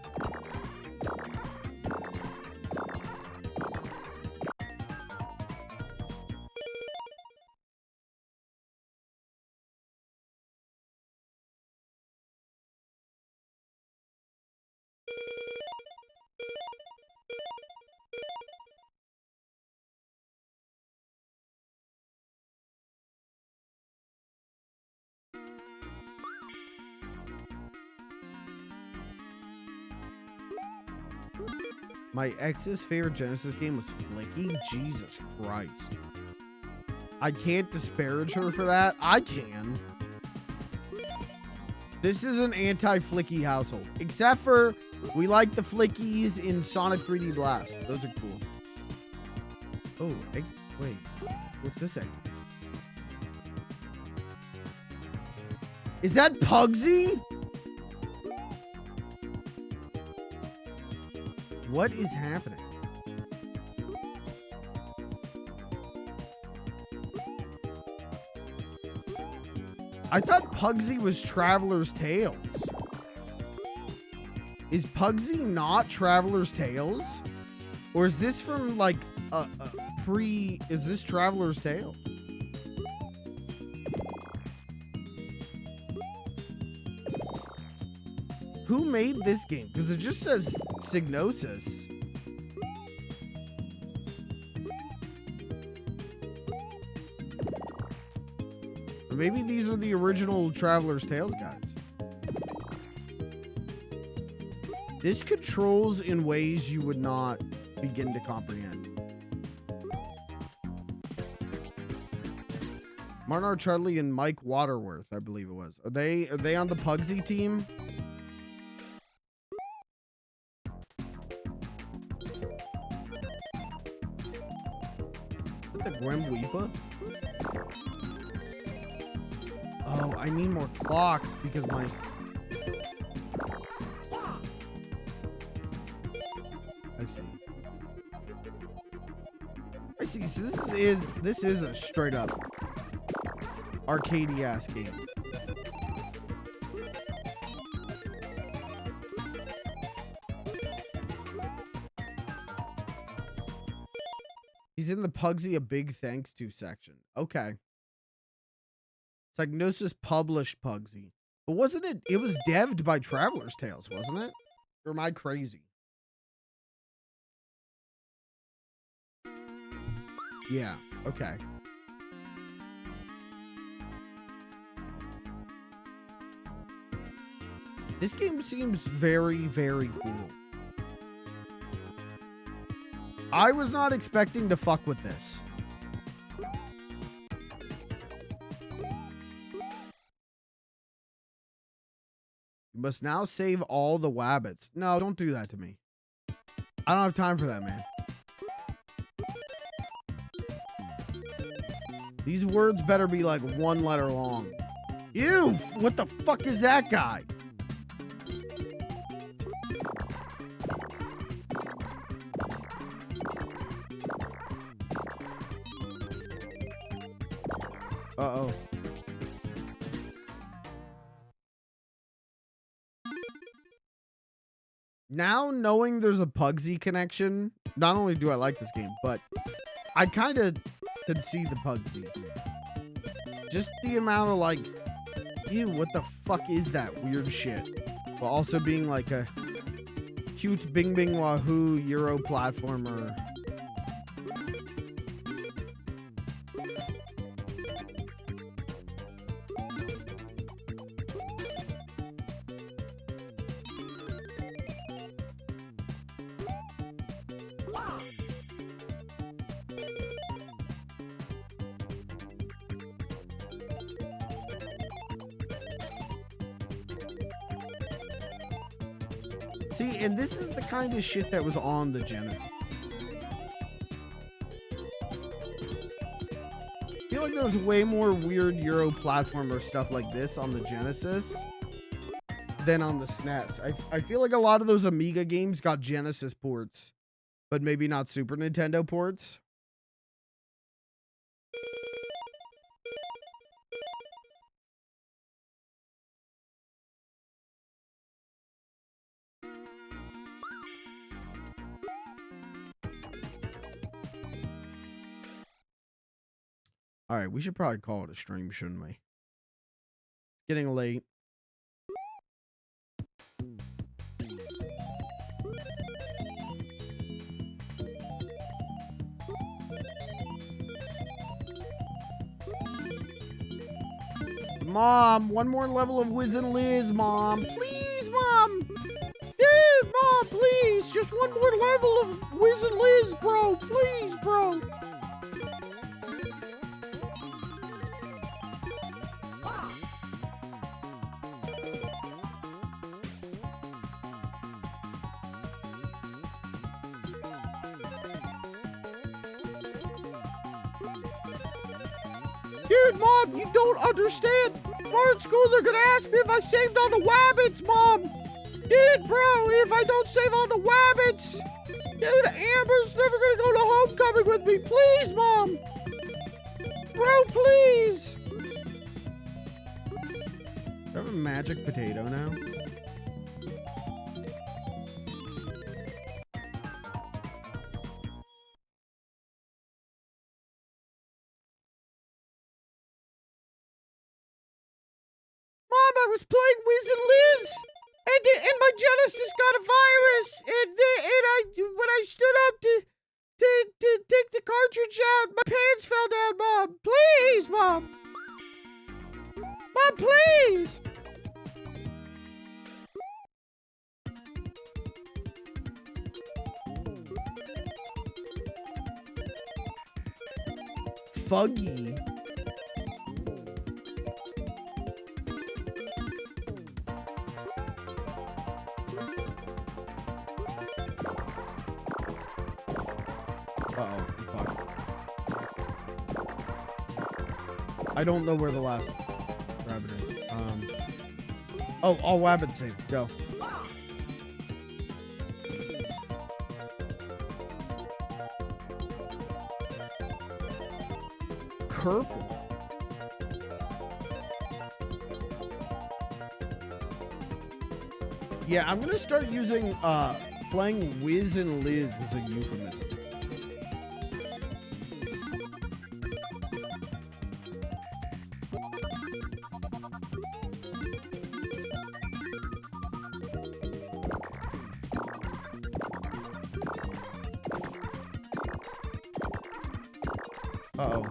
My ex's favorite Genesis game was Flicky. Jesus Christ. I can't disparage her for that. I can. This is an anti-Flicky household. Except for we like the Flickies in Sonic 3D Blast. Those are cool. Oh, wait. What's this exit? Is that Pugsy? What is happening? I thought Pugsy was Traveler's Tales. Is Pugsy not Traveler's Tales? Or is this from like a is this Traveler's Tale? Who made this game? Because it just says Psygnosis. Or maybe these are the original Traveler's Tales guys. This controls in ways you would not begin to comprehend. Martin Archeology and Mike Waterworth, I believe it was. Are they on the Pugsy team? Grim Weepa? Oh, I need more clocks because my... I see. I see. So this is a straight up arcadey ass game. He's in the Pugsy a big thanks to section. Okay. Psygnosis published Pugsy. But wasn't it? It was devved by Traveler's Tales, wasn't it? Or am I crazy? Yeah, okay. This game seems very, very cool. I was not expecting to fuck with this. You must now save all the wabbits. No, don't do that to me. I don't have time for that, man. These words better be like 1 letter long. Ew, what the fuck is that guy? Uh-oh. Now knowing there's a Pugsy connection, not only do I like this game, but I kind of could see the Pugsy. Just the amount of like, ew, what the fuck is that weird shit? While also being like a cute bing bing wahoo Euro platformer. See, and this is the kind of shit that was on the Genesis. I feel like there was way more weird Euro platformer stuff like this on the Genesis than on the SNES. I feel like a lot of those Amiga games got Genesis ports, but maybe not Super Nintendo ports. All right, we should probably call it a stream, shouldn't we? Getting late. Mom, one more level of Wiz and Liz, Mom. Please, Mom. Dude, Mom, please. Just one more level of Wiz and Liz, bro. Please, bro. Dude, Mom, you don't understand. Tomorrow at school, they're gonna ask me if I saved on the wabbits, Mom. Dude, bro, if I don't save on the wabbits, dude, Amber's never gonna go to homecoming with me. Please, Mom. Bro, please. Do I have a magic potato now? I was playing Wiz and Liz, and my Genesis got a virus, and when I stood up to take the cartridge out, my pants fell down, Mom. Please, Mom. Mom, please. Fuggy. Uh-oh, fuck. I don't know where the last rabbit is. Oh, all wabbits saved. Go. Purple. Yeah, I'm gonna start using playing Wiz and Liz as a euphemism. Uh-oh.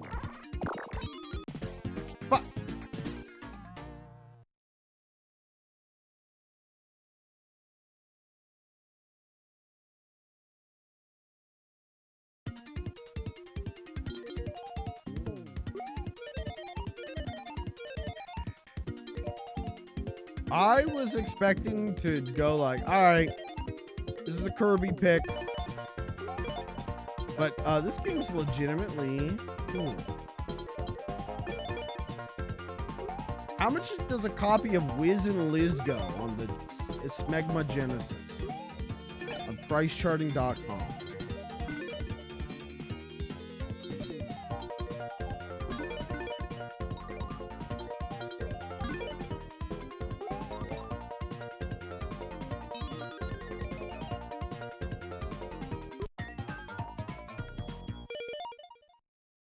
Fuck. I was expecting to go like, all right, this is a Kirby pick. But this game's legitimately cool. How much does a copy of Wiz and Liz go on the Smegma Genesis? On pricecharting.com.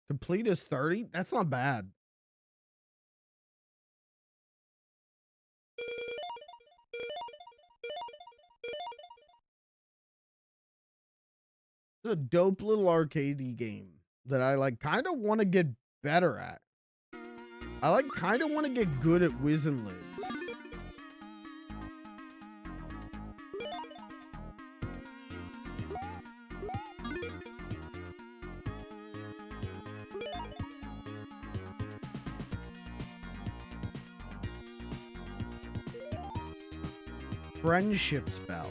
Complete is 30? That's not bad. It's a dope little arcadey game that I like kind of want to get better at. I like kind of want to get good at Wiz and Liz. Friendship spell.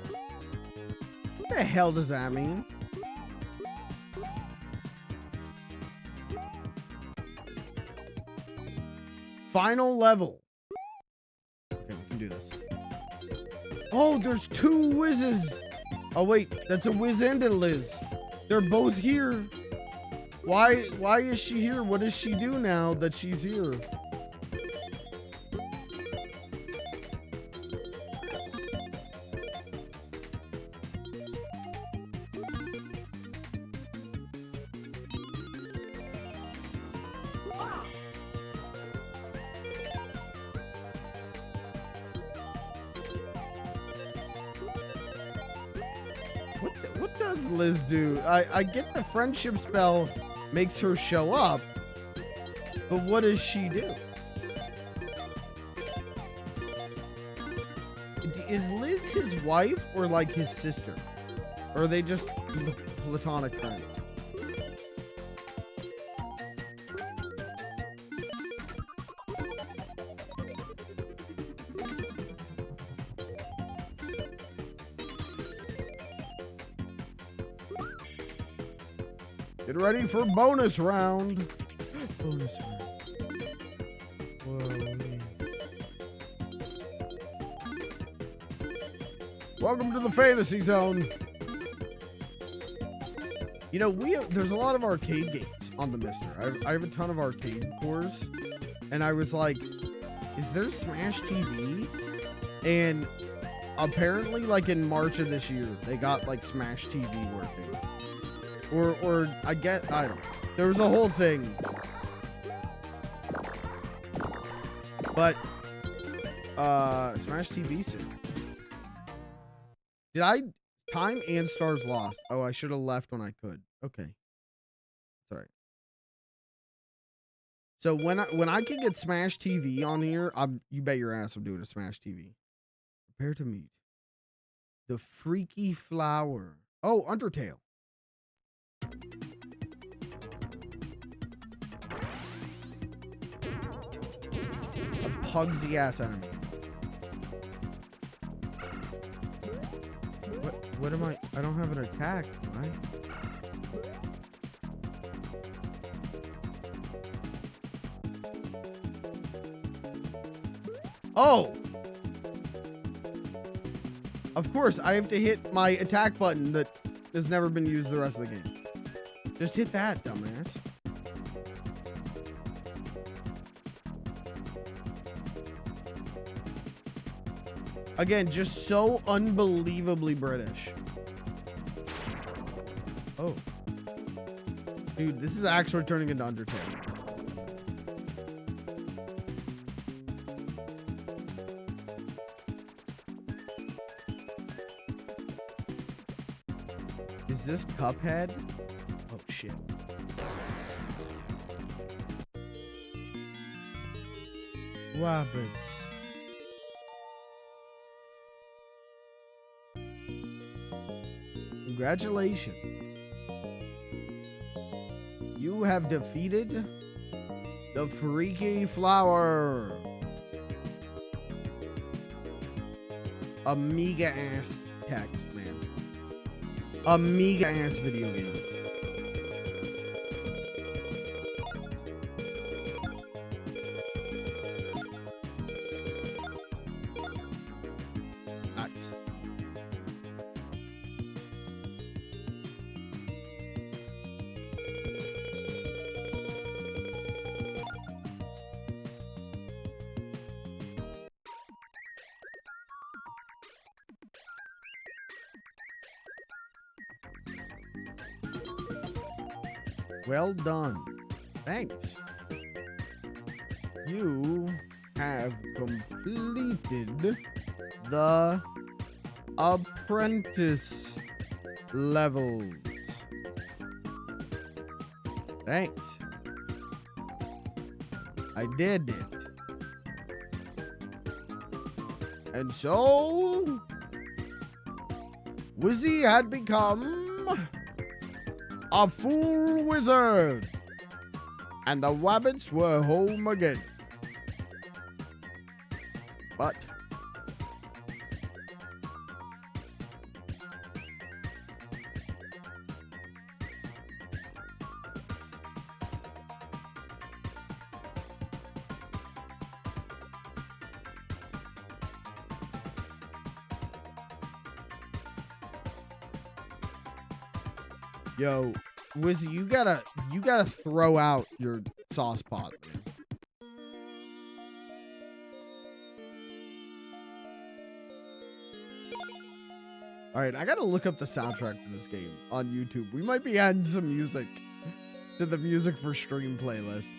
What the hell does that mean? Final level. Okay, we can do this. Oh, there's two Wizzes. Oh wait, that's a Wiz and a Liz. They're both here. Why is she here? What does she do now that she's here? What does Liz do? I get the friendship spell makes her show up, but what does she do? Is Liz his wife or like his sister? Or are they just platonic friends? Get ready for bonus round. Bonus round. Whoa. Welcome to the fantasy zone. You know, there's a lot of arcade games on the Mister. I have a ton of arcade cores, and I was like, is there Smash TV? And apparently, like in March of this year, they got like Smash TV working. Or I don't know. There was a whole thing. But, Smash TV soon. Time and stars lost. Oh, I should have left when I could. Okay. Sorry. So when I can get Smash TV on here, you bet your ass I'm doing a Smash TV. Prepare to meet the freaky flower. Oh, Undertale. A pugsy ass enemy. What am I don't have an attack, right? Oh! Of course, I have to hit my attack button that has never been used the rest of the game. Just hit that, dumbass. Again, just so unbelievably British. Oh. Dude, this is actually turning into Undertale. Is this Cuphead? Oh, shit. Rabbits. Congratulations. You have defeated the Freaky Flower. Amiga ass text, man. Amiga ass video game. Nice. Well done. Thanks. You have completed the apprentice levels. Thanks. I did it. And so, Wizzy had become a full wizard, and the rabbits were home again. But yo, Wizzy, you gotta throw out your sauce pot, man. All right, I gotta look up the soundtrack for this game on YouTube. We might be adding some music to the music for stream playlist.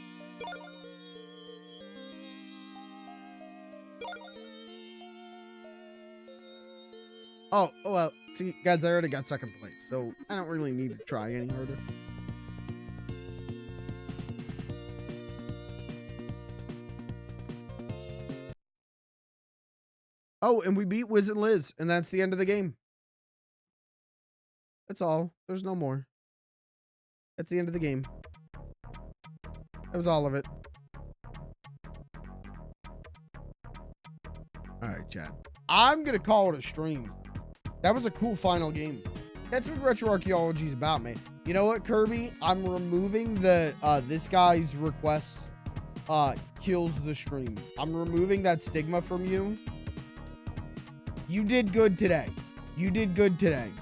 Oh, well, see, guys, I already got second place, so I don't really need to try any harder. Oh, and we beat Wiz and Liz, and that's the end of the game. That's all. There's no more. That's the end of the game. That was all of it. All right, chat. I'm going to call it a stream. That was a cool final game. That's what Retro Archeology is about, man. You know what, Kirby? I'm removing the, this guy's request, kills the stream. I'm removing that stigma from you. You did good today. You did good today.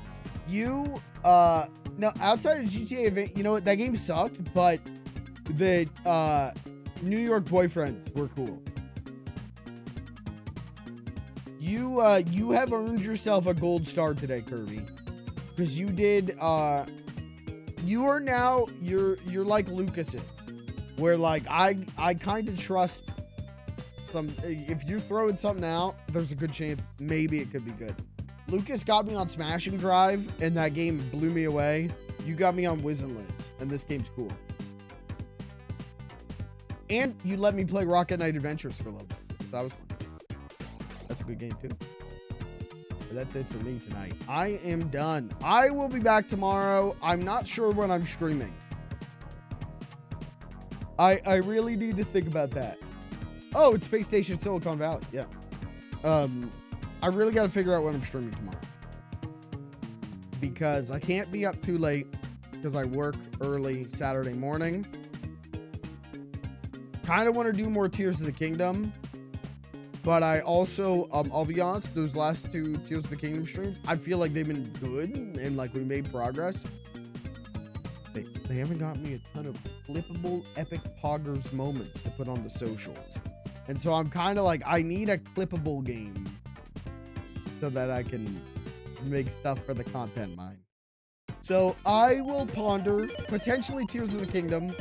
You, no, outside of GTA event, you know what? That game sucked, but the, New York boyfriends were cool. You have earned yourself a gold star today, Kirby. Because you did, you are now, you're like Lucas is. Where, like, I kind of trust some, if you're throwing something out, there's a good chance maybe it could be good. Lucas got me on Smashing Drive, and that game blew me away. You got me on Wiz and Liz, and this game's cool. And you let me play Rocket Knight Adventures for a little bit. So that was fun. That's a good game, too. But that's it for me tonight. I am done. I will be back tomorrow. I'm not sure when I'm streaming. I really need to think about that. Oh, it's Space Station Silicon Valley. Yeah. I really got to figure out when I'm streaming tomorrow. Because I can't be up too late because I work early Saturday morning. Kind of want to do more Tears of the Kingdom. But I also, I'll be honest, those last two Tears of the Kingdom streams, I feel like they've been good and like we made progress. They haven't got me a ton of clippable epic poggers moments to put on the socials. And so I'm kind of like, I need a clippable game so that I can make stuff for the content mine. So I will ponder potentially Tears of the Kingdom,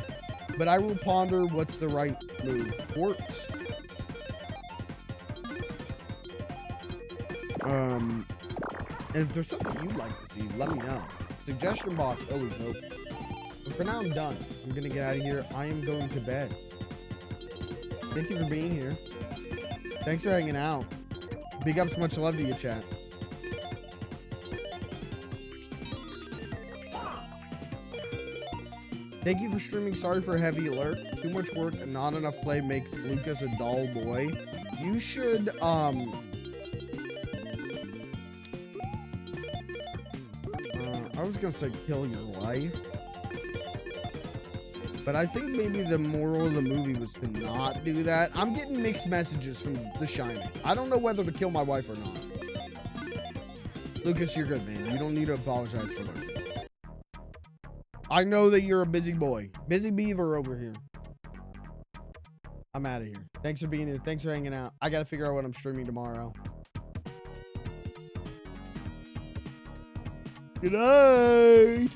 but I will ponder what's the right move. Quartz. And if there's something you'd like to see, let me know. Suggestion box always open. But for now, I'm done. I'm gonna get out of here. I am going to bed. Thank you for being here. Thanks for hanging out. Big ups, much love to you, chat. Thank you for streaming. Sorry for a heavy alert. Too much work and not enough play makes Lucas a dull boy. You should, I was gonna say kill your wife. But I think maybe the moral of the movie was to not do that. I'm getting mixed messages from The Shining. I don't know whether to kill my wife or not. Lucas, you're good, man. You don't need to apologize for that. I know that you're a busy boy. Busy beaver over here. I'm out of here. Thanks for being here. Thanks for hanging out. I gotta figure out what I'm streaming tomorrow. Good night.